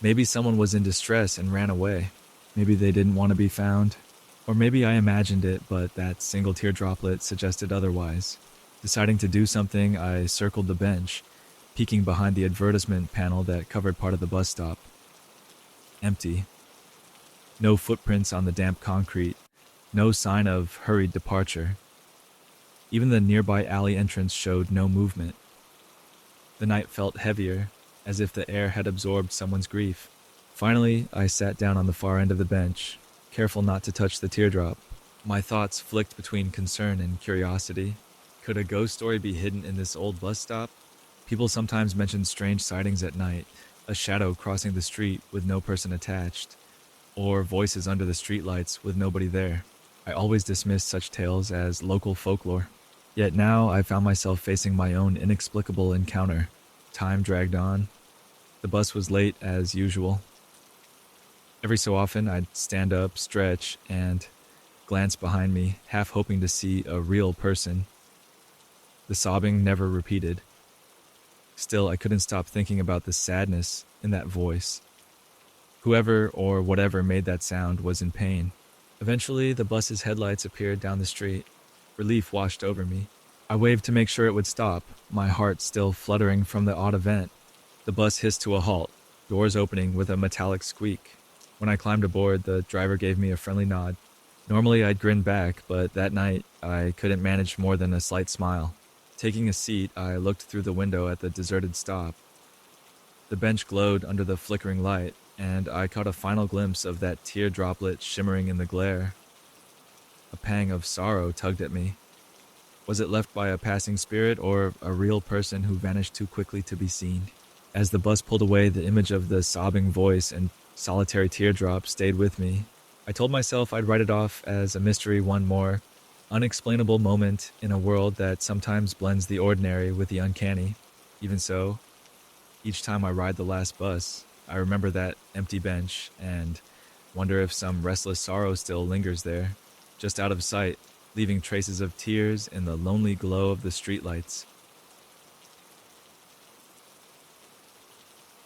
Maybe someone was in distress and ran away. Maybe they didn't want to be found. Or maybe I imagined it, but that single tear droplet suggested otherwise. Deciding to do something, I circled the bench, peeking behind the advertisement panel that covered part of the bus stop. Empty. No footprints on the damp concrete. No sign of hurried departure. Even the nearby alley entrance showed no movement. The night felt heavier, as if the air had absorbed someone's grief. Finally, I sat down on the far end of the bench, careful not to touch the teardrop. My thoughts flicked between concern and curiosity. Could a ghost story be hidden in this old bus stop? People sometimes mention strange sightings at night, a shadow crossing the street with no person attached, or voices under the streetlights with nobody there. I always dismissed such tales as local folklore. Yet now I found myself facing my own inexplicable encounter. Time dragged on. The bus was late as usual. Every so often I'd stand up, stretch, and glance behind me, half hoping to see a real person. The sobbing never repeated. Still, I couldn't stop thinking about the sadness in that voice. Whoever or whatever made that sound was in pain. Eventually, the bus's headlights appeared down the street. Relief washed over me. I waved to make sure it would stop, my heart still fluttering from the odd event. The bus hissed to a halt, doors opening with a metallic squeak. When I climbed aboard, the driver gave me a friendly nod. Normally, I'd grin back, but that night, I couldn't manage more than a slight smile. Taking a seat, I looked through the window at the deserted stop. The bench glowed under the flickering light, and I caught a final glimpse of that tear droplet shimmering in the glare. A pang of sorrow tugged at me. Was it left by a passing spirit or a real person who vanished too quickly to be seen? As the bus pulled away, the image of the sobbing voice and solitary teardrop stayed with me. I told myself I'd write it off as a mystery, one more unexplainable moment in a world that sometimes blends the ordinary with the uncanny. Even so, each time I ride the last bus, I remember that empty bench and wonder if some restless sorrow still lingers there, just out of sight, leaving traces of tears in the lonely glow of the streetlights.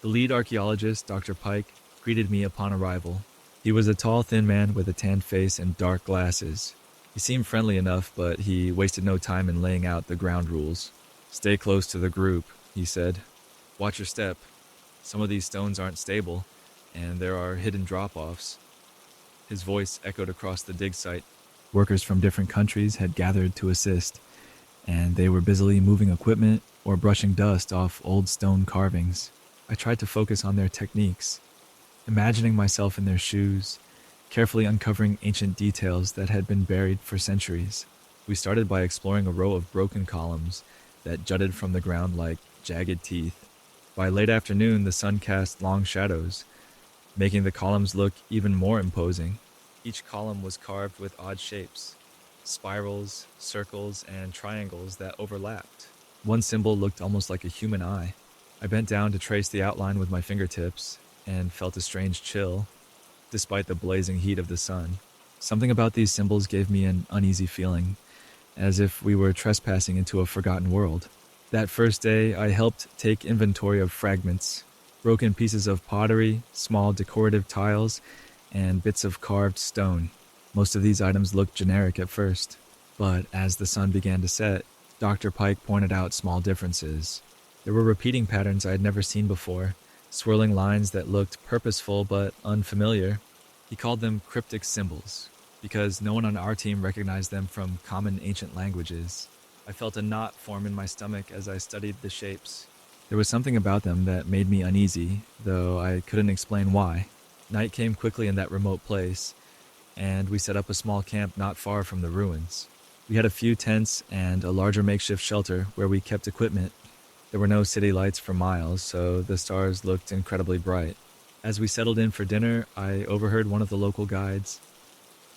The lead archaeologist, Dr. Pike, greeted me upon arrival. He was a tall, thin man with a tanned face and dark glasses. He seemed friendly enough, but he wasted no time in laying out the ground rules. "Stay close to the group," he said. "Watch your step. Some of these stones aren't stable, and there are hidden drop-offs." His voice echoed across the dig site. Workers from different countries had gathered to assist, and they were busily moving equipment or brushing dust off old stone carvings. I tried to focus on their techniques, imagining myself in their shoes, carefully uncovering ancient details that had been buried for centuries. We started by exploring a row of broken columns that jutted from the ground like jagged teeth. By late afternoon, the sun cast long shadows, making the columns look even more imposing. Each column was carved with odd shapes, spirals, circles, and triangles that overlapped. One symbol looked almost like a human eye. I bent down to trace the outline with my fingertips and felt a strange chill, despite the blazing heat of the sun. Something about these symbols gave me an uneasy feeling, as if we were trespassing into a forgotten world. That first day, I helped take inventory of fragments, broken pieces of pottery, small decorative tiles, and bits of carved stone. Most of these items looked generic at first, but as the sun began to set, Dr. Pike pointed out small differences. There were repeating patterns I had never seen before, swirling lines that looked purposeful but unfamiliar. He called them cryptic symbols, because no one on our team recognized them from common ancient languages. I felt a knot form in my stomach as I studied the shapes. There was something about them that made me uneasy, though I couldn't explain why. Night came quickly in that remote place, and we set up a small camp not far from the ruins. We had a few tents and a larger makeshift shelter where we kept equipment. There were no city lights for miles, so the stars looked incredibly bright. As we settled in for dinner, I overheard one of the local guides,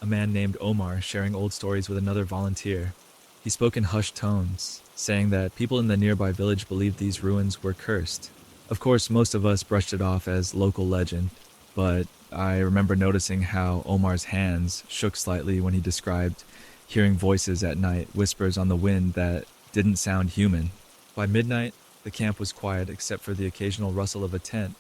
a man named Omar, sharing old stories with another volunteer. He spoke in hushed tones, saying that people in the nearby village believed these ruins were cursed. Of course, most of us brushed it off as local legend, but I remember noticing how Omar's hands shook slightly when he described hearing voices at night, whispers on the wind that didn't sound human. By midnight, the camp was quiet except for the occasional rustle of a tent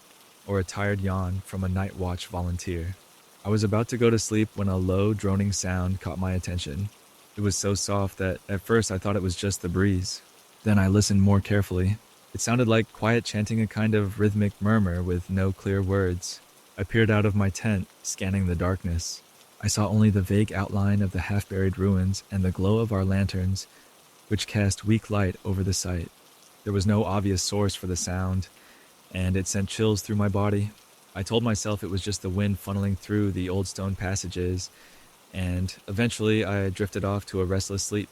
or a tired yawn from a night watch volunteer. I was about to go to sleep when a low, droning sound caught my attention. It was so soft that at first I thought it was just the breeze. Then I listened more carefully. It sounded like quiet chanting, a kind of rhythmic murmur with no clear words. I peered out of my tent, scanning the darkness. I saw only the vague outline of the half-buried ruins and the glow of our lanterns, which cast weak light over the site. There was no obvious source for the sound, and it sent chills through my body. I told myself it was just the wind funneling through the old stone passages, and eventually I drifted off to a restless sleep.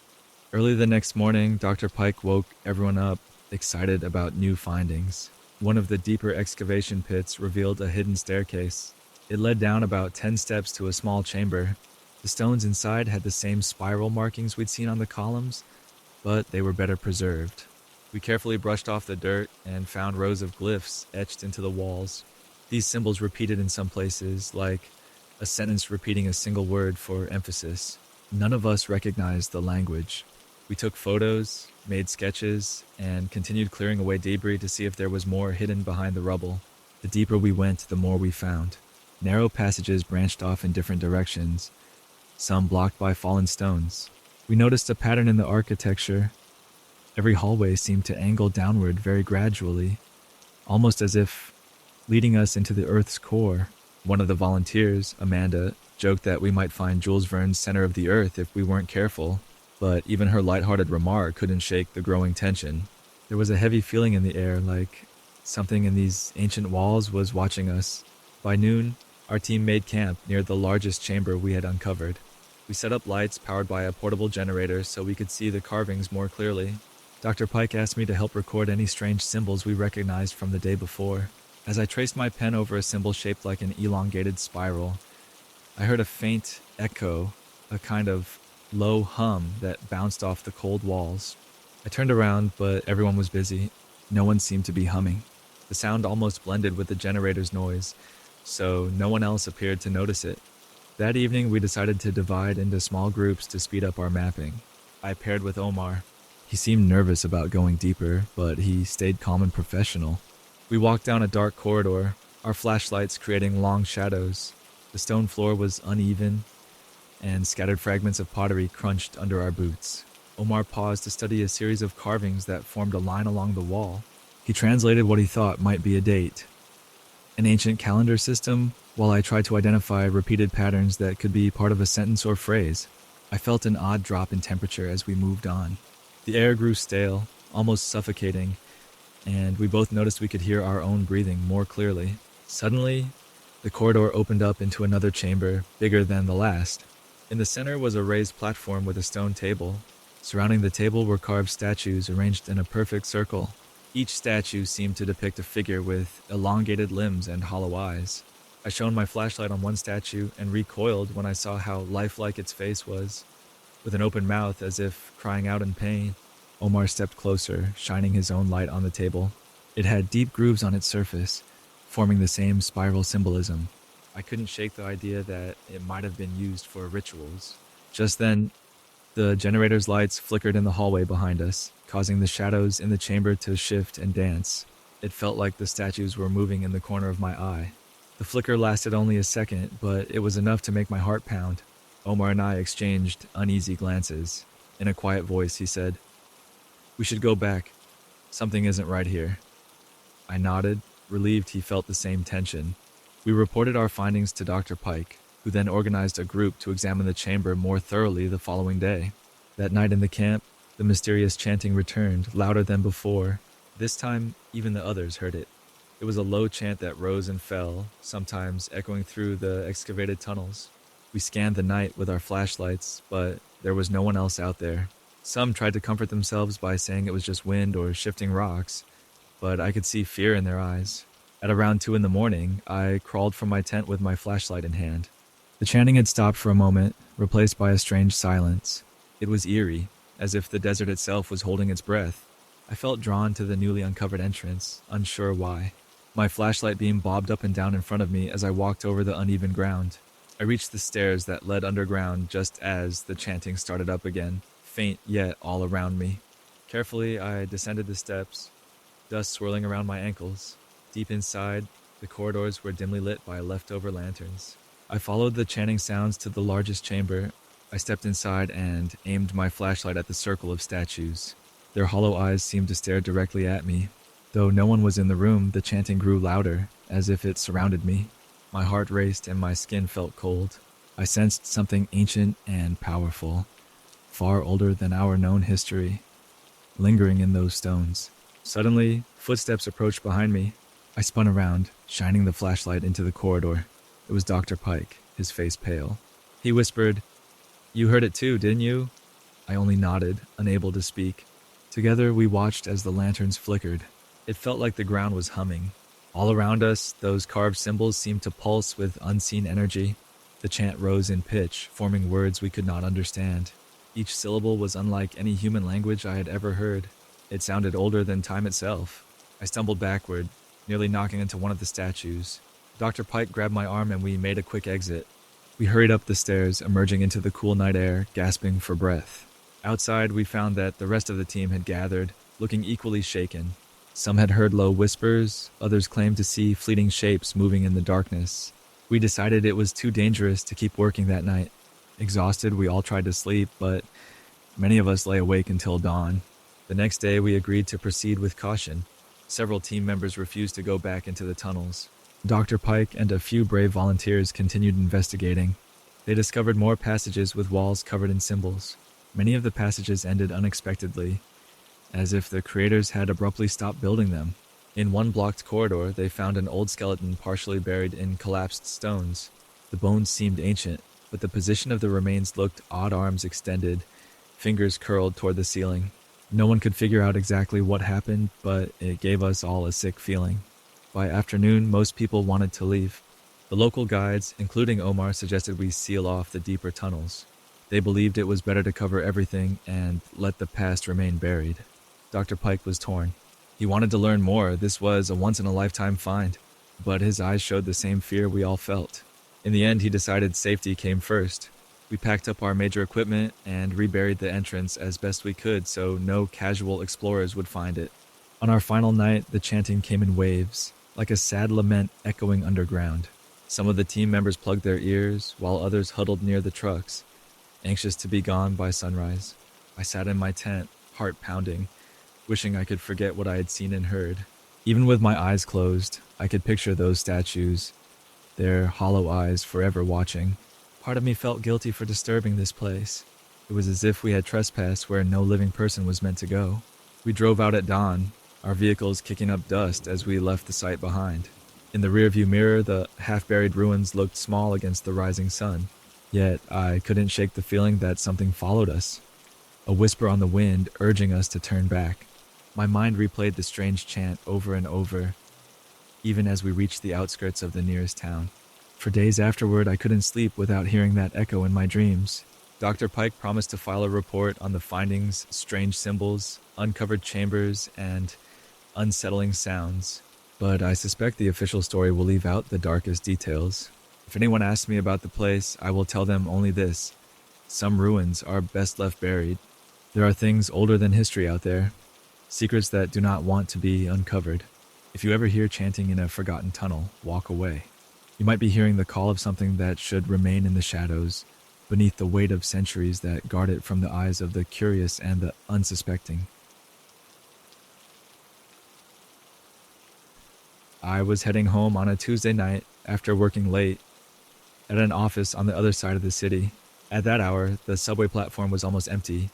Early the next morning, Dr. Pike woke everyone up, excited about new findings. One of the deeper excavation pits revealed a hidden staircase. It led down about 10 steps to a small chamber. The stones inside had the same spiral markings we'd seen on the columns, but they were better preserved. We carefully brushed off the dirt and found rows of glyphs etched into the walls. These symbols repeated in some places, like a sentence repeating a single word for emphasis. None of us recognized the language. We took photos, made sketches, and continued clearing away debris to see if there was more hidden behind the rubble. The deeper we went, the more we found. Narrow passages branched off in different directions, some blocked by fallen stones. We noticed a pattern in the architecture. Every hallway seemed to angle downward very gradually, almost as if leading us into the Earth's core. One of the volunteers, Amanda, joked that we might find Jules Verne's Center of the Earth if we weren't careful, but even her lighthearted remark couldn't shake the growing tension. There was a heavy feeling in the air, like something in these ancient walls was watching us. By noon, our team made camp near the largest chamber we had uncovered. We set up lights powered by a portable generator so we could see the carvings more clearly. Dr. Pike asked me to help record any strange symbols we recognized from the day before. As I traced my pen over a symbol shaped like an elongated spiral, I heard a faint echo, a kind of low hum that bounced off the cold walls. I turned around, but everyone was busy. No one seemed to be humming. The sound almost blended with the generator's noise, so no one else appeared to notice it. That evening, we decided to divide into small groups to speed up our mapping. I paired with Omar. He seemed nervous about going deeper, but he stayed calm and professional. We walked down a dark corridor, our flashlights creating long shadows. The stone floor was uneven, and scattered fragments of pottery crunched under our boots. Omar paused to study a series of carvings that formed a line along the wall. He translated what he thought might be a date, an ancient calendar system, while I tried to identify repeated patterns that could be part of a sentence or phrase. I felt an odd drop in temperature as we moved on. The air grew stale, almost suffocating, and we both noticed we could hear our own breathing more clearly. Suddenly, the corridor opened up into another chamber, bigger than the last. In the center was a raised platform with a stone table. Surrounding the table were carved statues arranged in a perfect circle. Each statue seemed to depict a figure with elongated limbs and hollow eyes. I shone my flashlight on one statue and recoiled when I saw how lifelike its face was, with an open mouth as if crying out in pain. Omar stepped closer, shining his own light on the table. It had deep grooves on its surface, forming the same spiral symbolism. I couldn't shake the idea that it might have been used for rituals. Just then, the generator's lights flickered in the hallway behind us, causing the shadows in the chamber to shift and dance. It felt like the statues were moving in the corner of my eye. The flicker lasted only a second, but it was enough to make my heart pound. Omar and I exchanged uneasy glances. In a quiet voice, he said, "We should go back. Something isn't right here." I nodded, relieved he felt the same tension. We reported our findings to Dr. Pike, who then organized a group to examine the chamber more thoroughly the following day. That night in the camp, the mysterious chanting returned, louder than before. This time, even the others heard it. It was a low chant that rose and fell, sometimes echoing through the excavated tunnels. We scanned the night with our flashlights, but there was no one else out there. Some tried to comfort themselves by saying it was just wind or shifting rocks, but I could see fear in their eyes. At around 2 in the morning, I crawled from my tent with my flashlight in hand. The chanting had stopped for a moment, replaced by a strange silence. It was eerie, as if the desert itself was holding its breath. I felt drawn to the newly uncovered entrance, unsure why. My flashlight beam bobbed up and down in front of me as I walked over the uneven ground. I reached the stairs that led underground just as the chanting started up again, faint yet all around me. Carefully, I descended the steps, dust swirling around my ankles. Deep inside, the corridors were dimly lit by leftover lanterns. I followed the chanting sounds to the largest chamber. I stepped inside and aimed my flashlight at the circle of statues. Their hollow eyes seemed to stare directly at me. Though no one was in the room, the chanting grew louder, as if it surrounded me. My heart raced and my skin felt cold. I sensed something ancient and powerful, far older than our known history, lingering in those stones. Suddenly, footsteps approached behind me. I spun around, shining the flashlight into the corridor. It was Dr. Pike, his face pale. He whispered, "You heard it too, didn't you?" I only nodded, unable to speak. Together, we watched as the lanterns flickered. It felt like the ground was humming. All around us, those carved symbols seemed to pulse with unseen energy. The chant rose in pitch, forming words we could not understand. Each syllable was unlike any human language I had ever heard. It sounded older than time itself. I stumbled backward, nearly knocking into one of the statues. Dr. Pike grabbed my arm and we made a quick exit. We hurried up the stairs, emerging into the cool night air, gasping for breath. Outside, we found that the rest of the team had gathered, looking equally shaken. Some had heard low whispers, others claimed to see fleeting shapes moving in the darkness. We decided it was too dangerous to keep working that night. Exhausted, we all tried to sleep, but many of us lay awake until dawn. The next day, we agreed to proceed with caution. Several team members refused to go back into the tunnels. Dr. Pike and a few brave volunteers continued investigating. They discovered more passages with walls covered in symbols. Many of the passages ended unexpectedly, as if the creators had abruptly stopped building them. In one blocked corridor, they found an old skeleton partially buried in collapsed stones. The bones seemed ancient, but the position of the remains looked odd, arms extended, fingers curled toward the ceiling. No one could figure out exactly what happened, but it gave us all a sick feeling. By afternoon, most people wanted to leave. The local guides, including Omar, suggested we seal off the deeper tunnels. They believed it was better to cover everything and let the past remain buried. Dr. Pike was torn. He wanted to learn more. This was a once-in-a-lifetime find, but his eyes showed the same fear we all felt. In the end, he decided safety came first. We packed up our major equipment and reburied the entrance as best we could so no casual explorers would find it. On our final night, the chanting came in waves, like a sad lament echoing underground. Some of the team members plugged their ears, while others huddled near the trucks, anxious to be gone by sunrise. I sat in my tent, heart pounding, wishing I could forget what I had seen and heard. Even with my eyes closed, I could picture those statues, their hollow eyes forever watching. Part of me felt guilty for disturbing this place. It was as if we had trespassed where no living person was meant to go. We drove out at dawn, our vehicles kicking up dust as we left the site behind. In the rearview mirror, the half-buried ruins looked small against the rising sun. Yet I couldn't shake the feeling that something followed us, a whisper on the wind urging us to turn back. My mind replayed the strange chant over and over, even as we reached the outskirts of the nearest town. For days afterward, I couldn't sleep without hearing that echo in my dreams. Dr. Pike promised to file a report on the findings, strange symbols, uncovered chambers, and unsettling sounds. But I suspect the official story will leave out the darkest details. If anyone asks me about the place, I will tell them only this: some ruins are best left buried. There are things older than history out there, secrets that do not want to be uncovered. If you ever hear chanting in a forgotten tunnel, walk away. You might be hearing the call of something that should remain in the shadows, beneath the weight of centuries that guard it from the eyes of the curious and the unsuspecting. I was heading home on a Tuesday night after working late at an office on the other side of the city. At that hour, the subway platform was almost empty,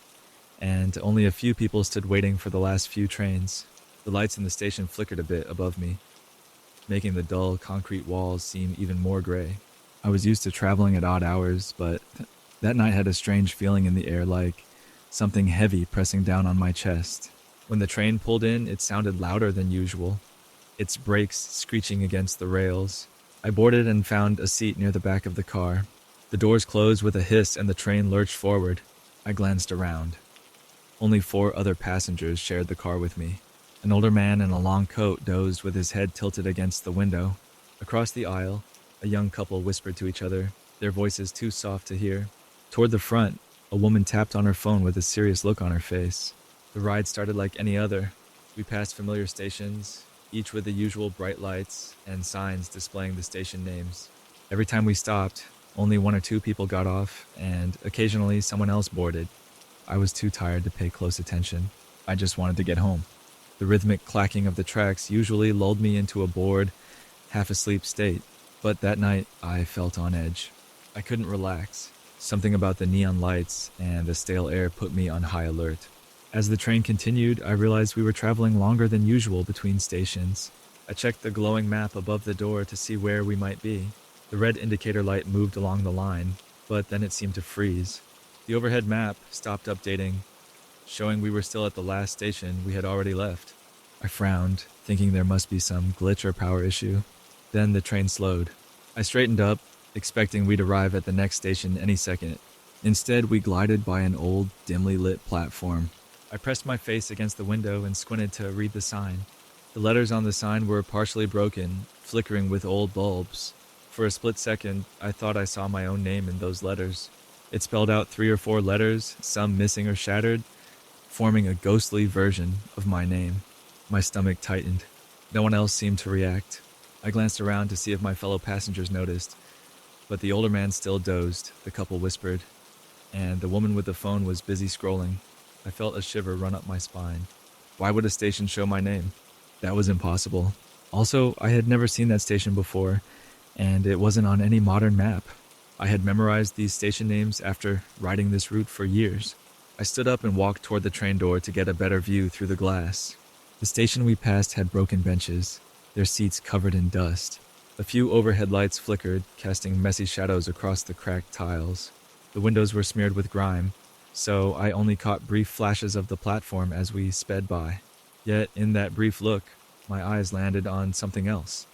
and only a few people stood waiting for the last few trains. The lights in the station flickered a bit above me, making the dull concrete walls seem even more gray. I was used to traveling at odd hours, but that night had a strange feeling in the air, like something heavy pressing down on my chest. When the train pulled in, it sounded louder than usual, its brakes screeching against the rails. I boarded and found a seat near the back of the car. The doors closed with a hiss and the train lurched forward. I glanced around. Only 4 other passengers shared the car with me. An older man in a long coat dozed with his head tilted against the window. Across the aisle, a young couple whispered to each other, their voices too soft to hear. Toward the front, a woman tapped on her phone with a serious look on her face. The ride started like any other. We passed familiar stations, each with the usual bright lights and signs displaying the station names. Every time we stopped, only 1 or 2 people got off, and occasionally someone else boarded. I was too tired to pay close attention. I just wanted to get home. The rhythmic clacking of the tracks usually lulled me into a bored, half-asleep state, but that night I felt on edge. I couldn't relax. Something about the neon lights and the stale air put me on high alert. As the train continued, I realized we were traveling longer than usual between stations. I checked the glowing map above the door to see where we might be. The red indicator light moved along the line, but then it seemed to freeze. The overhead map stopped updating, showing we were still at the last station we had already left. I frowned, thinking there must be some glitch or power issue. Then the train slowed. I straightened up, expecting we'd arrive at the next station any second. Instead, we glided by an old, dimly lit platform. I pressed my face against the window and squinted to read the sign. The letters on the sign were partially broken, flickering with old bulbs. For a split second, I thought I saw my own name in those letters. It spelled out 3 or 4 letters, some missing or shattered, forming a ghostly version of my name. My stomach tightened. No one else seemed to react. I glanced around to see if my fellow passengers noticed, but the older man still dozed, the couple whispered, and the woman with the phone was busy scrolling. I felt a shiver run up my spine. Why would a station show my name? That was impossible. Also, I had never seen that station before, and it wasn't on any modern map. I had memorized these station names after riding this route for years. I stood up and walked toward the train door to get a better view through the glass. The station we passed had broken benches, their seats covered in dust. A few overhead lights flickered, casting messy shadows across the cracked tiles. The windows were smeared with grime, so I only caught brief flashes of the platform as we sped by. Yet, in that brief look, my eyes landed on something else.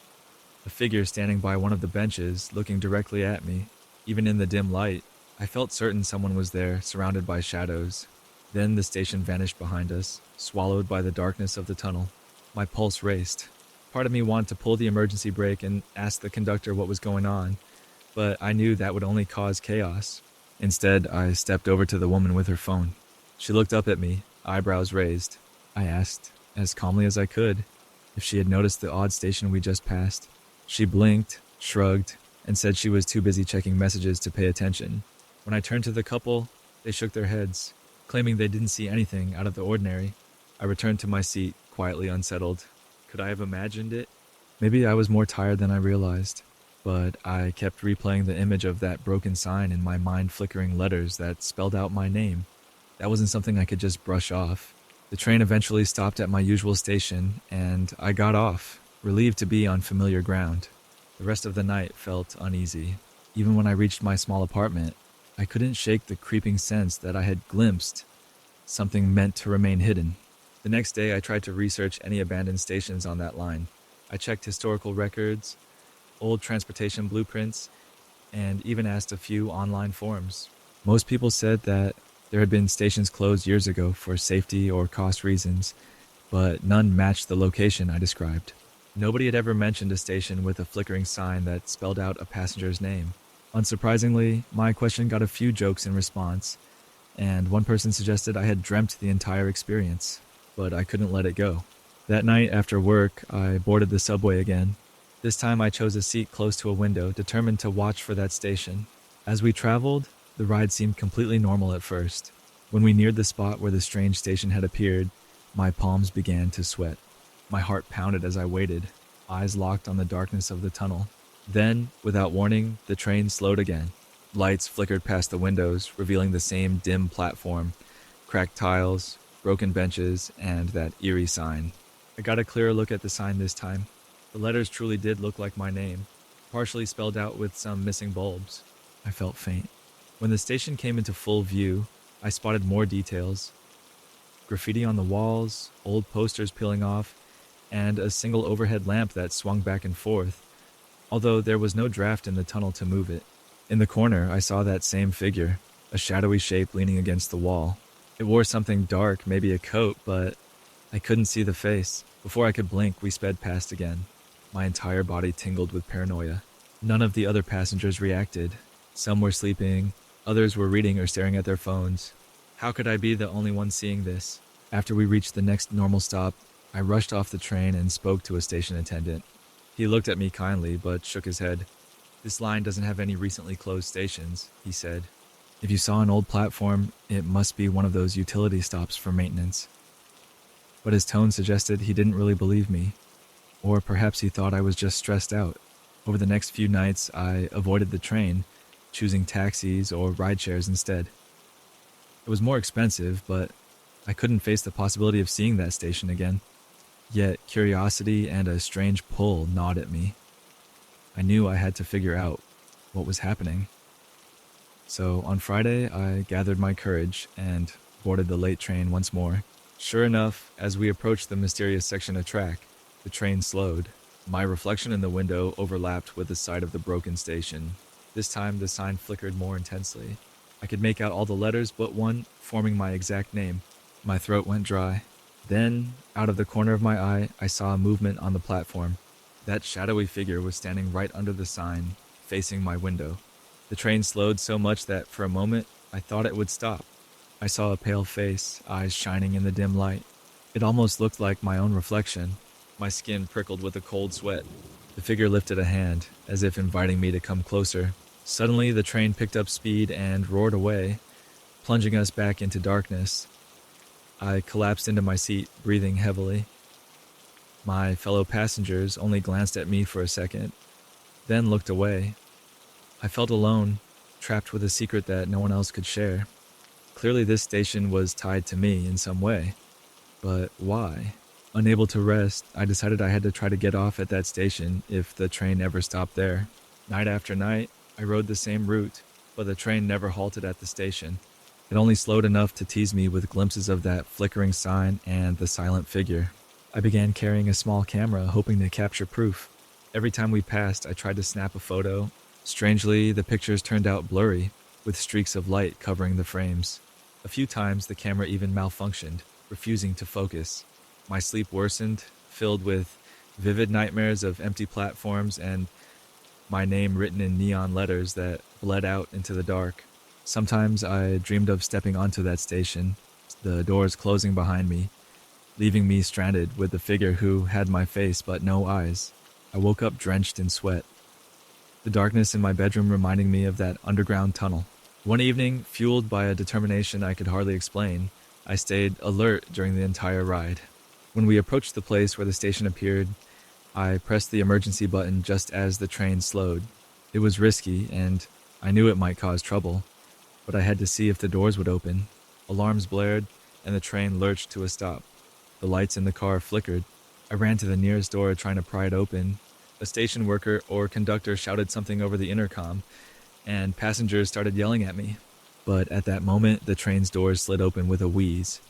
A figure standing by one of the benches, looking directly at me. Even in the dim light, I felt certain someone was there, surrounded by shadows. Then the station vanished behind us, swallowed by the darkness of the tunnel. My pulse raced. Part of me wanted to pull the emergency brake and ask the conductor what was going on, but I knew that would only cause chaos. Instead, I stepped over to the woman with her phone. She looked up at me, eyebrows raised. I asked, as calmly as I could, if she had noticed the odd station we just passed. She blinked, shrugged, and said she was too busy checking messages to pay attention. When I turned to the couple, they shook their heads, claiming they didn't see anything out of the ordinary. I returned to my seat, quietly unsettled. Could I have imagined it? Maybe I was more tired than I realized, but I kept replaying the image of that broken sign in my mind, flickering letters that spelled out my name. That wasn't something I could just brush off. The train eventually stopped at my usual station, and I got off, relieved to be on familiar ground. The rest of the night felt uneasy. Even when I reached my small apartment, I couldn't shake the creeping sense that I had glimpsed something meant to remain hidden. The next day, I tried to research any abandoned stations on that line. I checked historical records, old transportation blueprints, and even asked a few online forums. Most people said that there had been stations closed years ago for safety or cost reasons, but none matched the location I described. Nobody had ever mentioned a station with a flickering sign that spelled out a passenger's name. Unsurprisingly, my question got a few jokes in response, and one person suggested I had dreamt the entire experience, but I couldn't let it go. That night after work, I boarded the subway again. This time I chose a seat close to a window, determined to watch for that station. As we traveled, the ride seemed completely normal at first. When we neared the spot where the strange station had appeared, my palms began to sweat. My heart pounded as I waited, eyes locked on the darkness of the tunnel. Then, without warning, the train slowed again. Lights flickered past the windows, revealing the same dim platform, cracked tiles, broken benches, and that eerie sign. I got a clearer look at the sign this time. The letters truly did look like my name, partially spelled out with some missing bulbs. I felt faint. When the station came into full view, I spotted more details: graffiti on the walls, old posters peeling off, and a single overhead lamp that swung back and forth, although there was no draft in the tunnel to move it. In the corner, I saw that same figure, a shadowy shape leaning against the wall. It wore something dark, maybe a coat, but I couldn't see the face. Before I could blink, we sped past again. My entire body tingled with paranoia. None of the other passengers reacted. Some were sleeping, others were reading or staring at their phones. How could I be the only one seeing this? After we reached the next normal stop, I rushed off the train and spoke to a station attendant. He looked at me kindly, but shook his head. "This line doesn't have any recently closed stations," he said. "If you saw an old platform, it must be one of those utility stops for maintenance." But his tone suggested he didn't really believe me, or perhaps he thought I was just stressed out. Over the next few nights, I avoided the train, choosing taxis or ride shares instead. It was more expensive, but I couldn't face the possibility of seeing that station again. Yet curiosity and a strange pull gnawed at me. I knew I had to figure out what was happening. So on Friday, I gathered my courage and boarded the late train once more. Sure enough, as we approached the mysterious section of track, the train slowed. My reflection in the window overlapped with the side of the broken station. This time, the sign flickered more intensely. I could make out all the letters but one forming my exact name. My throat went dry. Then, out of the corner of my eye, I saw a movement on the platform. That shadowy figure was standing right under the sign, facing my window. The train slowed so much that for a moment, I thought it would stop. I saw a pale face, eyes shining in the dim light. It almost looked like my own reflection. My skin prickled with a cold sweat. The figure lifted a hand, as if inviting me to come closer. Suddenly, the train picked up speed and roared away, plunging us back into darkness. I collapsed into my seat, breathing heavily. My fellow passengers only glanced at me for a second, then looked away. I felt alone, trapped with a secret that no one else could share. Clearly this station was tied to me in some way. But why? Unable to rest, I decided I had to try to get off at that station if the train ever stopped there. Night after night, I rode the same route, but the train never halted at the station. It only slowed enough to tease me with glimpses of that flickering sign and the silent figure. I began carrying a small camera, hoping to capture proof. Every time we passed, I tried to snap a photo. Strangely, the pictures turned out blurry, with streaks of light covering the frames. A few times, the camera even malfunctioned, refusing to focus. My sleep worsened, filled with vivid nightmares of empty platforms and my name written in neon letters that bled out into the dark. Sometimes I dreamed of stepping onto that station, the doors closing behind me, leaving me stranded with the figure who had my face but no eyes. I woke up drenched in sweat, the darkness in my bedroom reminding me of that underground tunnel. One evening, fueled by a determination I could hardly explain, I stayed alert during the entire ride. When we approached the place where the station appeared, I pressed the emergency button just as the train slowed. It was risky, and I knew it might cause trouble, but I had to see if the doors would open. Alarms blared, and the train lurched to a stop. The lights in the car flickered. I ran to the nearest door trying to pry it open. A station worker or conductor shouted something over the intercom, and passengers started yelling at me. But at that moment, the train's doors slid open with a wheeze.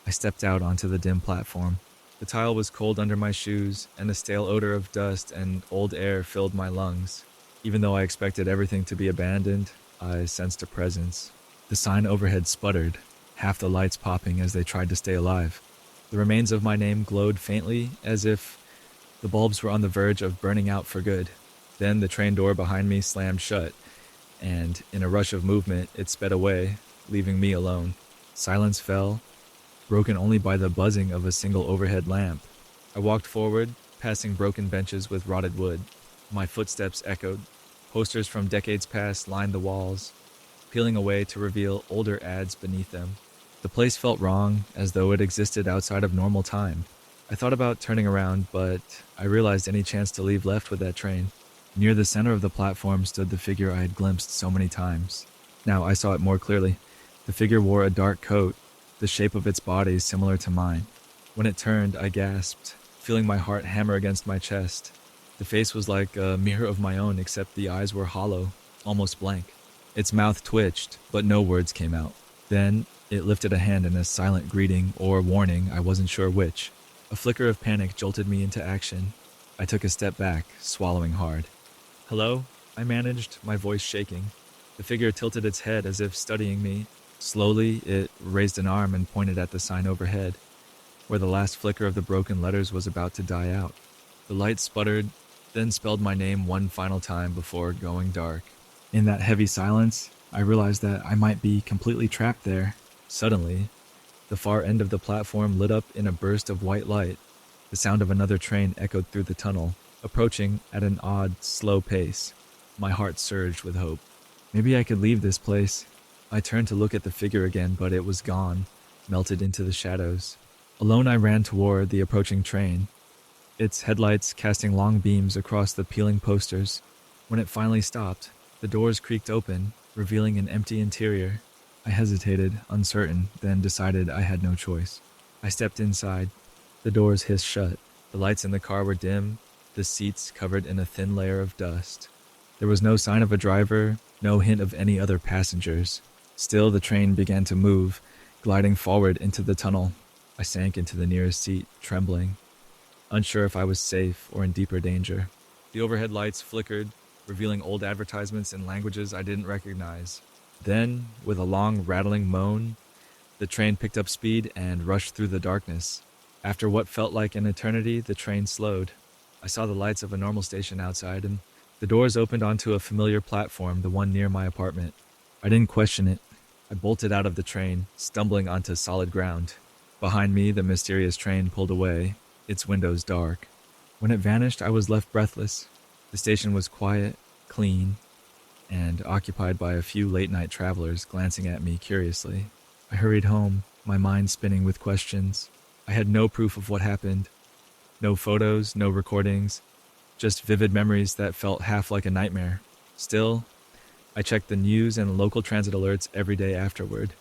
I stepped out onto the dim platform. The tile was cold under my shoes, and a stale odor of dust and old air filled my lungs. Even though I expected everything to be abandoned, I sensed a presence. The sign overhead sputtered, half the lights popping as they tried to stay alive. The remains of my name glowed faintly, as if the bulbs were on the verge of burning out for good. Then the train door behind me slammed shut, and in a rush of movement, it sped away, leaving me alone. Silence fell, broken only by the buzzing of a single overhead lamp. I walked forward, passing broken benches with rotted wood. My footsteps echoed. Posters from decades past lined the walls, peeling away to reveal older ads beneath them. The place felt wrong, as though it existed outside of normal time. I thought about turning around, but I realized any chance to leave left with that train. Near the center of the platform stood the figure I had glimpsed so many times. Now I saw it more clearly. The figure wore a dark coat, the shape of its body similar to mine. When it turned, I gasped, feeling my heart hammer against my chest. The face was like a mirror of my own, except the eyes were hollow, almost blank. Its mouth twitched, but no words came out. Then it lifted a hand in a silent greeting or warning, I wasn't sure which. A flicker of panic jolted me into action. I took a step back, swallowing hard. "Hello?" I managed, my voice shaking. The figure tilted its head as if studying me. Slowly, it raised an arm and pointed at the sign overhead, where the last flicker of the broken letters was about to die out. The light sputtered, then spelled my name one final time before going dark. In that heavy silence, I realized that I might be completely trapped there. Suddenly, the far end of the platform lit up in a burst of white light. The sound of another train echoed through the tunnel, approaching at an odd, slow pace. My heart surged with hope. Maybe I could leave this place. I turned to look at the figure again, but it was gone, melted into the shadows. Alone, I ran toward the approaching train, its headlights casting long beams across the peeling posters. When it finally stopped, the doors creaked open, revealing an empty interior. I hesitated, uncertain, then decided I had no choice. I stepped inside. The doors hissed shut. The lights in the car were dim, the seats covered in a thin layer of dust. There was no sign of a driver, no hint of any other passengers. Still, the train began to move, gliding forward into the tunnel. I sank into the nearest seat, trembling, unsure if I was safe or in deeper danger. The overhead lights flickered, revealing old advertisements in languages I didn't recognize. Then, with a long, rattling moan, the train picked up speed and rushed through the darkness. After what felt like an eternity, the train slowed. I saw the lights of a normal station outside, and the doors opened onto a familiar platform, the one near my apartment. I didn't question it. I bolted out of the train, stumbling onto solid ground. Behind me, the mysterious train pulled away, its windows dark. When it vanished, I was left breathless. The station was quiet, clean, and occupied by a few late-night travelers glancing at me curiously. I hurried home, my mind spinning with questions. I had no proof of what happened. No photos, no recordings, just vivid memories that felt half like a nightmare. Still, I checked the news and local transit alerts every day afterward,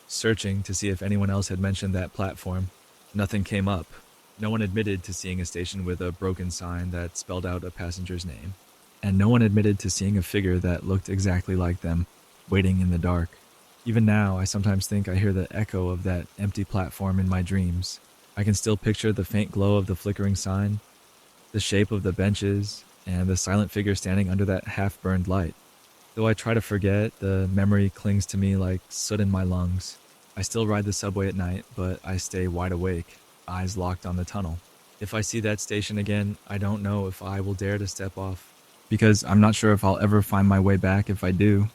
searching to see if anyone else had mentioned that platform. Nothing came up. No one admitted to seeing a station with a broken sign that spelled out a passenger's name. And no one admitted to seeing a figure that looked exactly like them, waiting in the dark. Even now, I sometimes think I hear the echo of that empty platform in my dreams. I can still picture the faint glow of the flickering sign, the shape of the benches, and the silent figure standing under that half-burned light. Though I try to forget, the memory clings to me like soot in my lungs. I still ride the subway at night, but I stay wide awake, eyes locked on the tunnel. If I see that station again, I don't know if I will dare to step off, because I'm not sure if I'll ever find my way back if I do.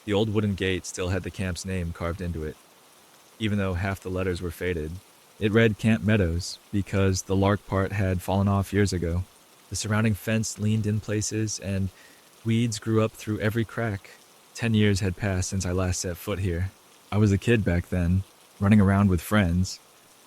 The old wooden gate still had the camp's name carved into it, even though half the letters were faded. It read Camp Meadows because the lark part had fallen off years ago. The surrounding fence leaned in places, and weeds grew up through every crack. 10 years had passed since I last set foot here. I was a kid back then, running around with friends,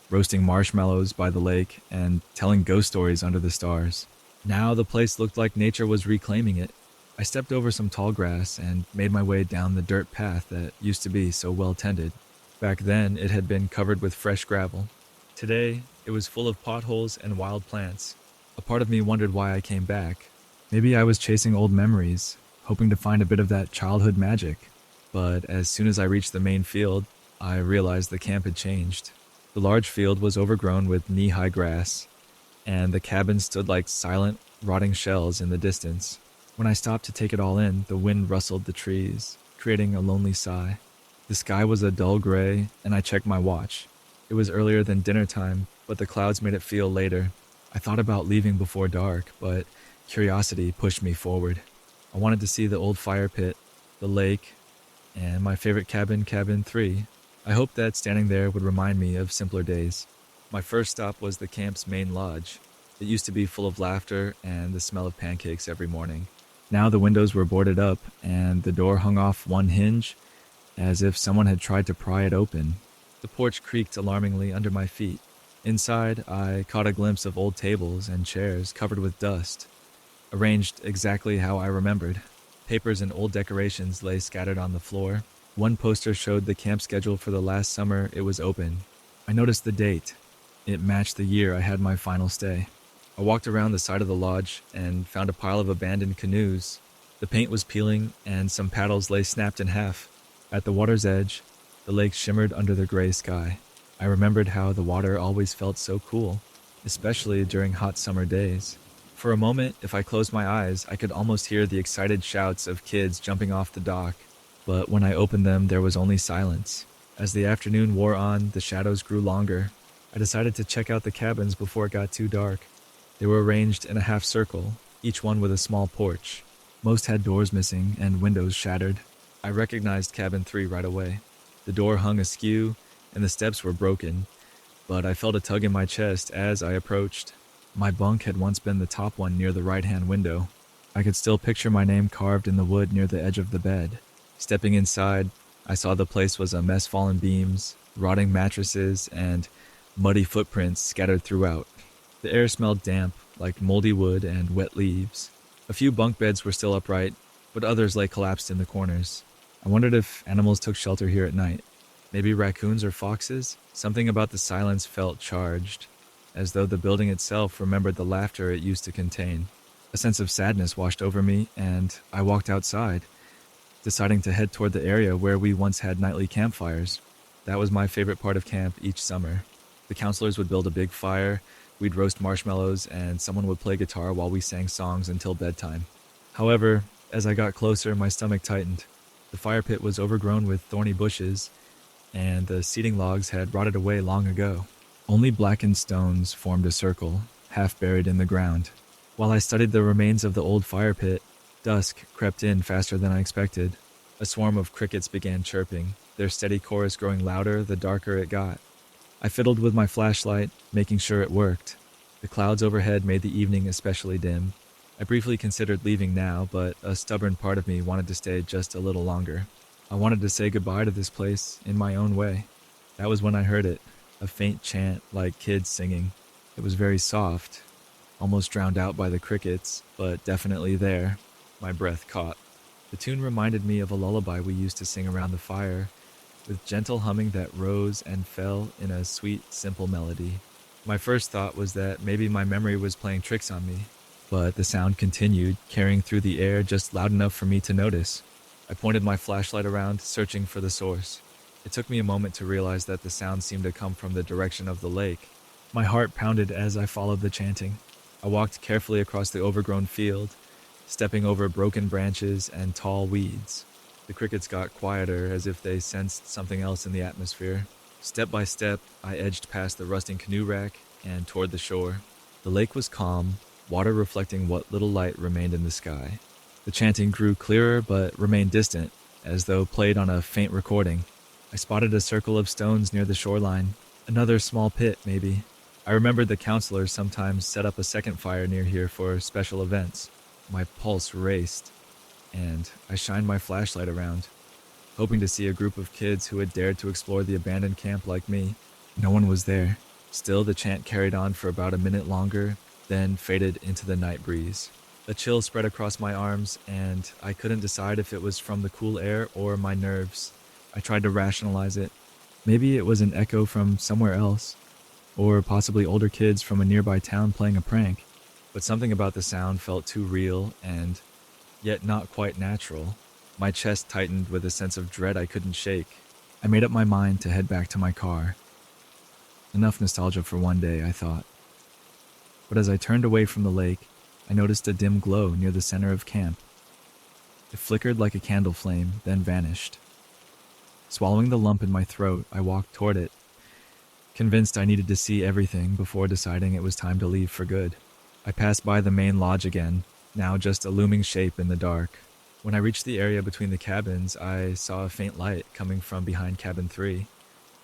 roasting marshmallows by the lake, and telling ghost stories under the stars. Now the place looked like nature was reclaiming it. I stepped over some tall grass and made my way down the dirt path that used to be so well tended. Back then, it had been covered with fresh gravel. Today, it was full of potholes and wild plants. A part of me wondered why I came back. Maybe I was chasing old memories, hoping to find a bit of that childhood magic. But as soon as I reached the main field, I realized the camp had changed. The large field was overgrown with knee-high grass, and the cabin stood like silent, rotting shells in the distance. When I stopped to take it all in, the wind rustled the trees, creating a lonely sigh. The sky was a dull gray, and I checked my watch. It was earlier than dinner time, but the clouds made it feel later. I thought about leaving before dark, but curiosity pushed me forward. I wanted to see the old fire pit, the lake, and my favorite cabin, Cabin 3. I hoped that standing there would remind me of simpler days. My first stop was the camp's main lodge. It used to be full of laughter and the smell of pancakes every morning. Now the windows were boarded up, and the door hung off one hinge, as if someone had tried to pry it open. The porch creaked alarmingly under my feet. Inside, I caught a glimpse of old tables and chairs covered with dust, arranged exactly how I remembered. Papers and old decorations lay scattered on the floor. One poster showed the camp schedule for the last summer it was open, I noticed the date. It matched the year I had my final stay. I walked around the side of the lodge and found a pile of abandoned canoes. The paint was peeling and some paddles lay snapped in half. At the water's edge, the lake shimmered under the gray sky. I remembered how the water always felt so cool, especially during hot summer days. For a moment, if I closed my eyes, I could almost hear the excited shouts of kids jumping off the dock. But when I opened them, there was only silence. As the afternoon wore on, the shadows grew longer. I decided to check out the cabins before it got too dark. They were arranged in a half circle, each one with a small porch. Most had doors missing and windows shattered. I recognized cabin 3 right away. The door hung askew and the steps were broken, but I felt a tug in my chest as I approached. My bunk had once been the top one near the right-hand window. I could still picture my name carved in the wood near the edge of the bed. Stepping inside, I saw the place was a mess, fallen beams, rotting mattresses, and muddy footprints scattered throughout. The air smelled damp, like moldy wood and wet leaves. A few bunk beds were still upright, but others lay collapsed in the corners. I wondered if animals took shelter here at night. Maybe raccoons or foxes? Something about the silence felt charged, as though the building itself remembered the laughter it used to contain. A sense of sadness washed over me, and I walked outside, deciding to head toward the area where we once had nightly campfires. That was my favorite part of camp each summer. The counselors would build a big fire, we'd roast marshmallows, and someone would play guitar while we sang songs until bedtime. However, as I got closer, my stomach tightened. The fire pit was overgrown with thorny bushes, and the seating logs had rotted away long ago. Only blackened stones formed a circle, half buried in the ground. While I studied the remains of the old fire pit, dusk crept in faster than I expected. A swarm of crickets began chirping, their steady chorus growing louder the darker it got. I fiddled with my flashlight, making sure it worked. The clouds overhead made the evening especially dim. I briefly considered leaving now, but a stubborn part of me wanted to stay just a little longer. I wanted to say goodbye to this place in my own way. That was when I heard it, a faint chant like kids singing. It was very soft, almost drowned out by the crickets, but definitely there. My breath caught. The tune reminded me of a lullaby we used to sing around the fire, with gentle humming that rose and fell in a sweet, simple melody. My first thought was that maybe my memory was playing tricks on me, but the sound continued, carrying through the air just loud enough for me to notice. I pointed my flashlight around, searching for the source. It took me a moment to realize that the sound seemed to come from the direction of the lake. My heart pounded as I followed the chanting. I walked carefully across the overgrown field, stepping over broken branches and tall weeds. The crickets got quieter, as if they sensed something else in the atmosphere. Step by step, I edged past the rusting canoe rack and toward the shore. The lake was calm, water reflecting what little light remained in the sky. The chanting grew clearer but remained distant, as though played on a faint recording. I spotted a circle of stones near the shoreline. Another small pit, maybe. I remembered the counselors sometimes set up a second fire near here for special events. My pulse raced, and I shined my flashlight around, hoping to see a group of kids who had dared to explore the abandoned camp like me. No one was there. Still, the chant carried on for about a minute longer, then faded into the night breeze. A chill spread across my arms, and I couldn't decide if it was from the cool air or my nerves. I tried to rationalize it. Maybe it was an echo from somewhere else, or possibly older kids from a nearby town playing a prank. But something about the sound felt too real and yet not quite natural. My chest tightened with a sense of dread I couldn't shake. I made up my mind to head back to my car. Enough nostalgia for one day, I thought. But as I turned away from the lake, I noticed a dim glow near the center of camp. It flickered like a candle flame, then vanished. Swallowing the lump in my throat, I walked toward it, convinced I needed to see everything before deciding it was time to leave for good. I passed by the main lodge again, now just a looming shape in the dark. When I reached the area between the cabins, I saw a faint light coming from behind cabin 3.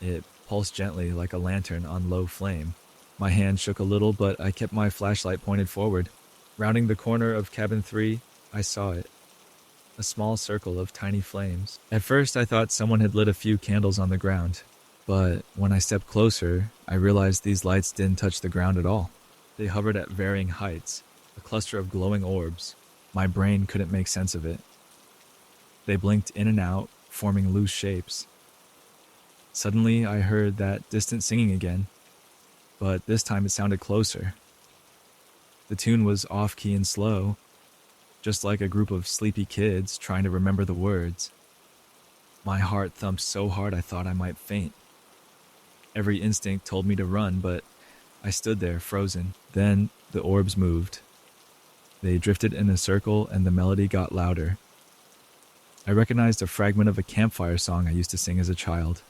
It pulsed gently like a lantern on low flame. My hand shook a little, but I kept my flashlight pointed forward. Rounding the corner of cabin 3, I saw it. A small circle of tiny flames. At first, I thought someone had lit a few candles on the ground, but when I stepped closer, I realized these lights didn't touch the ground at all. They hovered at varying heights, a cluster of glowing orbs. My brain couldn't make sense of it. They blinked in and out, forming loose shapes. Suddenly, I heard that distant singing again, but this time it sounded closer. The tune was off key and slow, just like a group of sleepy kids trying to remember the words. My heart thumped so hard I thought I might faint. Every instinct told me to run, but I stood there, frozen. Then the orbs moved. They drifted in a circle and the melody got louder. I recognized a fragment of a campfire song I used to sing as a child.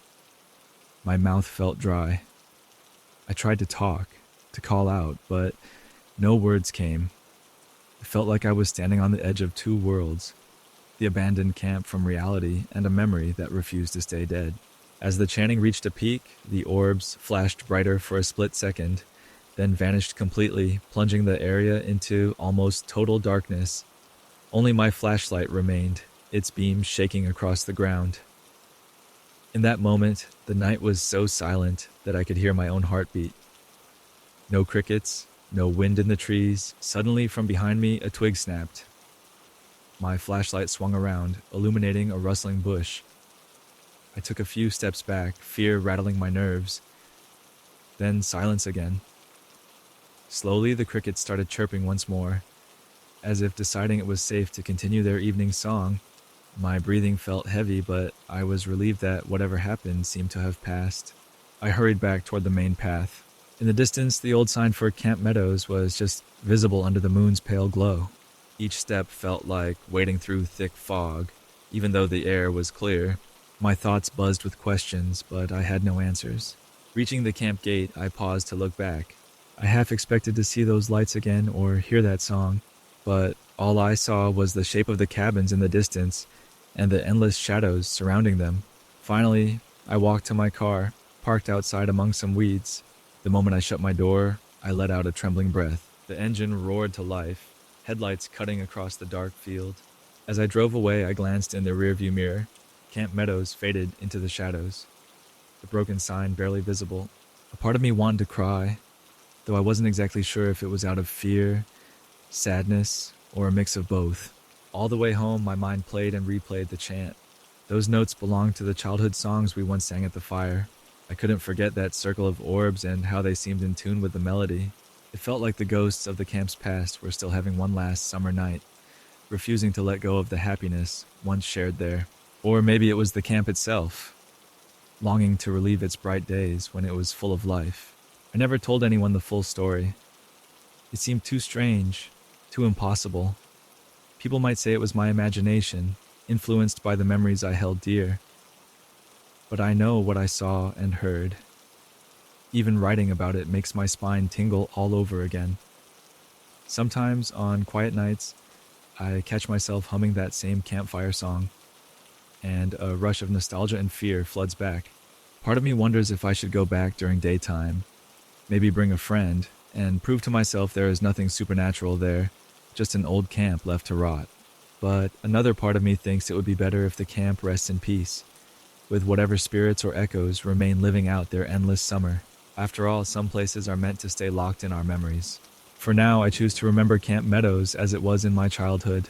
My mouth felt dry. I tried to talk, to call out, but no words came. It felt like I was standing on the edge of two worlds, the abandoned camp from reality and a memory that refused to stay dead. As the chanting reached a peak, the orbs flashed brighter for a split second, then vanished completely, plunging the area into almost total darkness. Only my flashlight remained, its beams shaking across the ground. In that moment, the night was so silent that I could hear my own heartbeat. No crickets, no wind in the trees. Suddenly, from behind me, a twig snapped. My flashlight swung around, illuminating a rustling bush. I took a few steps back, fear rattling my nerves. Then silence again. Slowly, the crickets started chirping once more, as if deciding it was safe to continue their evening song. My breathing felt heavy, but I was relieved that whatever happened seemed to have passed. I hurried back toward the main path. In the distance, the old sign for Camp Meadows was just visible under the moon's pale glow. Each step felt like wading through thick fog, even though the air was clear. My thoughts buzzed with questions, but I had no answers. Reaching the camp gate, I paused to look back. I half expected to see those lights again or hear that song, but all I saw was the shape of the cabins in the distance and the endless shadows surrounding them. Finally, I walked to my car, parked outside among some weeds. The moment I shut my door, I let out a trembling breath. The engine roared to life, headlights cutting across the dark field. As I drove away, I glanced in the rearview mirror. Camp Meadows faded into the shadows, the broken sign barely visible. A part of me wanted to cry, though I wasn't exactly sure if it was out of fear, sadness, or a mix of both. All the way home, my mind played and replayed the chant. Those notes belonged to the childhood songs we once sang at the fire. I couldn't forget that circle of orbs and how they seemed in tune with the melody. It felt like the ghosts of the camp's past were still having one last summer night, refusing to let go of the happiness once shared there. Or maybe it was the camp itself, longing to relive its bright days when it was full of life. I never told anyone the full story. It seemed too strange, too impossible. People might say it was my imagination, influenced by the memories I held dear. But I know what I saw and heard. Even writing about it makes my spine tingle all over again. Sometimes, on quiet nights, I catch myself humming that same campfire song, and a rush of nostalgia and fear floods back. Part of me wonders if I should go back during daytime, maybe bring a friend, and prove to myself there is nothing supernatural there, just an old camp left to rot. But another part of me thinks it would be better if the camp rests in peace, with whatever spirits or echoes remain living out their endless summer. After all, some places are meant to stay locked in our memories. For now, I choose to remember Camp Meadows as it was in my childhood,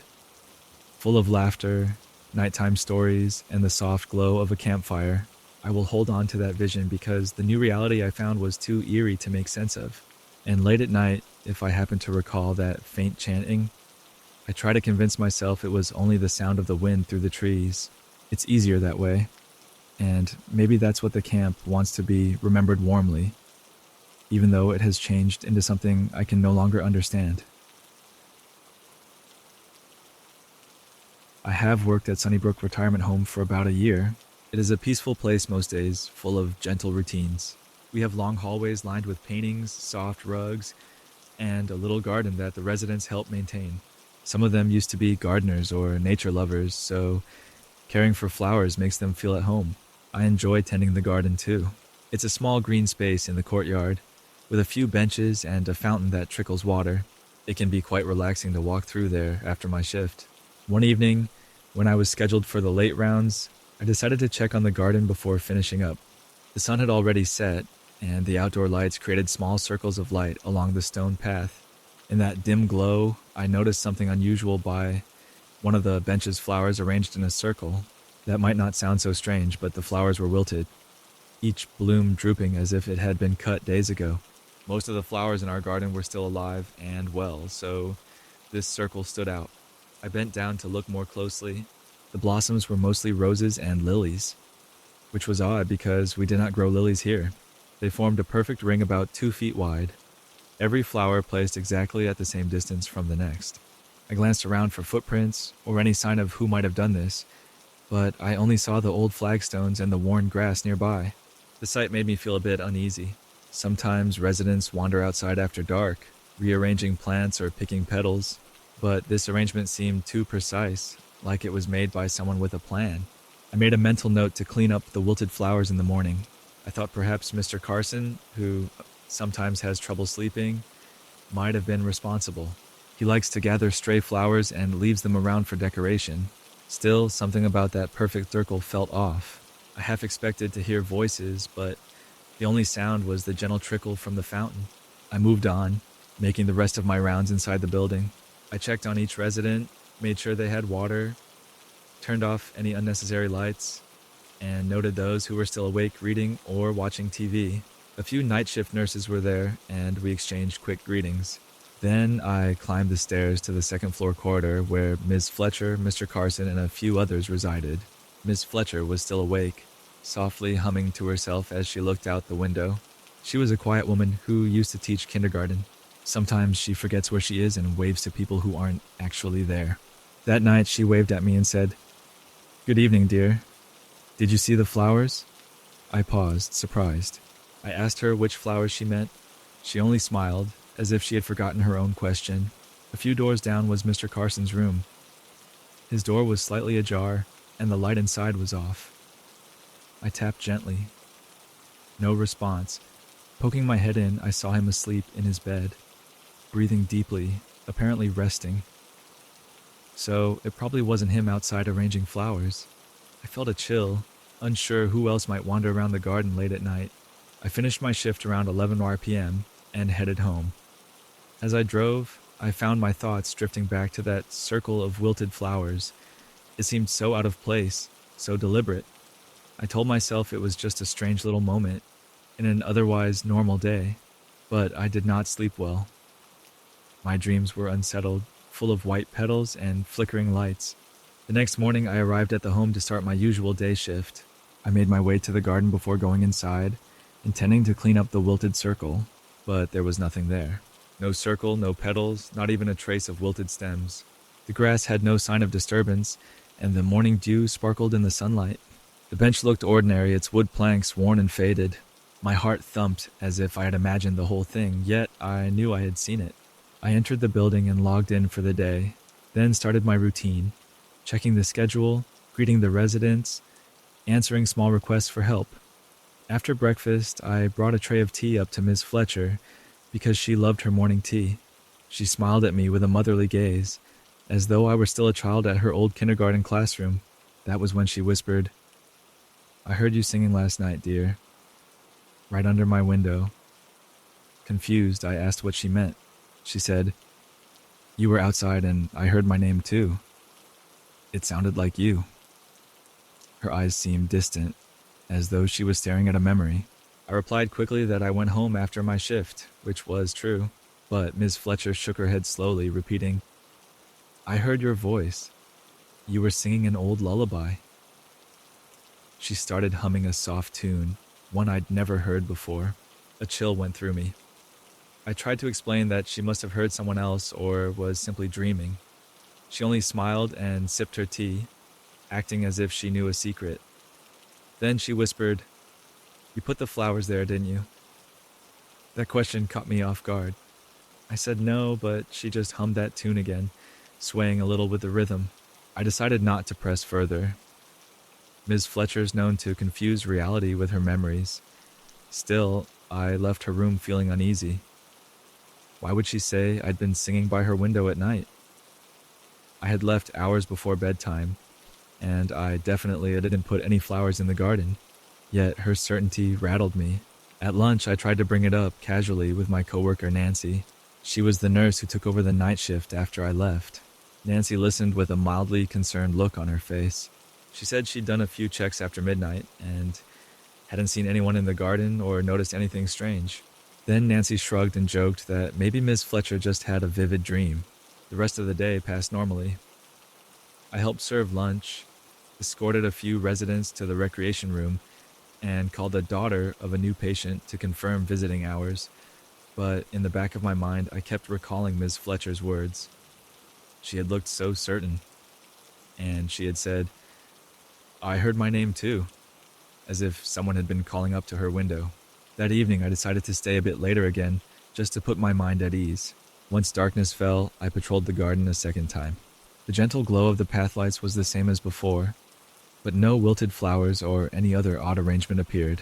full of laughter, nighttime stories, and the soft glow of a campfire. I will hold on to that vision because the new reality I found was too eerie to make sense of. And late at night, if I happen to recall that faint chanting, I try to convince myself it was only the sound of the wind through the trees. It's easier that way. And maybe that's what the camp wants to be remembered warmly, even though it has changed into something I can no longer understand. I have worked at Sunnybrook Retirement Home for about a year. It is a peaceful place most days, full of gentle routines. We have long hallways lined with paintings, soft rugs, and a little garden that the residents help maintain. Some of them used to be gardeners or nature lovers, so caring for flowers makes them feel at home. I enjoy tending the garden too. It's a small green space in the courtyard, with a few benches and a fountain that trickles water. It can be quite relaxing to walk through there after my shift. One evening, when I was scheduled for the late rounds, I decided to check on the garden before finishing up. The sun had already set, and the outdoor lights created small circles of light along the stone path. In that dim glow, I noticed something unusual by one of the bench's flowers arranged in a circle. That might not sound so strange, but the flowers were wilted. each bloom drooping as if it had been cut days ago. Most of the flowers in our garden were still alive and well, so this circle stood out. I bent down to look more closely. The blossoms were mostly roses and lilies, which was odd because we did not grow lilies here. They formed a perfect ring about 2 feet wide, every flower placed exactly at the same distance from the next. I glanced around for footprints or any sign of who might have done this, but I only saw the old flagstones and the worn grass nearby. The sight made me feel a bit uneasy. Sometimes residents wander outside after dark, rearranging plants or picking petals, but this arrangement seemed too precise, like it was made by someone with a plan. I made a mental note to clean up the wilted flowers in the morning. I thought perhaps Mr. Carson, who sometimes has trouble sleeping, might have been responsible. He likes to gather stray flowers and leaves them around for decoration. Still, something about that perfect circle felt off. I half expected to hear voices, but the only sound was the gentle trickle from the fountain. I moved on, making the rest of my rounds inside the building. I checked on each resident, made sure they had water, turned off any unnecessary lights, and noted those who were still awake reading or watching TV. A few night shift nurses were there, and we exchanged quick greetings. Then I climbed the stairs to the second floor corridor where Ms. Fletcher, Mr. Carson, and a few others resided. Miss Fletcher was still awake, softly humming to herself as she looked out the window. She was a quiet woman who used to teach kindergarten. Sometimes she forgets where she is and waves to people who aren't actually there. That night she waved at me and said, "Good evening, dear. Did you see the flowers?" I paused, surprised. I asked her which flowers she meant. She only smiled, as if she had forgotten her own question. A few doors down was Mr. Carson's room. His door was slightly ajar, and the light inside was off. I tapped gently. No response. Poking my head in, I saw him asleep in his bed, breathing deeply, apparently resting. So it probably wasn't him outside arranging flowers. I felt a chill, unsure who else might wander around the garden late at night. I finished my shift around 11 p.m. and headed home. As I drove, I found my thoughts drifting back to that circle of wilted flowers. It seemed so out of place, so deliberate. I told myself it was just a strange little moment in an otherwise normal day, but I did not sleep well. My dreams were unsettled, full of white petals and flickering lights. The next morning, I arrived at the home to start my usual day shift. I made my way to the garden before going inside, intending to clean up the wilted circle, but there was nothing there. No circle, no petals, not even a trace of wilted stems. The grass had no sign of disturbance, and the morning dew sparkled in the sunlight. The bench looked ordinary, its wood planks worn and faded. My heart thumped as if I had imagined the whole thing, yet I knew I had seen it. I entered the building and logged in for the day, then started my routine, checking the schedule, greeting the residents, answering small requests for help. After breakfast, I brought a tray of tea up to Miss Fletcher because she loved her morning tea. She smiled at me with a motherly gaze, as though I were still a child at her old kindergarten classroom. That was when she whispered, "I heard you singing last night, dear," right under my window. Confused, I asked what she meant. She said, "You were outside and I heard my name too. It sounded like you." Her eyes seemed distant, as though she was staring at a memory. I replied quickly that I went home after my shift, which was true, but Ms. Fletcher shook her head slowly, repeating, "I heard your voice. You were singing an old lullaby." She started humming a soft tune, one I'd never heard before. A chill went through me. I tried to explain that she must have heard someone else or was simply dreaming. She only smiled and sipped her tea, acting as if she knew a secret. Then she whispered, "You put the flowers there, didn't you?" That question caught me off guard. I said no, but she just hummed that tune again, swaying a little with the rhythm. I decided not to press further. Ms. Fletcher's known to confuse reality with her memories. Still, I left her room feeling uneasy. Why would she say I'd been singing by her window at night? I had left hours before bedtime, and I definitely didn't put any flowers in the garden. Yet her certainty rattled me. At lunch, I tried to bring it up casually with my coworker Nancy. She was the nurse who took over the night shift after I left. Nancy listened with a mildly concerned look on her face. She said she'd done a few checks after midnight and Hadn't seen anyone in the garden or noticed anything strange. Then Nancy shrugged and joked that maybe Miss Fletcher just had a vivid dream. The rest of the day passed normally. I helped serve lunch, escorted a few residents to the recreation room, and called the daughter of a new patient to confirm visiting hours. But in the back of my mind, I kept recalling Ms. Fletcher's words. She had looked so certain, and she had said, "I heard my name too," as if someone had been calling up to her window. That evening, I decided to stay a bit later again, just to put my mind at ease. Once darkness fell, I patrolled the garden a second time. The gentle glow of the pathlights was the same as before, but no wilted flowers or any other odd arrangement appeared.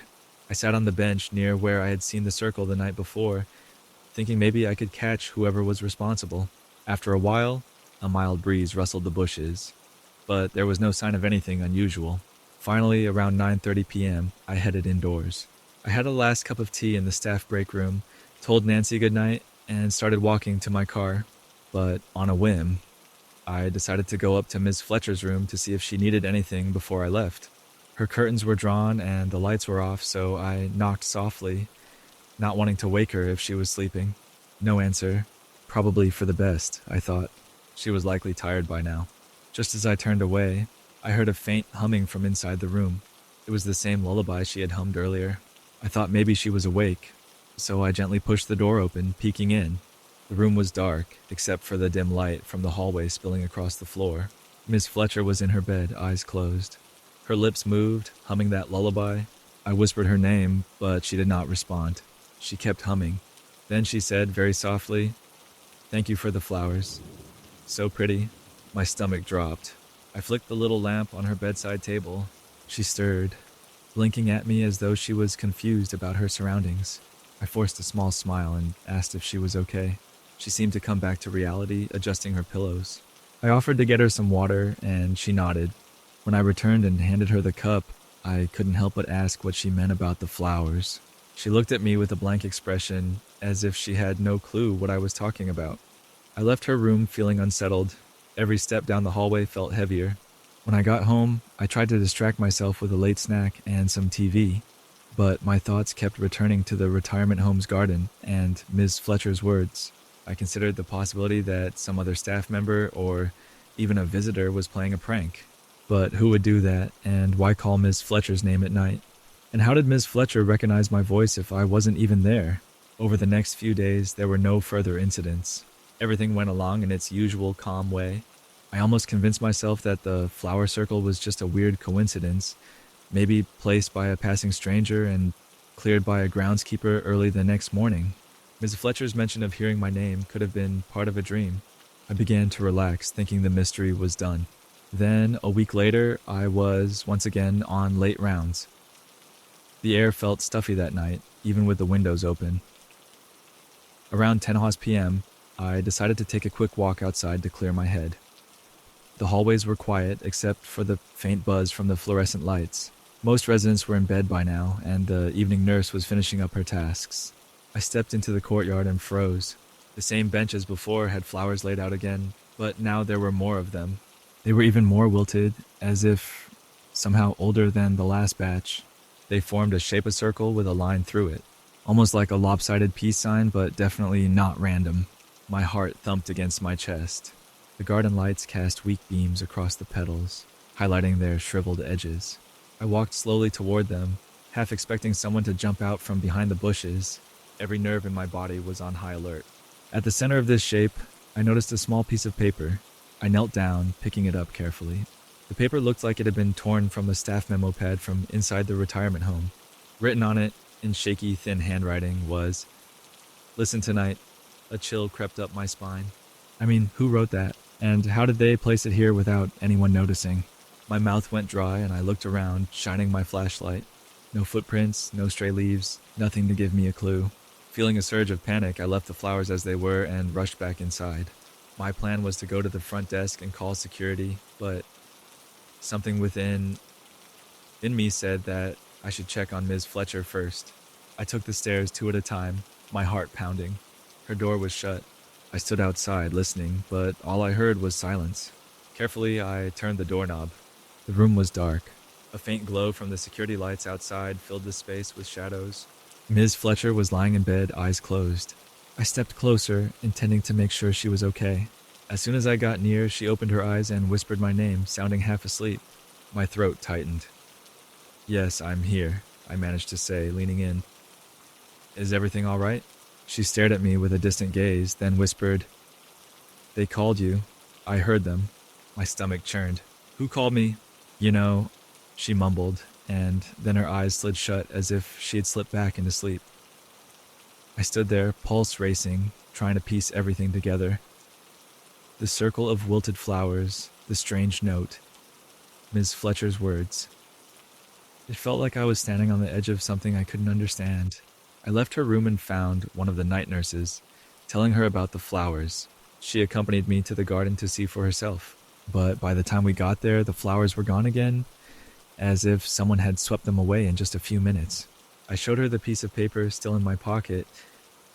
I sat on the bench near where I had seen the circle the night before, thinking maybe I could catch whoever was responsible. After a while, a mild breeze rustled the bushes, but there was no sign of anything unusual. Finally, around 9:30 p.m., I headed indoors. I had a last cup of tea in the staff break room, told Nancy goodnight, and started walking to my car. But on a whim, I decided to go up to Miss Fletcher's room to see if she needed anything before I left. Her curtains were drawn and the lights were off, so I knocked softly, not wanting to wake her if she was sleeping. No answer. Probably for the best, I thought. She was likely tired by now. Just as I turned away, I heard a faint humming from inside the room. It was the same lullaby she had hummed earlier. I thought maybe she was awake, so I gently pushed the door open, peeking in. The room was dark, except for the dim light from the hallway spilling across the floor. Miss Fletcher was in her bed, eyes closed. Her lips moved, humming that lullaby. I whispered her name, but she did not respond. She kept humming. Then she said, very softly, "Thank you for the flowers. So pretty." My stomach dropped. I flicked the little lamp on her bedside table. She stirred, blinking at me as though she was confused about her surroundings. I forced a small smile and asked if she was okay. She seemed to come back to reality, adjusting her pillows. I offered to get her some water, and she nodded. When I returned and handed her the cup, I couldn't help but ask what she meant about the flowers. She looked at me with a blank expression, as if she had no clue what I was talking about. I left her room feeling unsettled. Every step down the hallway felt heavier. When I got home, I tried to distract myself with a late snack and some TV, but my thoughts kept returning to the retirement home's garden and Ms. Fletcher's words. I considered the possibility that some other staff member or even a visitor was playing a prank. But who would do that, and why call Ms. Fletcher's name at night? And how did Ms. Fletcher recognize my voice if I wasn't even there? Over the next few days, there were no further incidents. Everything went along in its usual calm way. I almost convinced myself that the flower circle was just a weird coincidence, maybe placed by a passing stranger and cleared by a groundskeeper early the next morning. Ms. Fletcher's mention of hearing my name could have been part of a dream. I began to relax, thinking the mystery was done. Then, a week later, I was, once again, on late rounds. The air felt stuffy that night, even with the windows open. Around 10 p.m., I decided to take a quick walk outside to clear my head. The hallways were quiet, except for the faint buzz from the fluorescent lights. Most residents were in bed by now, and the evening nurse was finishing up her tasks. I stepped into the courtyard and froze. The same bench as before had flowers laid out again, but now there were more of them. They were even more wilted, as if somehow older than the last batch. They formed a shape of circle with a line through it, almost like a lopsided peace sign, but definitely not random. My heart thumped against my chest. The garden lights cast weak beams across the petals, highlighting their shriveled edges. I walked slowly toward them, half expecting someone to jump out from behind the bushes. Every nerve in my body was on high alert. At the center of this shape, I noticed a small piece of paper. I knelt down, picking it up carefully. The paper looked like it had been torn from a staff memo pad from inside the retirement home. Written on it, in shaky, thin handwriting, was, "Listen tonight." A chill crept up my spine. I mean, who wrote that? And how did they place it here without anyone noticing? My mouth went dry and I looked around, shining my flashlight. No footprints, no stray leaves, nothing to give me a clue. Feeling a surge of panic, I left the flowers as they were and rushed back inside. My plan was to go to the front desk and call security, but something within me said that I should check on Ms. Fletcher first. I took the stairs 2 at a time, my heart pounding. Her door was shut. I stood outside listening, but all I heard was silence. Carefully, I turned the doorknob. The room was dark. A faint glow from the security lights outside filled the space with shadows. Ms. Fletcher was lying in bed, eyes closed. I stepped closer, intending to make sure she was okay. As soon as I got near, she opened her eyes and whispered my name, sounding half asleep. My throat tightened. "Yes, I'm here," I managed to say, leaning in. "Is everything all right?" She stared at me with a distant gaze, then whispered, "They called you. I heard them." My stomach churned. "Who called me?" "You know," she mumbled, and then her eyes slid shut as if she had slipped back into sleep. I stood there, pulse racing, trying to piece everything together. The circle of wilted flowers, the strange note, Ms. Fletcher's words. It felt like I was standing on the edge of something I couldn't understand. I left her room and found one of the night nurses, telling her about the flowers. She accompanied me to the garden to see for herself. But by the time we got there, the flowers were gone again, as if someone had swept them away in just a few minutes. I showed her the piece of paper still in my pocket,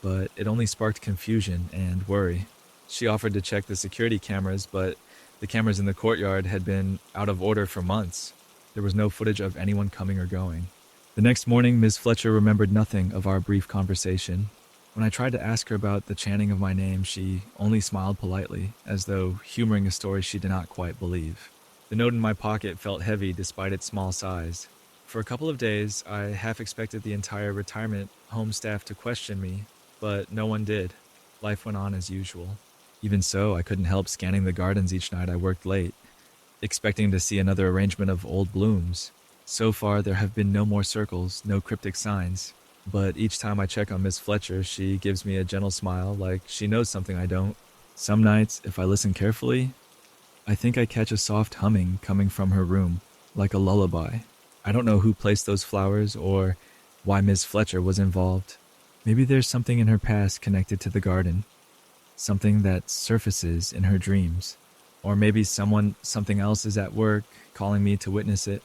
but it only sparked confusion and worry. She offered to check the security cameras, but the cameras in the courtyard had been out of order for months. There was no footage of anyone coming or going. The next morning, Ms. Fletcher remembered nothing of our brief conversation. When I tried to ask her about the chanting of my name, she only smiled politely, as though humoring a story she did not quite believe. The note in my pocket felt heavy despite its small size. For a couple of days, I half expected the entire retirement home staff to question me, but no one did. Life went on as usual. Even so, I couldn't help scanning the gardens each night I worked late, expecting to see another arrangement of old blooms. So far, there have been no more circles, no cryptic signs. But each time I check on Miss Fletcher, she gives me a gentle smile like she knows something I don't. Some nights, if I listen carefully, I think I catch a soft humming coming from her room, like a lullaby. I don't know who placed those flowers or why Miss Fletcher was involved. Maybe there's something in her past connected to the garden, something that surfaces in her dreams. Or maybe something else is at work, calling me to witness it.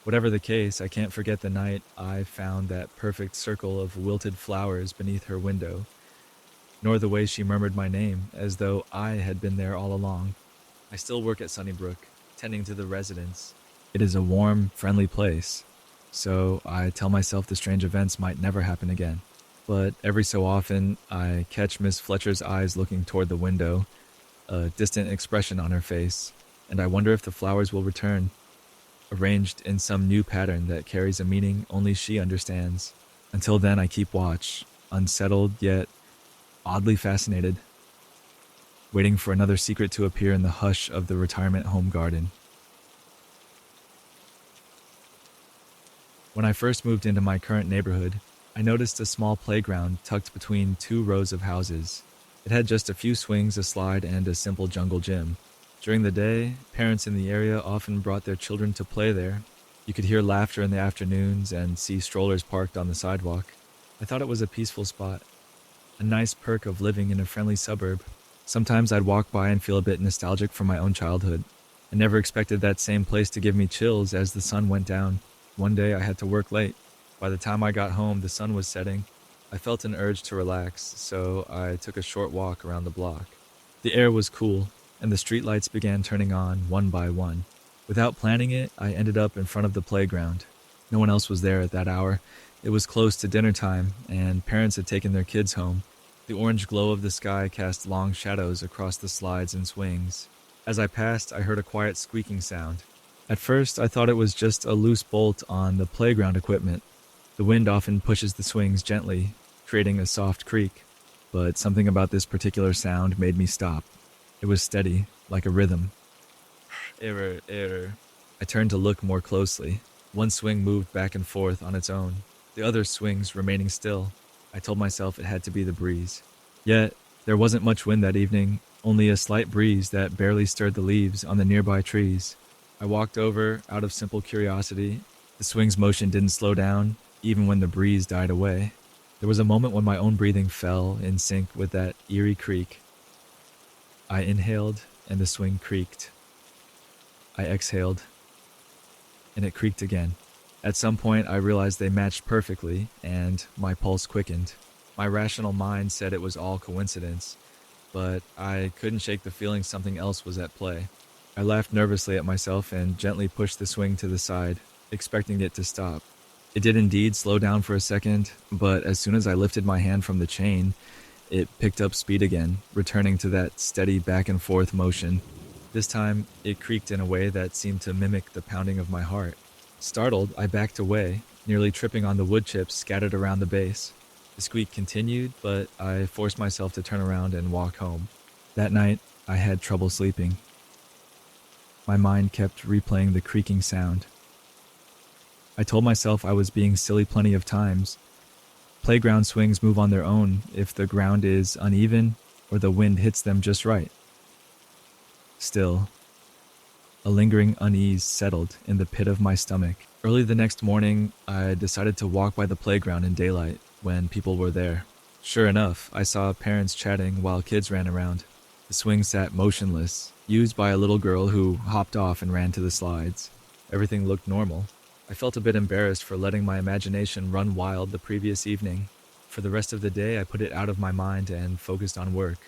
Whatever the case, I can't forget the night I found that perfect circle of wilted flowers beneath her window, nor the way she murmured my name, as though I had been there all along. I still work at Sunnybrook, tending to the residents. It is a warm, friendly place, so I tell myself the strange events might never happen again. But every so often, I catch Miss Fletcher's eyes looking toward the window, a distant expression on her face, and I wonder if the flowers will return, arranged in some new pattern that carries a meaning only she understands. Until then, I keep watch, unsettled yet oddly fascinated, waiting for another secret to appear in the hush of the retirement home garden. When I first moved into my current neighborhood, I noticed a small playground tucked between two rows of houses. It had just a few swings, a slide, and a simple jungle gym. During the day, parents in the area often brought their children to play there. You could hear laughter in the afternoons and see strollers parked on the sidewalk. I thought it was a peaceful spot, a nice perk of living in a friendly suburb. Sometimes I'd walk by and feel a bit nostalgic for my own childhood. I never expected that same place to give me chills as the sun went down. One day I had to work late. By the time I got home, the sun was setting. I felt an urge to relax, so I took a short walk around the block. The air was cool, and the streetlights began turning on one by one. Without planning it, I ended up in front of the playground. No one else was there at that hour. It was close to dinner time, and parents had taken their kids home. The orange glow of the sky cast long shadows across the slides and swings. As I passed, I heard a quiet squeaking sound. At first, I thought it was just a loose bolt on the playground equipment. The wind often pushes the swings gently, creating a soft creak, but something about this particular sound made me stop. It was steady, like a rhythm. Error, error. I turned to look more closely. One swing moved back and forth on its own, the other swings remaining still. I told myself it had to be the breeze. Yet, there wasn't much wind that evening, only a slight breeze that barely stirred the leaves on the nearby trees. I walked over out of simple curiosity. The swing's motion didn't slow down, even when the breeze died away. There was a moment when my own breathing fell in sync with that eerie creak. I inhaled, and the swing creaked. I exhaled, and it creaked again. At some point, I realized they matched perfectly, and my pulse quickened. My rational mind said it was all coincidence, but I couldn't shake the feeling something else was at play. I laughed nervously at myself and gently pushed the swing to the side. expecting it to stop. It did indeed slow down for a second, but as soon as I lifted my hand from the chain, it picked up speed again, returning to that steady back and forth motion. This time, it creaked in a way that seemed to mimic the pounding of my heart. Startled, I backed away, nearly tripping on the wood chips scattered around the base. The squeak continued, but I forced myself to turn around and walk home. That night, I had trouble sleeping. My mind kept replaying the creaking sound. I told myself I was being silly plenty of times. Playground swings move on their own if the ground is uneven or the wind hits them just right. Still, a lingering unease settled in the pit of my stomach. Early the next morning, I decided to walk by the playground in daylight when people were there. Sure enough, I saw parents chatting while kids ran around. The swing sat motionless, used by a little girl who hopped off and ran to the slides. Everything looked normal. I felt a bit embarrassed for letting my imagination run wild the previous evening. For the rest of the day, I put it out of my mind and focused on work.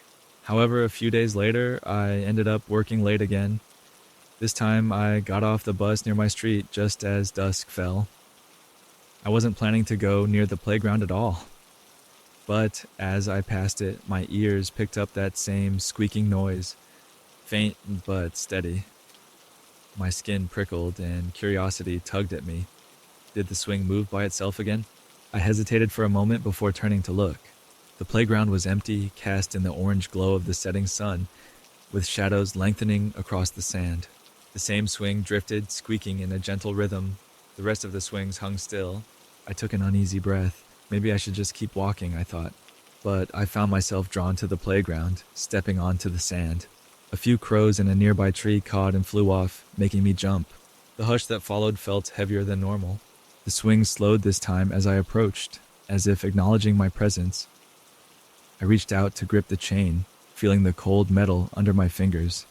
However, a few days later, I ended up working late again. This time, I got off the bus near my street just as dusk fell. I wasn't planning to go near the playground at all. But as I passed it, my ears picked up that same squeaking noise, faint but steady. My skin prickled and curiosity tugged at me. Did the swing move by itself again? I hesitated for a moment before turning to look. The playground was empty, cast in the orange glow of the setting sun, with shadows lengthening across the sand. The same swing drifted, squeaking in a gentle rhythm. The rest of the swings hung still. I took an uneasy breath. Maybe I should just keep walking, I thought. But I found myself drawn to the playground, stepping onto the sand. A few crows in a nearby tree caught and flew off, making me jump. The hush that followed felt heavier than normal. The swing slowed this time as I approached, as if acknowledging my presence. I reached out to grip the chain, feeling the cold metal under my fingers.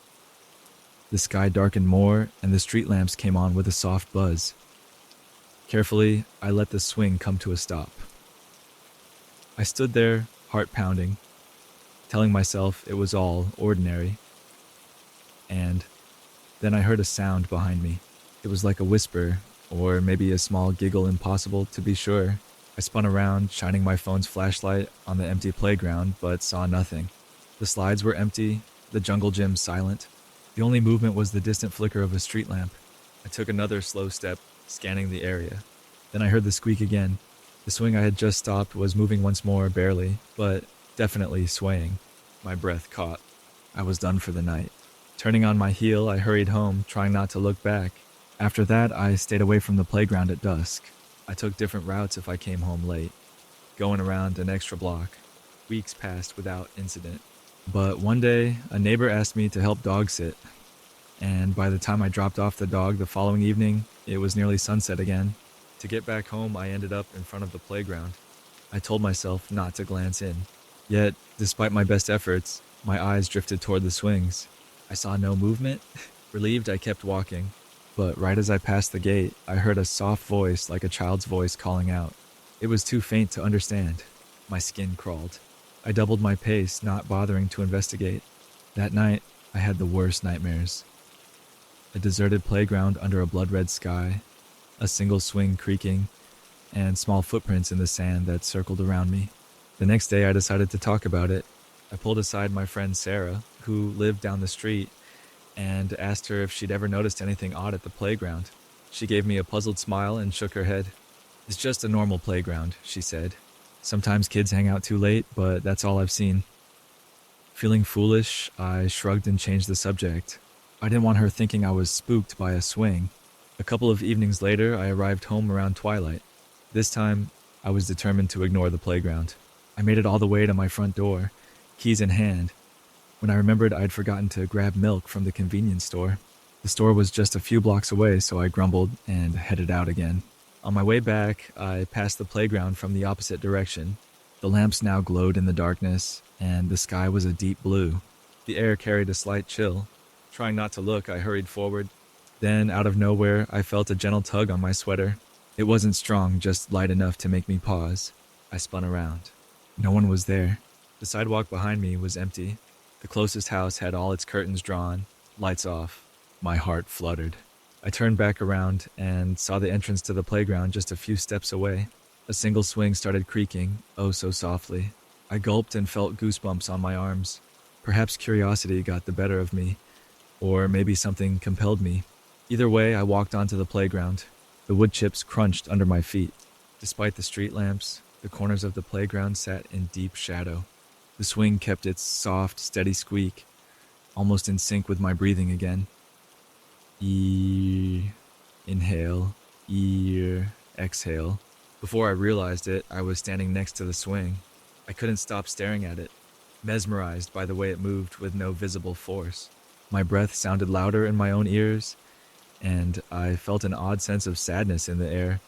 The sky darkened more, and the street lamps came on with a soft buzz. Carefully, I let the swing come to a stop. I stood there, heart pounding, telling myself it was all ordinary. And then I heard a sound behind me. It was like a whisper, or maybe a small giggle, impossible to be sure. I spun around, shining my phone's flashlight on the empty playground, but saw nothing. The slides were empty, the jungle gym silent. The only movement was the distant flicker of a street lamp. I took another slow step, scanning the area. Then I heard the squeak again. The swing I had just stopped was moving once more, barely, but definitely swaying. My breath caught. I was done for the night. Turning on my heel, I hurried home, trying not to look back. After that, I stayed away from the playground at dusk. I took different routes if I came home late, going around an extra block. Weeks passed without incident. But one day, a neighbor asked me to help dog sit. And by the time I dropped off the dog the following evening, it was nearly sunset again. To get back home, I ended up in front of the playground. I told myself not to glance in. Yet, despite my best efforts, my eyes drifted toward the swings. I saw no movement. Relieved, I kept walking. But right as I passed the gate, I heard a soft voice like a child's voice calling out. It was too faint to understand. My skin crawled. I doubled my pace, not bothering to investigate. That night, I had the worst nightmares. A deserted playground under a blood-red sky, a single swing creaking, and small footprints in the sand that circled around me. The next day, I decided to talk about it. I pulled aside my friend Sarah, who lived down the street, and asked her if she'd ever noticed anything odd at the playground. She gave me a puzzled smile and shook her head. "It's just a normal playground," she said. "Sometimes kids hang out too late, but that's all I've seen." Feeling foolish, I shrugged and changed the subject. I didn't want her thinking I was spooked by a swing. A couple of evenings later, I arrived home around twilight. This time, I was determined to ignore the playground. I made it all the way to my front door, keys in hand, when I remembered I'd forgotten to grab milk from the convenience store. The store was just a few blocks away, so I grumbled and headed out again. On my way back, I passed the playground from the opposite direction. The lamps now glowed in the darkness, and the sky was a deep blue. The air carried a slight chill. Trying not to look, I hurried forward. Then, out of nowhere, I felt a gentle tug on my sweater. It wasn't strong, just light enough to make me pause. I spun around. No one was there. The sidewalk behind me was empty. The closest house had all its curtains drawn, lights off. My heart fluttered. I turned back around and saw the entrance to the playground just a few steps away. A single swing started creaking, oh so softly. I gulped and felt goosebumps on my arms. Perhaps curiosity got the better of me, or maybe something compelled me. Either way, I walked onto the playground. The wood chips crunched under my feet. Despite the street lamps, the corners of the playground sat in deep shadow. The swing kept its soft, steady squeak, almost in sync with my breathing again. Inhale, exhale. Before I realized it, I was standing next to the swing. I couldn't stop staring at it, mesmerized by the way it moved with no visible force. My breath sounded louder in my own ears, and I felt an odd sense of sadness in the air,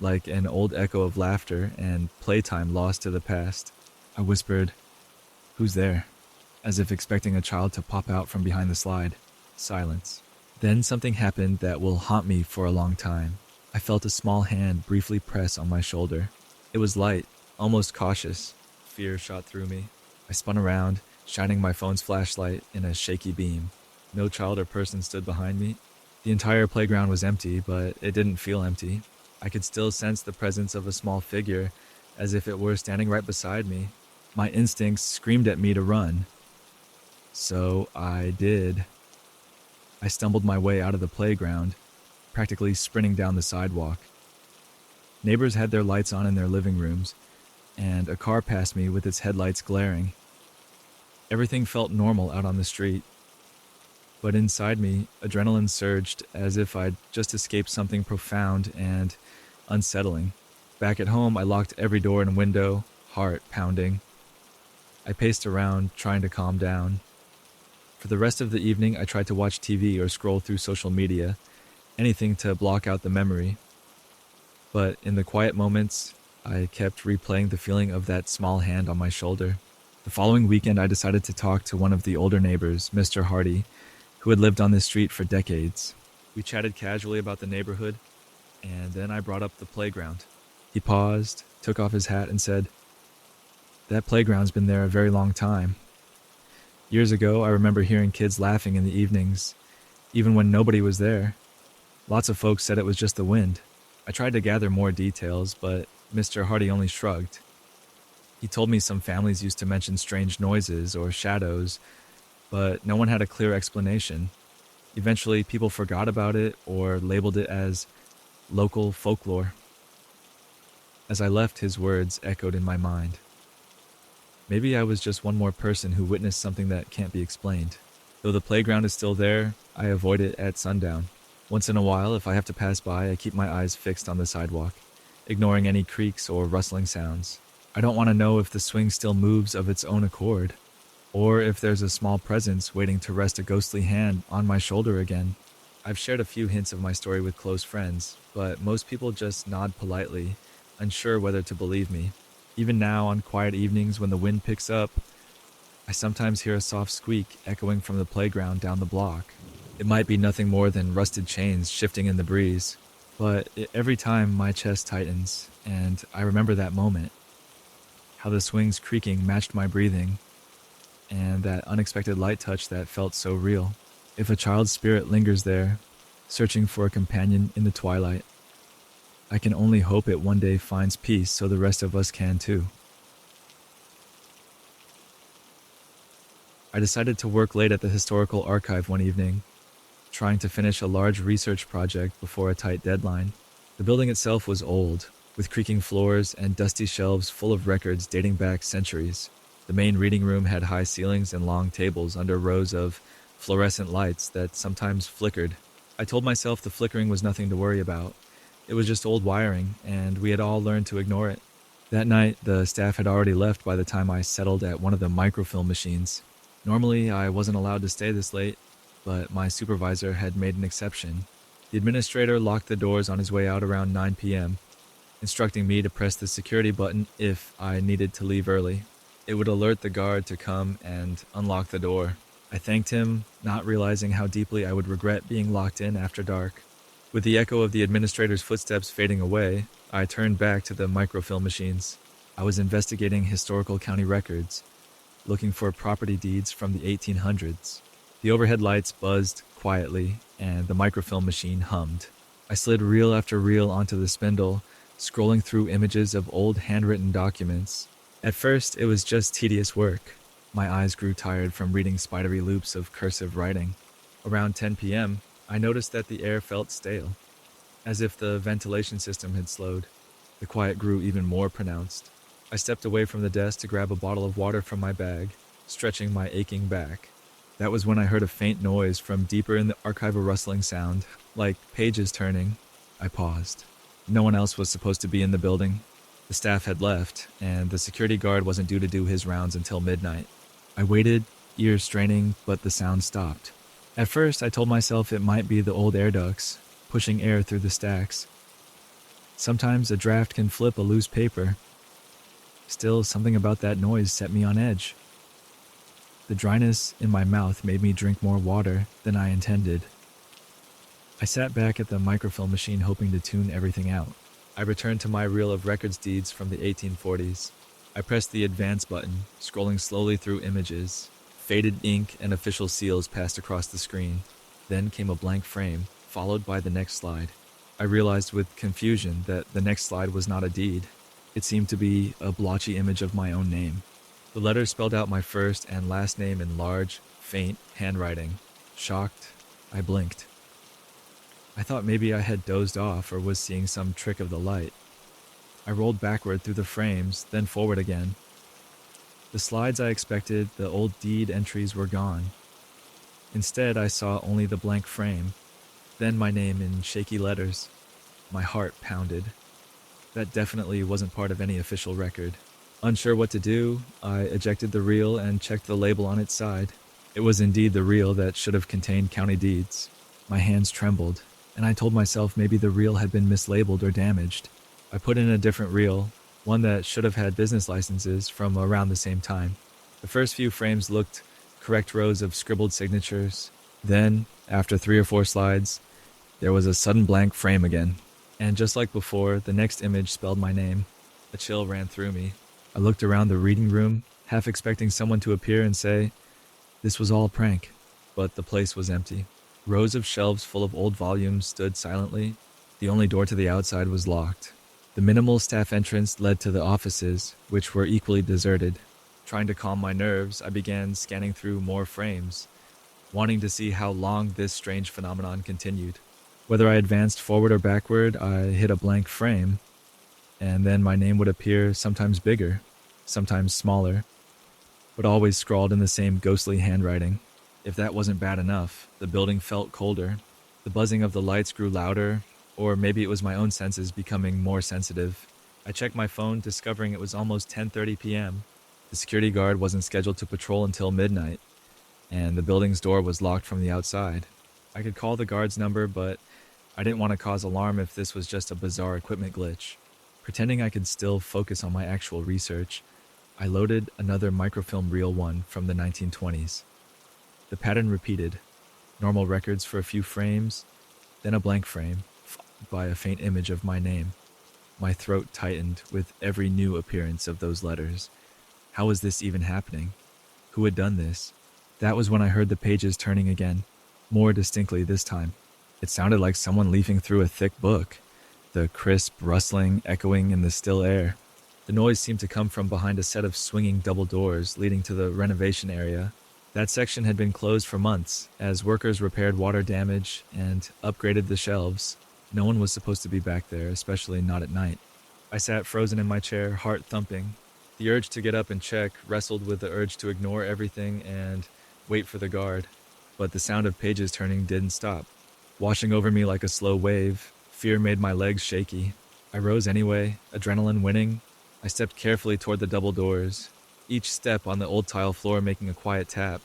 like an old echo of laughter and playtime lost to the past. I whispered, "Who's there?" as if expecting a child to pop out from behind the slide. Silence. Then something happened that will haunt me for a long time. I felt a small hand briefly press on my shoulder. It was light, almost cautious. Fear shot through me. I spun around, shining my phone's flashlight in a shaky beam. No child or person stood behind me. The entire playground was empty, but it didn't feel empty. I could still sense the presence of a small figure, as if it were standing right beside me. My instincts screamed at me to run. So I did. I stumbled my way out of the playground, practically sprinting down the sidewalk. Neighbors had their lights on in their living rooms, and a car passed me with its headlights glaring. Everything felt normal out on the street, but inside me, adrenaline surged as if I'd just escaped something profound and unsettling. Back at home, I locked every door and window, heart pounding. I paced around, trying to calm down. For the rest of the evening, I tried to watch TV or scroll through social media, anything to block out the memory. But in the quiet moments, I kept replaying the feeling of that small hand on my shoulder. The following weekend, I decided to talk to one of the older neighbors, Mr. Hardy, who had lived on this street for decades. We chatted casually about the neighborhood, and then I brought up the playground. He paused, took off his hat, and said, "That playground's been there a very long time. Years ago, I remember hearing kids laughing in the evenings, even when nobody was there. Lots of folks said it was just the wind." I tried to gather more details, but Mr. Hardy only shrugged. He told me some families used to mention strange noises or shadows, but no one had a clear explanation. Eventually, people forgot about it or labeled it as local folklore. As I left, his words echoed in my mind. Maybe I was just one more person who witnessed something that can't be explained. Though the playground is still there, I avoid it at sundown. Once in a while, if I have to pass by, I keep my eyes fixed on the sidewalk, ignoring any creaks or rustling sounds. I don't want to know if the swing still moves of its own accord, or if there's a small presence waiting to rest a ghostly hand on my shoulder again. I've shared a few hints of my story with close friends, but most people just nod politely, unsure whether to believe me. Even now, on quiet evenings when the wind picks up, I sometimes hear a soft squeak echoing from the playground down the block. It might be nothing more than rusted chains shifting in the breeze, but every time my chest tightens, and I remember that moment, how the swing's creaking matched my breathing, and that unexpected light touch that felt so real. If a child's spirit lingers there, searching for a companion in the twilight, I can only hope it one day finds peace so the rest of us can too. I decided to work late at the historical archive one evening, trying to finish a large research project before a tight deadline. The building itself was old, with creaking floors and dusty shelves full of records dating back centuries. The main reading room had high ceilings and long tables under rows of fluorescent lights that sometimes flickered. I told myself the flickering was nothing to worry about. It was just old wiring, and we had all learned to ignore it. That night, the staff had already left by the time I settled at one of the microfilm machines. Normally, I wasn't allowed to stay this late, but my supervisor had made an exception. The administrator locked the doors on his way out around 9 p.m., instructing me to press the security button if I needed to leave early. It would alert the guard to come and unlock the door. I thanked him, not realizing how deeply I would regret being locked in after dark. With the echo of the administrator's footsteps fading away, I turned back to the microfilm machines. I was investigating historical county records, looking for property deeds from the 1800s. The overhead lights buzzed quietly, and the microfilm machine hummed. I slid reel after reel onto the spindle, scrolling through images of old handwritten documents. At first, it was just tedious work. My eyes grew tired from reading spidery loops of cursive writing. Around 10 p.m., I noticed that the air felt stale, as if the ventilation system had slowed. The quiet grew even more pronounced. I stepped away from the desk to grab a bottle of water from my bag, stretching my aching back. That was when I heard a faint noise from deeper in the archive, a rustling sound, like pages turning. I paused. No one else was supposed to be in the building. The staff had left, and the security guard wasn't due to do his rounds until midnight. I waited, ears straining, but the sound stopped. At first, I told myself it might be the old air ducts, pushing air through the stacks. Sometimes a draft can flip a loose paper. Still, something about that noise set me on edge. The dryness in my mouth made me drink more water than I intended. I sat back at the microfilm machine hoping to tune everything out. I returned to my reel of records deeds from the 1840s. I pressed the advance button, scrolling slowly through images. Faded ink and official seals passed across the screen. Then came a blank frame, followed by the next slide. I realized with confusion that the next slide was not a deed. It seemed to be a blotchy image of my own name. The letters spelled out my first and last name in large, faint handwriting. Shocked, I blinked. I thought maybe I had dozed off or was seeing some trick of the light. I rolled backward through the frames, then forward again. The slides I expected, the old deed entries, were gone. Instead, I saw only the blank frame, then my name in shaky letters. My heart pounded. That definitely wasn't part of any official record. Unsure what to do, I ejected the reel and checked the label on its side. It was indeed the reel that should have contained county deeds. My hands trembled, and I told myself maybe the reel had been mislabeled or damaged. I put in a different reel, one that should have had business licenses from around the same time. The first few frames looked correct rows of scribbled signatures. Then, after 3 or 4 slides, there was a sudden blank frame again. And just like before, the next image spelled my name. A chill ran through me. I looked around the reading room, half expecting someone to appear and say, "This was all a prank." But the place was empty. Rows of shelves full of old volumes stood silently. The only door to the outside was locked. The minimal staff entrance led to the offices, which were equally deserted. Trying to calm my nerves, I began scanning through more frames, wanting to see how long this strange phenomenon continued. Whether I advanced forward or backward, I hit a blank frame, and then my name would appear, sometimes bigger, sometimes smaller, but always scrawled in the same ghostly handwriting. If that wasn't bad enough, the building felt colder. The buzzing of the lights grew louder, or maybe it was my own senses becoming more sensitive. I checked my phone, discovering it was almost 10:30 p.m. The security guard wasn't scheduled to patrol until midnight, and the building's door was locked from the outside. I could call the guard's number, but I didn't want to cause alarm if this was just a bizarre equipment glitch. Pretending I could still focus on my actual research, I loaded another microfilm reel one from the 1920s. The pattern repeated. Normal records for a few frames, then a blank frame, followed by a faint image of my name. My throat tightened with every new appearance of those letters. How was this even happening? Who had done this? That was when I heard the pages turning again, more distinctly this time. It sounded like someone leafing through a thick book, the crisp rustling echoing in the still air. The noise seemed to come from behind a set of swinging double doors leading to the renovation area. That section had been closed for months as workers repaired water damage and upgraded the shelves. No one was supposed to be back there, especially not at night. I sat frozen in my chair, heart thumping. The urge to get up and check wrestled with the urge to ignore everything and wait for the guard. But the sound of pages turning didn't stop. Washing over me like a slow wave, fear made my legs shaky. I rose anyway, adrenaline winning. I stepped carefully toward the double doors, each step on the old tile floor making a quiet tap.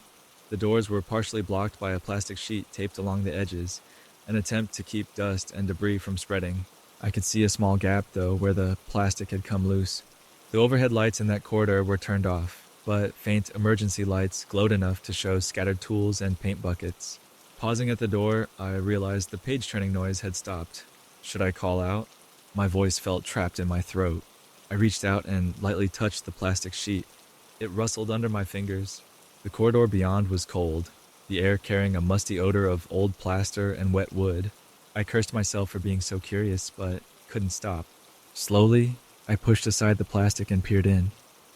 The doors were partially blocked by a plastic sheet taped along the edges, an attempt to keep dust and debris from spreading. I could see a small gap, though, where the plastic had come loose. The overhead lights in that corridor were turned off, but faint emergency lights glowed enough to show scattered tools and paint buckets. Pausing at the door, I realized the page-turning noise had stopped. Should I call out? My voice felt trapped in my throat. I reached out and lightly touched the plastic sheet. It rustled under my fingers. The corridor beyond was cold. the air carrying a musty odor of old plaster and wet wood. I cursed myself for being so curious, but couldn't stop. Slowly, I pushed aside the plastic and peered in.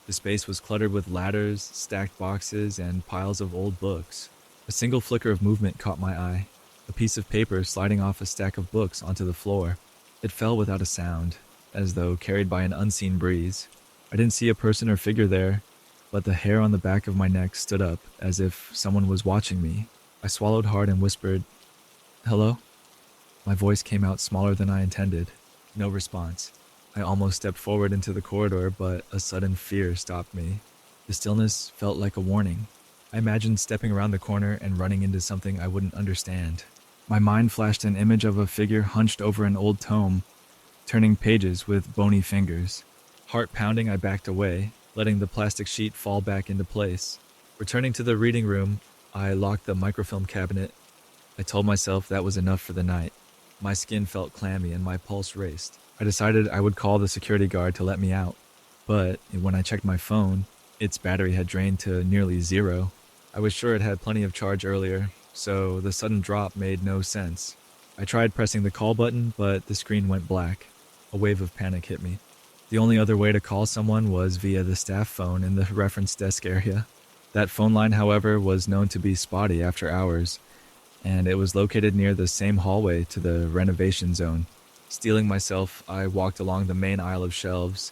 The space was cluttered with ladders, stacked boxes, and piles of old books. A single flicker of movement caught my eye, a piece of paper sliding off a stack of books onto the floor. It fell without a sound, as though carried by an unseen breeze. I didn't see a person or figure there, but the hair on the back of my neck stood up as if someone was watching me. I swallowed hard and whispered, "Hello?" My voice came out smaller than I intended. No response. I almost stepped forward into the corridor, but a sudden fear stopped me. The stillness felt like a warning. I imagined stepping around the corner and running into something I wouldn't understand. My mind flashed an image of a figure hunched over an old tome, turning pages with bony fingers. Heart pounding, I backed away, letting the plastic sheet fall back into place. Returning to the reading room, I locked the microfilm cabinet. I told myself that was enough for the night. My skin felt clammy and my pulse raced. I decided I would call the security guard to let me out. But when I checked my phone, its battery had drained to nearly zero. I was sure it had plenty of charge earlier, so the sudden drop made no sense. I tried pressing the call button, but the screen went black. A wave of panic hit me. The only other way to call someone was via the staff phone in the reference desk area. That phone line, however, was known to be spotty after hours, and it was located near the same hallway to the renovation zone. Steeling myself, I walked along the main aisle of shelves,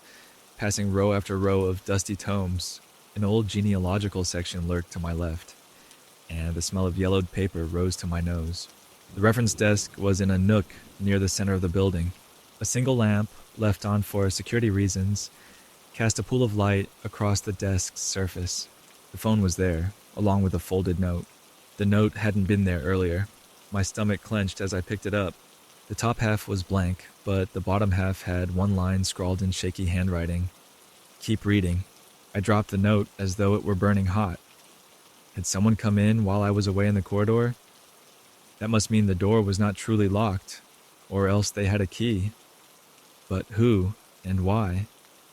passing row after row of dusty tomes. An old genealogical section lurked to my left, and the smell of yellowed paper rose to my nose. The reference desk was in a nook near the center of the building. A single lamp, left on for security reasons, cast a pool of light across the desk's surface. The phone was there, along with a folded note. The note hadn't been there earlier. My stomach clenched as I picked it up. The top half was blank, but the bottom half had one line scrawled in shaky handwriting. "Keep reading." I dropped the note as though it were burning hot. Had someone come in while I was away in the corridor? That must mean the door was not truly locked, or else they had a key. But who and why?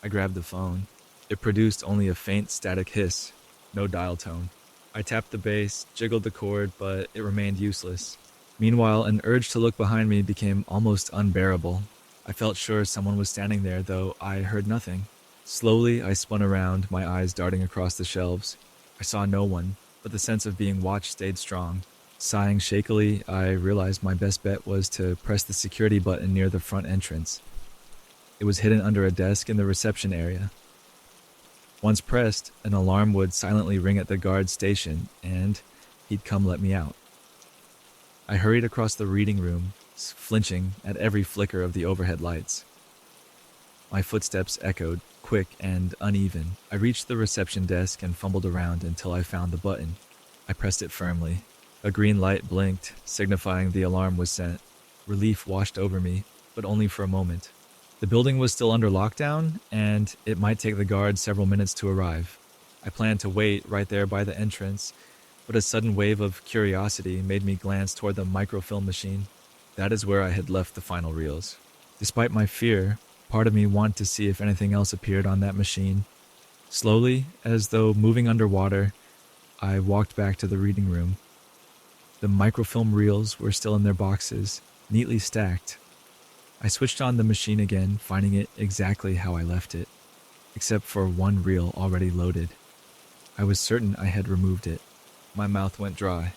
I grabbed the phone. It produced only a faint static hiss, no dial tone. I tapped the base, jiggled the cord, but it remained useless. Meanwhile, an urge to look behind me became almost unbearable. I felt sure someone was standing there, though I heard nothing. Slowly, I spun around, my eyes darting across the shelves. I saw no one, but the sense of being watched stayed strong. Sighing shakily, I realized my best bet was to press the security button near the front entrance. It was hidden under a desk in the reception area. Once pressed, an alarm would silently ring at the guard's station, and he'd come let me out. I hurried across the reading room, flinching at every flicker of the overhead lights. My footsteps echoed, quick and uneven. I reached the reception desk and fumbled around until I found the button. I pressed it firmly. A green light blinked, signifying the alarm was sent. Relief washed over me, but only for a moment. The building was still under lockdown, and it might take the guards several minutes to arrive. I planned to wait right there by the entrance, but a sudden wave of curiosity made me glance toward the microfilm machine. That is where I had left the final reels. Despite my fear, part of me wanted to see if anything else appeared on that machine. Slowly, as though moving underwater, I walked back to the reading room. The microfilm reels were still in their boxes, neatly stacked. I switched on the machine again, finding it exactly how I left it, except for one reel already loaded. I was certain I had removed it. My mouth went dry.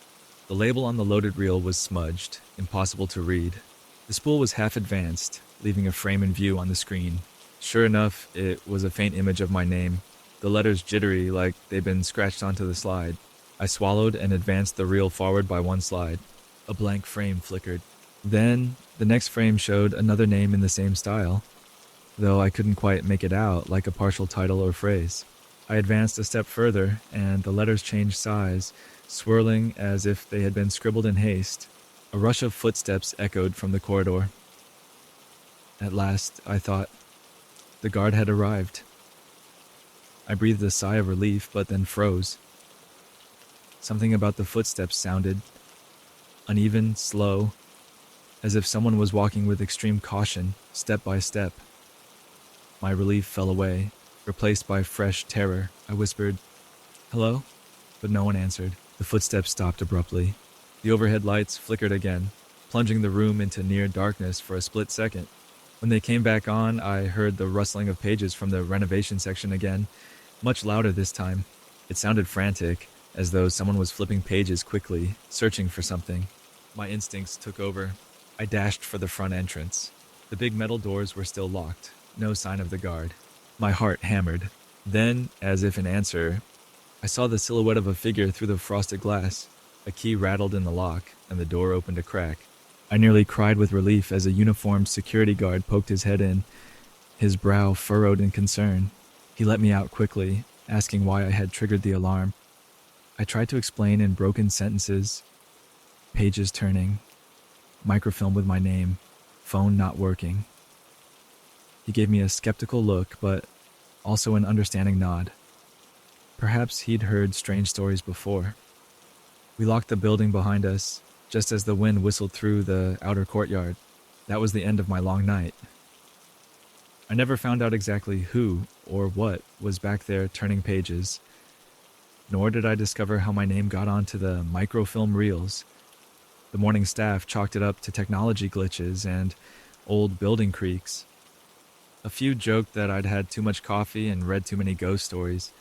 The label on the loaded reel was smudged, impossible to read. The spool was half advanced, leaving a frame in view on the screen. Sure enough, it was a faint image of my name, the letters jittery like they'd been scratched onto the slide. I swallowed and advanced the reel forward by one slide. A blank frame flickered. Then, the next frame showed another name in the same style, though I couldn't quite make it out like a partial title or phrase. I advanced a step further, and the letters changed size, swirling as if they had been scribbled in haste. A rush of footsteps echoed from the corridor. At last, I thought, the guard had arrived. I breathed a sigh of relief, but then froze. Something about the footsteps sounded uneven, slow, as if someone was walking with extreme caution, step by step. My relief fell away, replaced by fresh terror. I whispered, "Hello?" But no one answered. The footsteps stopped abruptly. The overhead lights flickered again, plunging the room into near darkness for a split second. When they came back on, I heard the rustling of pages from the renovation section again, much louder this time. It sounded frantic, as though someone was flipping pages quickly, searching for something. My instincts took over. I dashed for the front entrance. The big metal doors were still locked, no sign of the guard. My heart hammered. Then, as if in answer, I saw the silhouette of a figure through the frosted glass. A key rattled in the lock, and the door opened a crack. I nearly cried with relief as a uniformed security guard poked his head in, his brow furrowed in concern. He let me out quickly, asking why I had triggered the alarm. I tried to explain in broken sentences, pages turning, microfilm with my name, phone not working. He gave me a skeptical look, but also an understanding nod. Perhaps he'd heard strange stories before. We locked the building behind us, just as the wind whistled through the outer courtyard. That was the end of my long night. I never found out exactly who or what was back there turning pages, nor did I discover how my name got onto the microfilm reels. The morning staff chalked it up to technology glitches and old building creaks. A few joked that I'd had too much coffee and read too many ghost stories,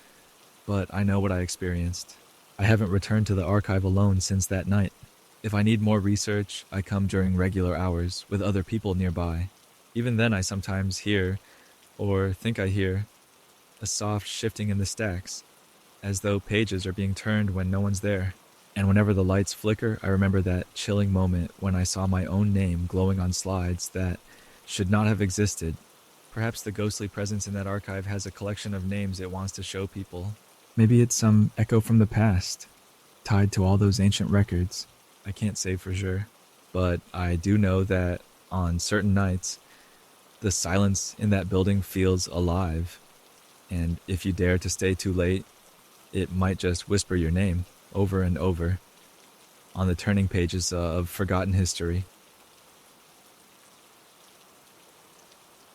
but I know what I experienced. I haven't returned to the archive alone since that night. If I need more research, I come during regular hours with other people nearby. Even then, I sometimes hear, or think I hear, a soft shifting in the stacks, as though pages are being turned when no one's there. And whenever the lights flicker, I remember that chilling moment when I saw my own name glowing on slides that should not have existed. Perhaps the ghostly presence in that archive has a collection of names it wants to show people. Maybe it's some echo from the past, tied to all those ancient records. I can't say for sure, but I do know that on certain nights, the silence in that building feels alive, and if you dare to stay too late, it might just whisper your name over and over on the turning pages of forgotten history.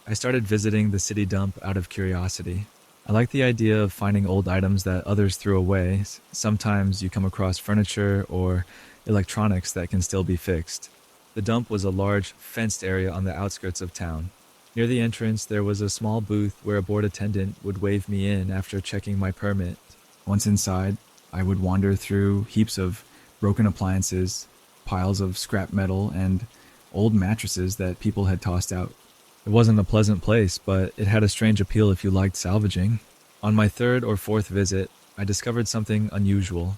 I started visiting the city dump out of curiosity. I like the idea of finding old items that others threw away. Sometimes you come across furniture or electronics that can still be fixed. The dump was a large, fenced area on the outskirts of town. Near the entrance, there was a small booth where a board attendant would wave me in after checking my permit. Once inside, I would wander through heaps of broken appliances, piles of scrap metal, and old mattresses that people had tossed out. It wasn't a pleasant place, but it had a strange appeal if you liked salvaging. On my third or fourth visit, I discovered something unusual.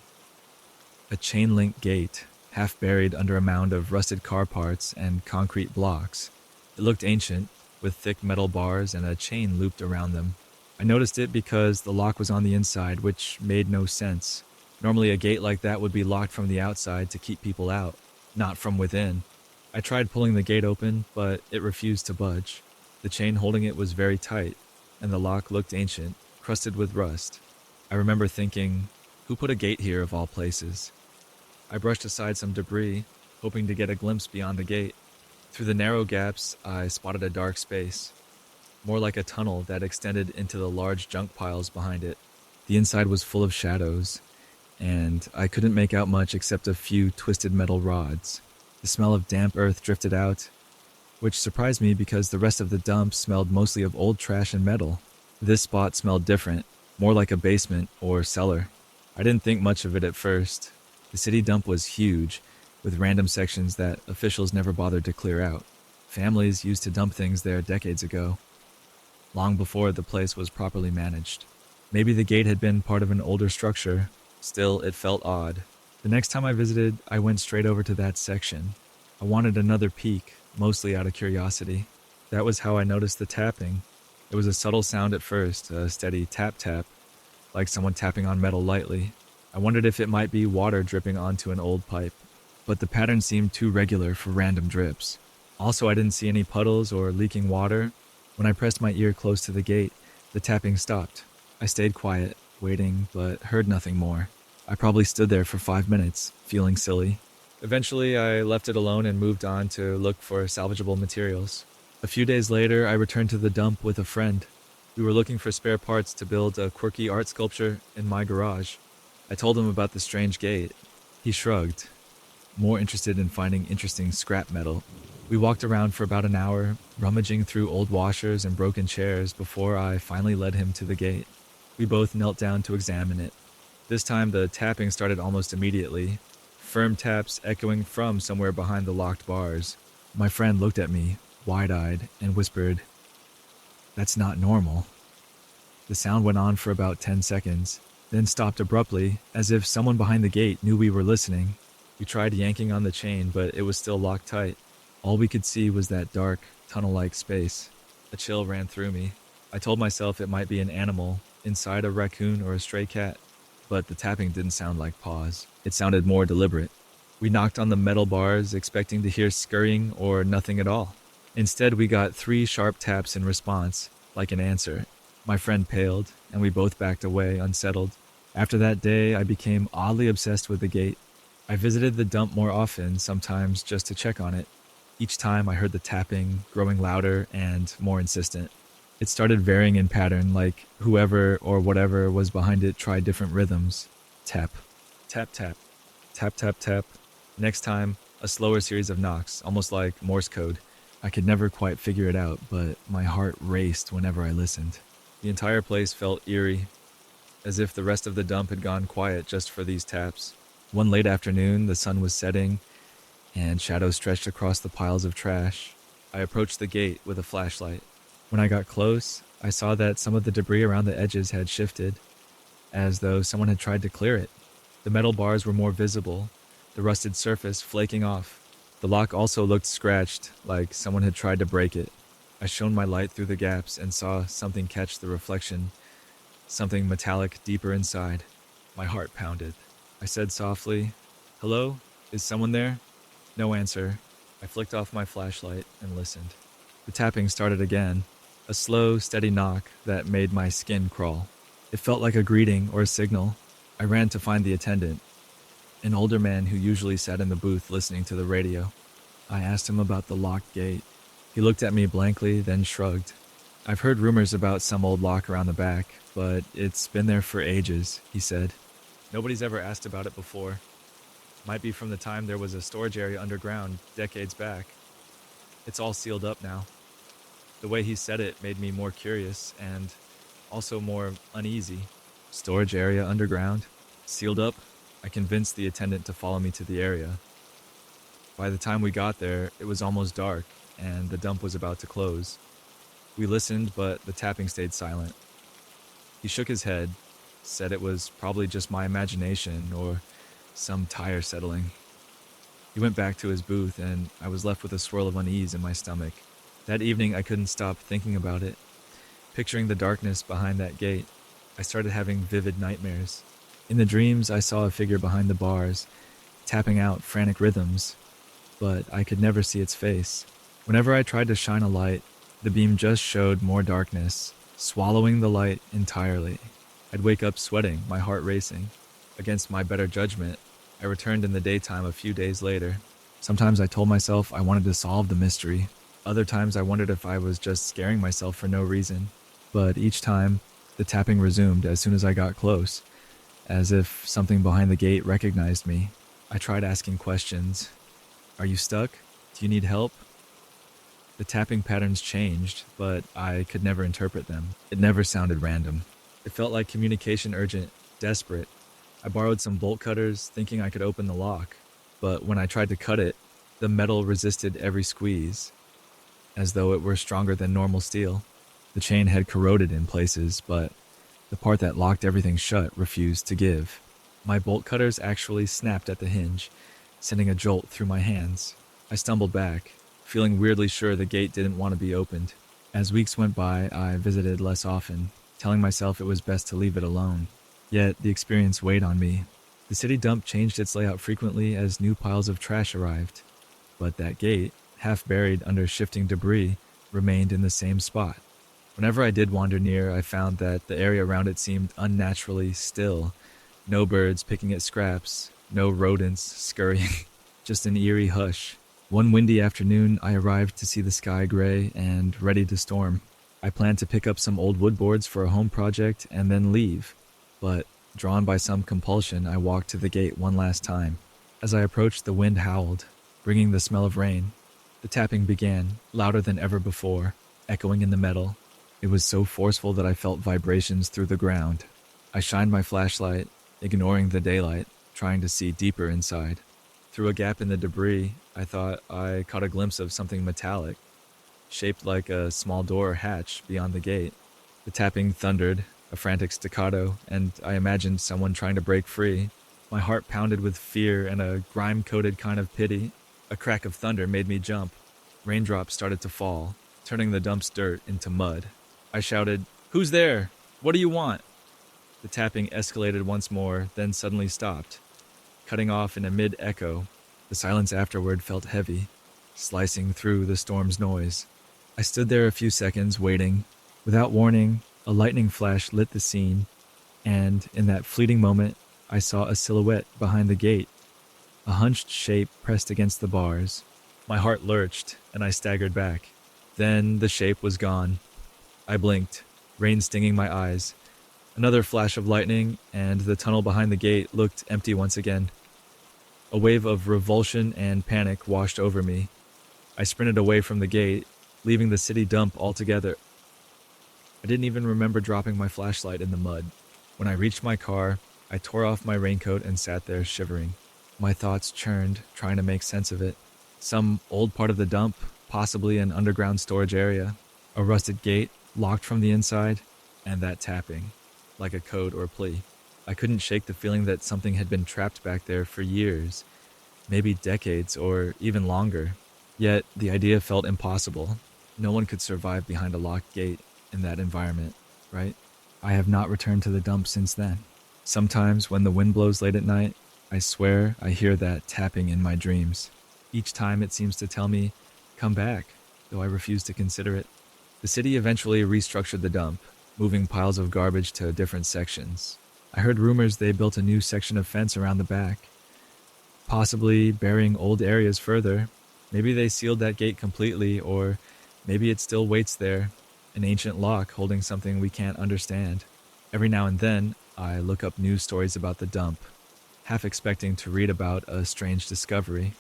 A chain-link gate, half buried under a mound of rusted car parts and concrete blocks. It looked ancient, with thick metal bars and a chain looped around them. I noticed it because the lock was on the inside, which made no sense. Normally a gate like that would be locked from the outside to keep people out, not from within. I tried pulling the gate open, but it refused to budge. The chain holding it was very tight, and the lock looked ancient, crusted with rust. I remember thinking, who put a gate here of all places? I brushed aside some debris, hoping to get a glimpse beyond the gate. Through the narrow gaps, I spotted a dark space, more like a tunnel that extended into the large junk piles behind it. The inside was full of shadows, and I couldn't make out much except a few twisted metal rods. The smell of damp earth drifted out, which surprised me because the rest of the dump smelled mostly of old trash and metal. This spot smelled different, more like a basement or cellar. I didn't think much of it at first. The city dump was huge, with random sections that officials never bothered to clear out. Families used to dump things there decades ago, long before the place was properly managed. Maybe the gate had been part of an older structure. Still, it felt odd. The next time I visited, I went straight over to that section. I wanted another peek, mostly out of curiosity. That was how I noticed the tapping. It was a subtle sound at first, a steady tap-tap, like someone tapping on metal lightly. I wondered if it might be water dripping onto an old pipe, but the pattern seemed too regular for random drips. Also, I didn't see any puddles or leaking water. When I pressed my ear close to the gate, the tapping stopped. I stayed quiet, waiting, but heard nothing more. I probably stood there for 5 minutes, feeling silly. Eventually, I left it alone and moved on to look for salvageable materials. A few days later, I returned to the dump with a friend. We were looking for spare parts to build a quirky art sculpture in my garage. I told him about the strange gate. He shrugged, more interested in finding interesting scrap metal. We walked around for about an hour, rummaging through old washers and broken chairs before I finally led him to the gate. We both knelt down to examine it. This time the tapping started almost immediately, firm taps echoing from somewhere behind the locked bars. My friend looked at me, wide-eyed, and whispered, "That's not normal." The sound went on for about 10 seconds, then stopped abruptly, as if someone behind the gate knew we were listening. We tried yanking on the chain, but it was still locked tight. All we could see was that dark, tunnel-like space. A chill ran through me. I told myself it might be an animal, inside a raccoon or a stray cat, but the tapping didn't sound like paws. It sounded more deliberate. We knocked on the metal bars, expecting to hear scurrying or nothing at all. Instead, we got 3 sharp taps in response, like an answer. My friend paled, and we both backed away, unsettled. After that day, I became oddly obsessed with the gate. I visited the dump more often, sometimes just to check on it. Each time I heard the tapping, growing louder and more insistent. It started varying in pattern, like whoever or whatever was behind it tried different rhythms. Tap, tap, tap, tap, tap, tap. Next time, a slower series of knocks, almost like Morse code. I could never quite figure it out, but my heart raced whenever I listened. The entire place felt eerie, as if the rest of the dump had gone quiet just for these taps. One late afternoon, the sun was setting, and shadows stretched across the piles of trash. I approached the gate with a flashlight. When I got close, I saw that some of the debris around the edges had shifted, as though someone had tried to clear it. The metal bars were more visible, the rusted surface flaking off. The lock also looked scratched, like someone had tried to break it. I shone my light through the gaps and saw something catch the reflection, something metallic deeper inside. My heart pounded. I said softly, "Hello? Is someone there?" No answer. I flicked off my flashlight and listened. The tapping started again, a slow, steady knock that made my skin crawl. It felt like a greeting or a signal. I ran to find the attendant, an older man who usually sat in the booth listening to the radio. I asked him about the locked gate. He looked at me blankly, then shrugged. "I've heard rumors about some old lock around the back, but it's been there for ages," he said. "Nobody's ever asked about it before. Might be from the time there was a storage area underground, decades back. It's all sealed up now." The way he said it made me more curious and also more uneasy. Storage area underground? Sealed up? I convinced the attendant to follow me to the area. By the time we got there, it was almost dark, and the dump was about to close. We listened, but the tapping stayed silent. He shook his head, said it was probably just my imagination or some tire settling. He went back to his booth, and I was left with a swirl of unease in my stomach. That evening, I couldn't stop thinking about it, picturing the darkness behind that gate. I started having vivid nightmares. In the dreams, I saw a figure behind the bars, tapping out frantic rhythms, but I could never see its face. Whenever I tried to shine a light, the beam just showed more darkness, swallowing the light entirely. I'd wake up sweating, my heart racing. Against my better judgment, I returned in the daytime a few days later. Sometimes I told myself I wanted to solve the mystery. Other times I wondered if I was just scaring myself for no reason. But each time, the tapping resumed as soon as I got close, as if something behind the gate recognized me. I tried asking questions. "Are you stuck? Do you need help?" The tapping patterns changed, but I could never interpret them. It never sounded random. It felt like communication urgent, desperate. I borrowed some bolt cutters, thinking I could open the lock, but when I tried to cut it, the metal resisted every squeeze, as though it were stronger than normal steel. The chain had corroded in places, but the part that locked everything shut refused to give. My bolt cutters actually snapped at the hinge, sending a jolt through my hands. I stumbled back, feeling weirdly sure the gate didn't want to be opened. As weeks went by, I visited less often, telling myself it was best to leave it alone. Yet the experience weighed on me. The city dump changed its layout frequently as new piles of trash arrived, but that gate, half buried under shifting debris, remained in the same spot. Whenever I did wander near, I found that the area around it seemed unnaturally still. No birds picking at scraps, no rodents scurrying, just an eerie hush. One windy afternoon, I arrived to see the sky gray and ready to storm. I planned to pick up some old wood boards for a home project and then leave, but Drawn by some compulsion, I walked to the gate one last time. As I approached, the wind howled, bringing the smell of rain. The tapping began, louder than ever before, echoing in the metal. It was so forceful that I felt vibrations through the ground. I shined my flashlight, ignoring the daylight, trying to see deeper inside. Through a gap in the debris, I thought I caught a glimpse of something metallic, shaped like a small door or hatch beyond the gate. The tapping thundered, a frantic staccato, and I imagined someone trying to break free. My heart pounded with fear and a grime-coated kind of pity. A crack of thunder made me jump. Raindrops started to fall, turning the dump's dirt into mud. I shouted, "Who's there? What do you want?" The tapping escalated once more, then suddenly stopped, cutting off in a mid-echo. The silence afterward felt heavy, slicing through the storm's noise. I stood there a few seconds, waiting. Without warning, a lightning flash lit the scene, and in that fleeting moment, I saw a silhouette behind the gate, a hunched shape pressed against the bars. My heart lurched, and I staggered back. Then the shape was gone. I blinked, rain stinging my eyes. Another flash of lightning, and the tunnel behind the gate looked empty once again. A wave of revulsion and panic washed over me. I sprinted away from the gate, leaving the city dump altogether. I didn't even remember dropping my flashlight in the mud. When I reached my car, I tore off my raincoat and sat there shivering. My thoughts churned, trying to make sense of it. Some old part of the dump, possibly an underground storage area, a rusted gate, locked from the inside, and that tapping, like a code or plea. I couldn't shake the feeling that something had been trapped back there for years, maybe decades or even longer. Yet the idea felt impossible. No one could survive behind a locked gate in that environment, right? I have not returned to the dump since then. Sometimes when the wind blows late at night, I swear I hear that tapping in my dreams. Each time it seems to tell me, come back, though I refuse to consider it. The city eventually restructured the dump, moving piles of garbage to different sections. I heard rumors they built a new section of fence around the back, possibly burying old areas further. Maybe they sealed that gate completely, or maybe it still waits there, an ancient lock holding something we can't understand. Every now and then, I look up news stories about the dump, half expecting to read about a strange discovery,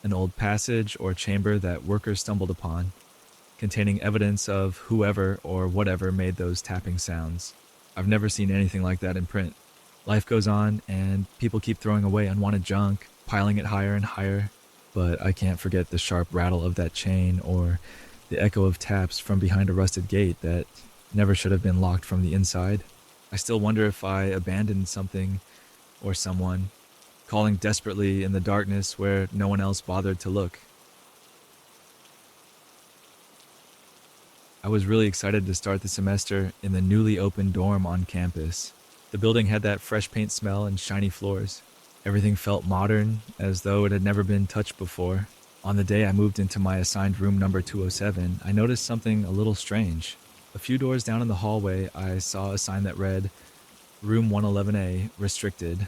an old passage or chamber that workers stumbled upon, containing evidence of whoever or whatever made those tapping sounds. I've never seen anything like that in print. Life goes on, and people keep throwing away unwanted junk, piling it higher and higher, but I can't forget the sharp rattle of that chain or the echo of taps from behind a rusted gate that never should have been locked from the inside. I still wonder if I abandoned something or someone, calling desperately in the darkness where no one else bothered to look. I was really excited to start the semester in the newly opened dorm on campus. The building had that fresh paint smell and shiny floors. Everything felt modern, as though it had never been touched before. On the day I moved into my assigned room number 207, I noticed something a little strange. A few doors down in the hallway, I saw a sign that read, Room 111A, Restricted.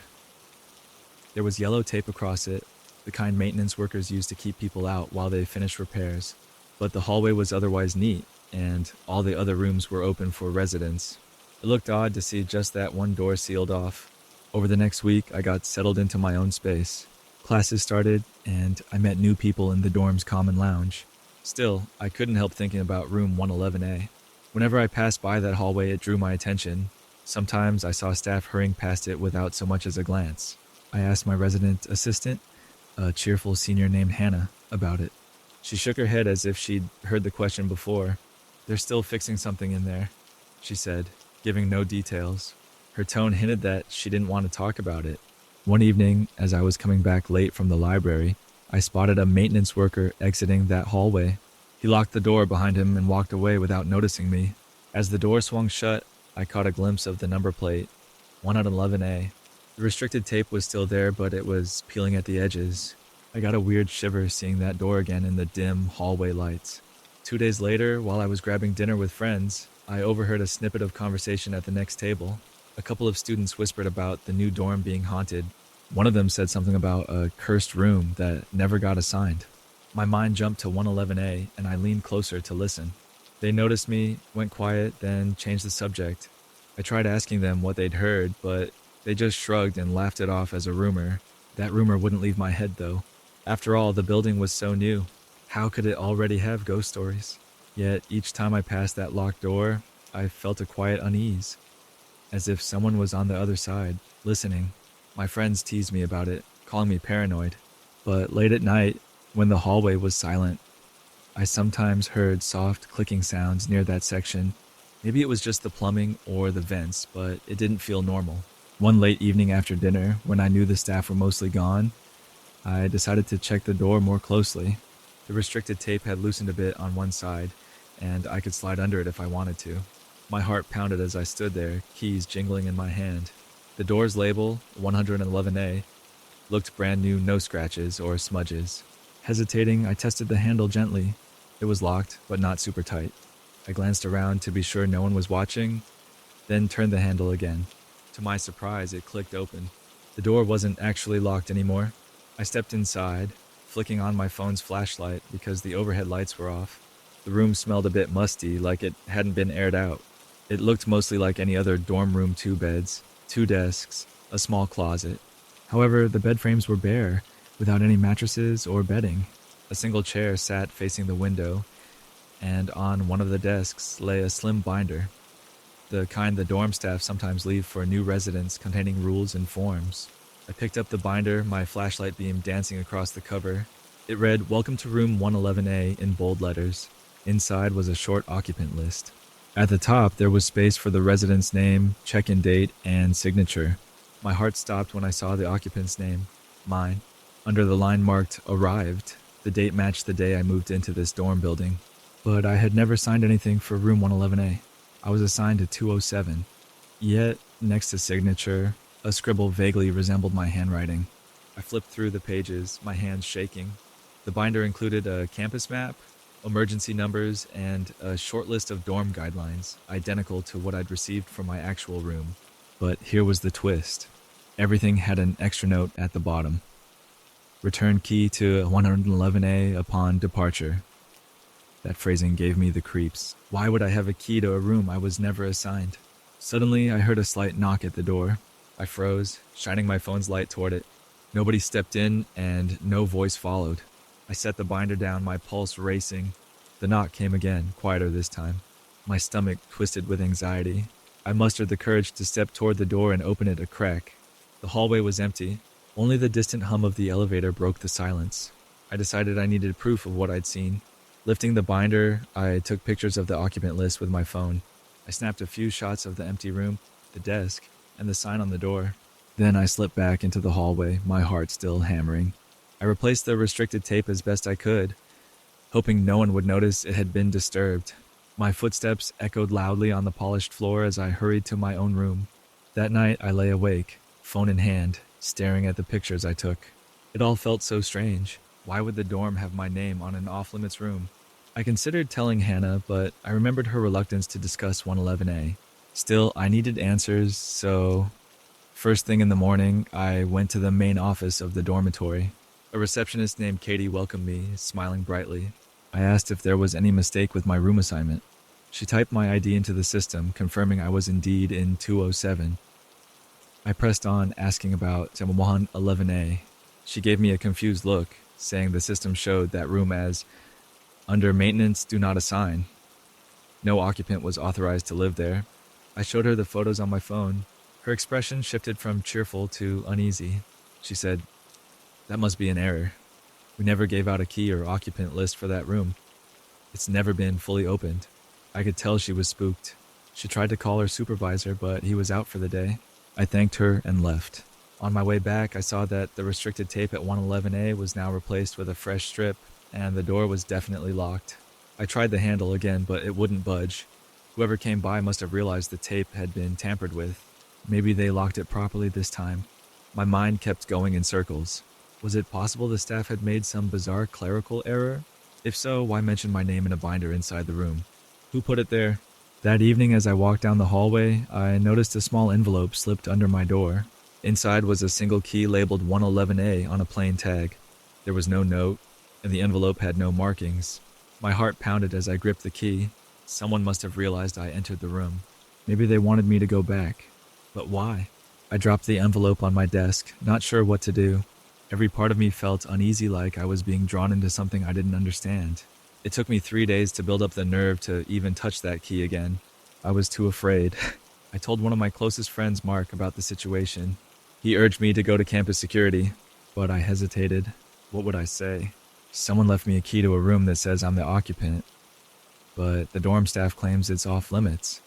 There was yellow tape across it, the kind maintenance workers use to keep people out while they finish repairs. But the hallway was otherwise neat, and all the other rooms were open for residents. It looked odd to see just that one door sealed off. Over the next week, I got settled into my own space. Classes started, and I met new people in the dorm's common lounge. Still, I couldn't help thinking about room 111A. Whenever I passed by that hallway, it drew my attention. Sometimes I saw staff hurrying past it without so much as a glance. I asked my resident assistant, a cheerful senior named Hannah, about it. She shook her head as if she'd heard the question before. They're still fixing something in there, she said, giving no details. Her tone hinted that she didn't want to talk about it. One evening, as I was coming back late from the library, I spotted a maintenance worker exiting that hallway. He locked the door behind him and walked away without noticing me. As the door swung shut, I caught a glimpse of the number plate, 111A. The restricted tape was still there, but it was peeling at the edges. I got a weird shiver seeing that door again in the dim hallway lights. 2 days later, while I was grabbing dinner with friends, I overheard a snippet of conversation at the next table. A couple of students whispered about the new dorm being haunted. One of them said something about a cursed room that never got assigned. My mind jumped to 111A, and I leaned closer to listen. They noticed me, went quiet, then changed the subject. I I tried asking them what they'd heard, but they just shrugged and laughed it off as a rumor. That rumor wouldn't leave my head, though. After all, the building was so new. How could it already have ghost stories? Yet each time I passed that locked door, I felt a quiet unease, as if someone was on the other side, listening. My friends teased me about it, calling me paranoid. But late at night, when the hallway was silent, I sometimes heard soft clicking sounds near that section. Maybe it was just the plumbing or the vents, but it didn't feel normal. One late evening after dinner, when I knew the staff were mostly gone, I decided to check the door more closely. The restricted tape had loosened a bit on one side, and I could slide under it if I wanted to. My heart pounded as I stood there, keys jingling in my hand. The door's label, 111A, looked brand new, no scratches or smudges. Hesitating, I tested the handle gently. It was locked, but not super tight. I glanced around to be sure no one was watching, then turned the handle again. To my surprise, it clicked open. The door wasn't actually locked anymore. I stepped inside, flicking on my phone's flashlight because the overhead lights were off. The room smelled a bit musty, like it hadn't been aired out. It looked mostly like any other dorm room: 2 beds, 2 desks, a small closet. However, the bed frames were bare, without any mattresses or bedding. A single chair sat facing the window, and on one of the desks lay a slim binder, the kind the dorm staff sometimes leave for new residents, containing rules and forms. I picked up the binder, my flashlight beam dancing across the cover. It read, "Welcome to room 111A" in bold letters. Inside was a short occupant list. At the top, there was space for the resident's name, check-in date, and signature. My heart stopped when I saw the occupant's name, mine. Under the line marked "Arrived," the date matched the day I moved into this dorm building. But I had never signed anything for room 111A. I was assigned to 207. Yet, next to signature, a scribble vaguely resembled my handwriting. I flipped through the pages, my hands shaking. The binder included a campus map, emergency numbers, and a short list of dorm guidelines, identical to what I'd received from my actual room. But here was the twist. Everything had an extra note at the bottom. Return key to 111A upon departure. That phrasing gave me the creeps. Why would I have a key to a room I was never assigned? Suddenly, I heard a slight knock at the door. I froze, shining my phone's light toward it. Nobody stepped in, and no voice followed. I set the binder down, my pulse racing. The knock came again, quieter this time. My stomach twisted with anxiety. I mustered the courage to step toward the door and open it a crack. The hallway was empty. Only the distant hum of the elevator broke the silence. I decided I needed proof of what I'd seen. Lifting the binder, I took pictures of the occupant list with my phone. I snapped a few shots of the empty room, the desk, and the sign on the door. Then I slipped back into the hallway, my heart still hammering. I replaced the restricted tape as best I could, hoping no one would notice it had been disturbed. My footsteps echoed loudly on the polished floor as I hurried to my own room. That night, I lay awake, phone in hand, staring at the pictures I took. It all felt so strange. Why would the dorm have my name on an off-limits room? I considered telling Hannah, but I remembered her reluctance to discuss 111A. Still, I needed answers, so... First thing in the morning, I went to the main office of the dormitory. A receptionist named Katie welcomed me, smiling brightly. I asked if there was any mistake with my room assignment. She typed my ID into the system, confirming I was indeed in 207. I pressed on, asking about 111A. She gave me a confused look, saying the system showed that room as under maintenance, do not assign. No occupant was authorized to live there. I showed her the photos on my phone. Her expression shifted from cheerful to uneasy. She said, "That must be an error. We never gave out a key or occupant list for that room. It's never been fully opened." I could tell she was spooked. She tried to call her supervisor, but he was out for the day. I thanked her and left. On my way back, I saw that the restricted tape at 111A was now replaced with a fresh strip, and the door was definitely locked. I tried the handle again, but it wouldn't budge. Whoever came by must have realized the tape had been tampered with. Maybe they locked it properly this time. My mind kept going in circles. Was it possible the staff had made some bizarre clerical error? If so, why mention my name in a binder inside the room? Who put it there? That evening, as I walked down the hallway, I noticed a small envelope slipped under my door. Inside was a single key labeled 111A on a plain tag. There was no note, and the envelope had no markings. My heart pounded as I gripped the key. Someone must have realized I entered the room. Maybe they wanted me to go back. But why? I dropped the envelope on my desk, not sure what to do. Every part of me felt uneasy, like I was being drawn into something I didn't understand. It took me 3 days to build up the nerve to even touch that key again. I was too afraid. I told one of my closest friends, Mark, about the situation. He urged me to go to campus security, but I hesitated. What would I say? Someone left me a key to a room that says I'm the occupant, but the dorm staff claims it's off limits.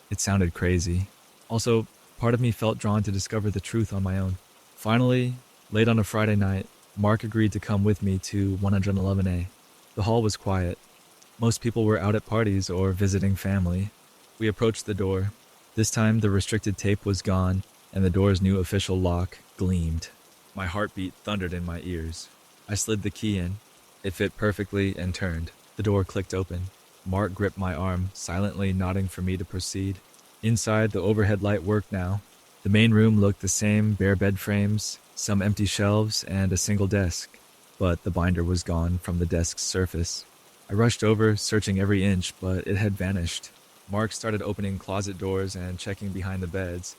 It sounded crazy. Also, part of me felt drawn to discover the truth on my own. Finally, late on a Friday night, Mark agreed to come with me to 111A. The hall was quiet. Most people were out at parties or visiting family. We approached the door. This time, the restricted tape was gone, and the door's new official lock gleamed. My heartbeat thundered in my ears. I slid the key in. It fit perfectly and turned. The door clicked open. Mark gripped my arm, silently nodding for me to proceed. Inside, the overhead light worked now. The main room looked the same, bare bed frames, some empty shelves, and a single desk. But the binder was gone from the desk's surface. I rushed over, searching every inch, but it had vanished. Mark started opening closet doors and checking behind the beds,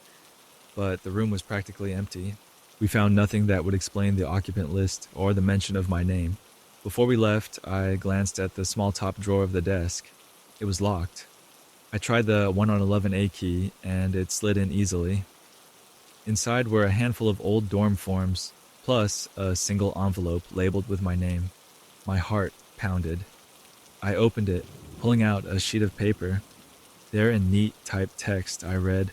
but the room was practically empty. We found nothing that would explain the occupant list or the mention of my name. Before we left, I glanced at the small top drawer of the desk. It was locked. I tried the 111A key, and it slid in easily. Inside were a handful of old dorm forms, plus a single envelope labeled with my name. My heart pounded. I opened it, pulling out a sheet of paper. There in neat typed text, I read,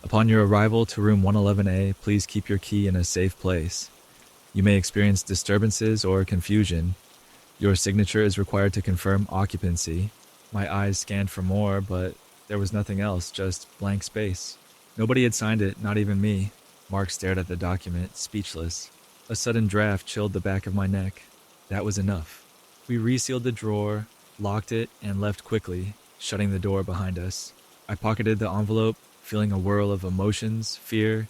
"Upon your arrival to room 111A, please keep your key in a safe place. You may experience disturbances or confusion. Your signature is required to confirm occupancy." My eyes scanned for more, but there was nothing else, just blank space. Nobody had signed it, not even me. Mark stared at the document, speechless. A sudden draft chilled the back of my neck. That was enough. We resealed the drawer, locked it, and left quickly, shutting the door behind us. I pocketed the envelope, feeling a whirl of emotions, fear,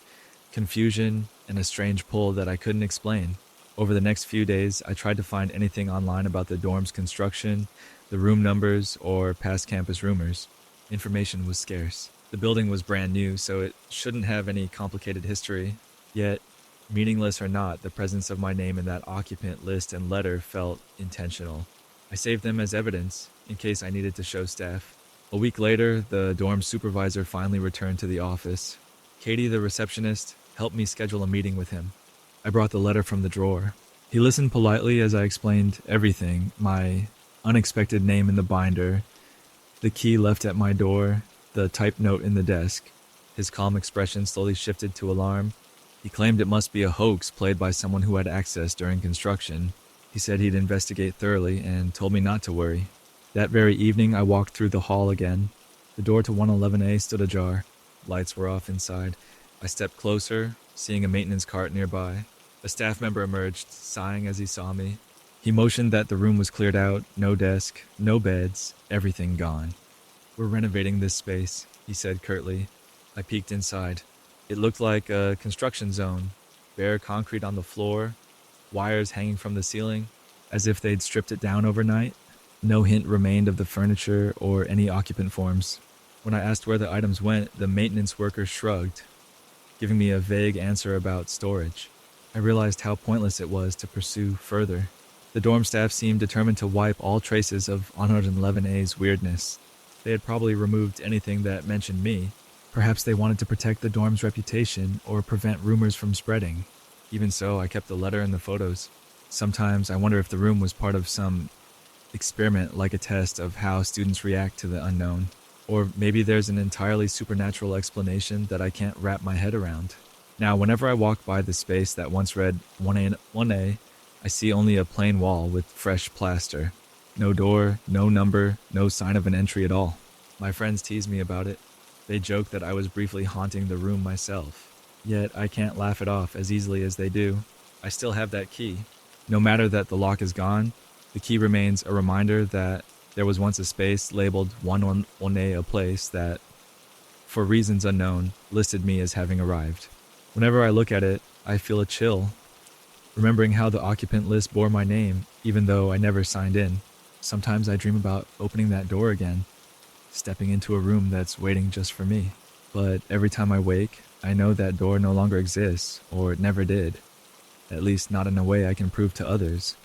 confusion, and a strange pull that I couldn't explain. Over the next few days, I tried to find anything online about the dorm's construction, the room numbers, or past campus rumors. Information was scarce. The building was brand new, so it shouldn't have any complicated history. Yet, meaningless or not, the presence of my name in that occupant list and letter felt intentional. I saved them as evidence, in case I needed to show staff. A week later, the dorm supervisor finally returned to the office. Katie, the receptionist, helped me schedule a meeting with him. I brought the letter from the drawer. He listened politely as I explained everything, my unexpected name in the binder, the key left at my door, the typed note in the desk. His calm expression slowly shifted to alarm. He claimed it must be a hoax played by someone who had access during construction. He said he'd investigate thoroughly and told me not to worry. That very evening, I walked through the hall again. The door to 111A stood ajar. Lights were off inside. I stepped closer, seeing a maintenance cart nearby. A staff member emerged, sighing as he saw me. He motioned that the room was cleared out, no desk, no beds, everything gone. "We're renovating this space," he said curtly. I peeked inside. It looked like a construction zone, bare concrete on the floor, wires hanging from the ceiling, as if they'd stripped it down overnight. No hint remained of the furniture or any occupant forms. When I asked where the items went, the maintenance worker shrugged, giving me a vague answer about storage. I realized how pointless it was to pursue further. The dorm staff seemed determined to wipe all traces of 111A's weirdness. They had probably removed anything that mentioned me. Perhaps they wanted to protect the dorm's reputation or prevent rumors from spreading. Even so, I kept the letter and the photos. Sometimes I wonder if the room was part of some experiment, like a test of how students react to the unknown. Or maybe there's an entirely supernatural explanation that I can't wrap my head around. Now, whenever I walk by the space that once read 1A, I see only a plain wall with fresh plaster. No door, no number, no sign of an entry at all. My friends tease me about it. They joke that I was briefly haunting the room myself. Yet I can't laugh it off as easily as they do. I still have that key. No matter that the lock is gone, the key remains a reminder that there was once a space labeled 1A, a place that, for reasons unknown, listed me as having arrived. Whenever I look at it, I feel a chill, remembering how the occupant list bore my name, even though I never signed in. Sometimes I dream about opening that door again, stepping into a room that's waiting just for me. But every time I wake, I know that door no longer exists, or it never did. At least not in a way I can prove to others.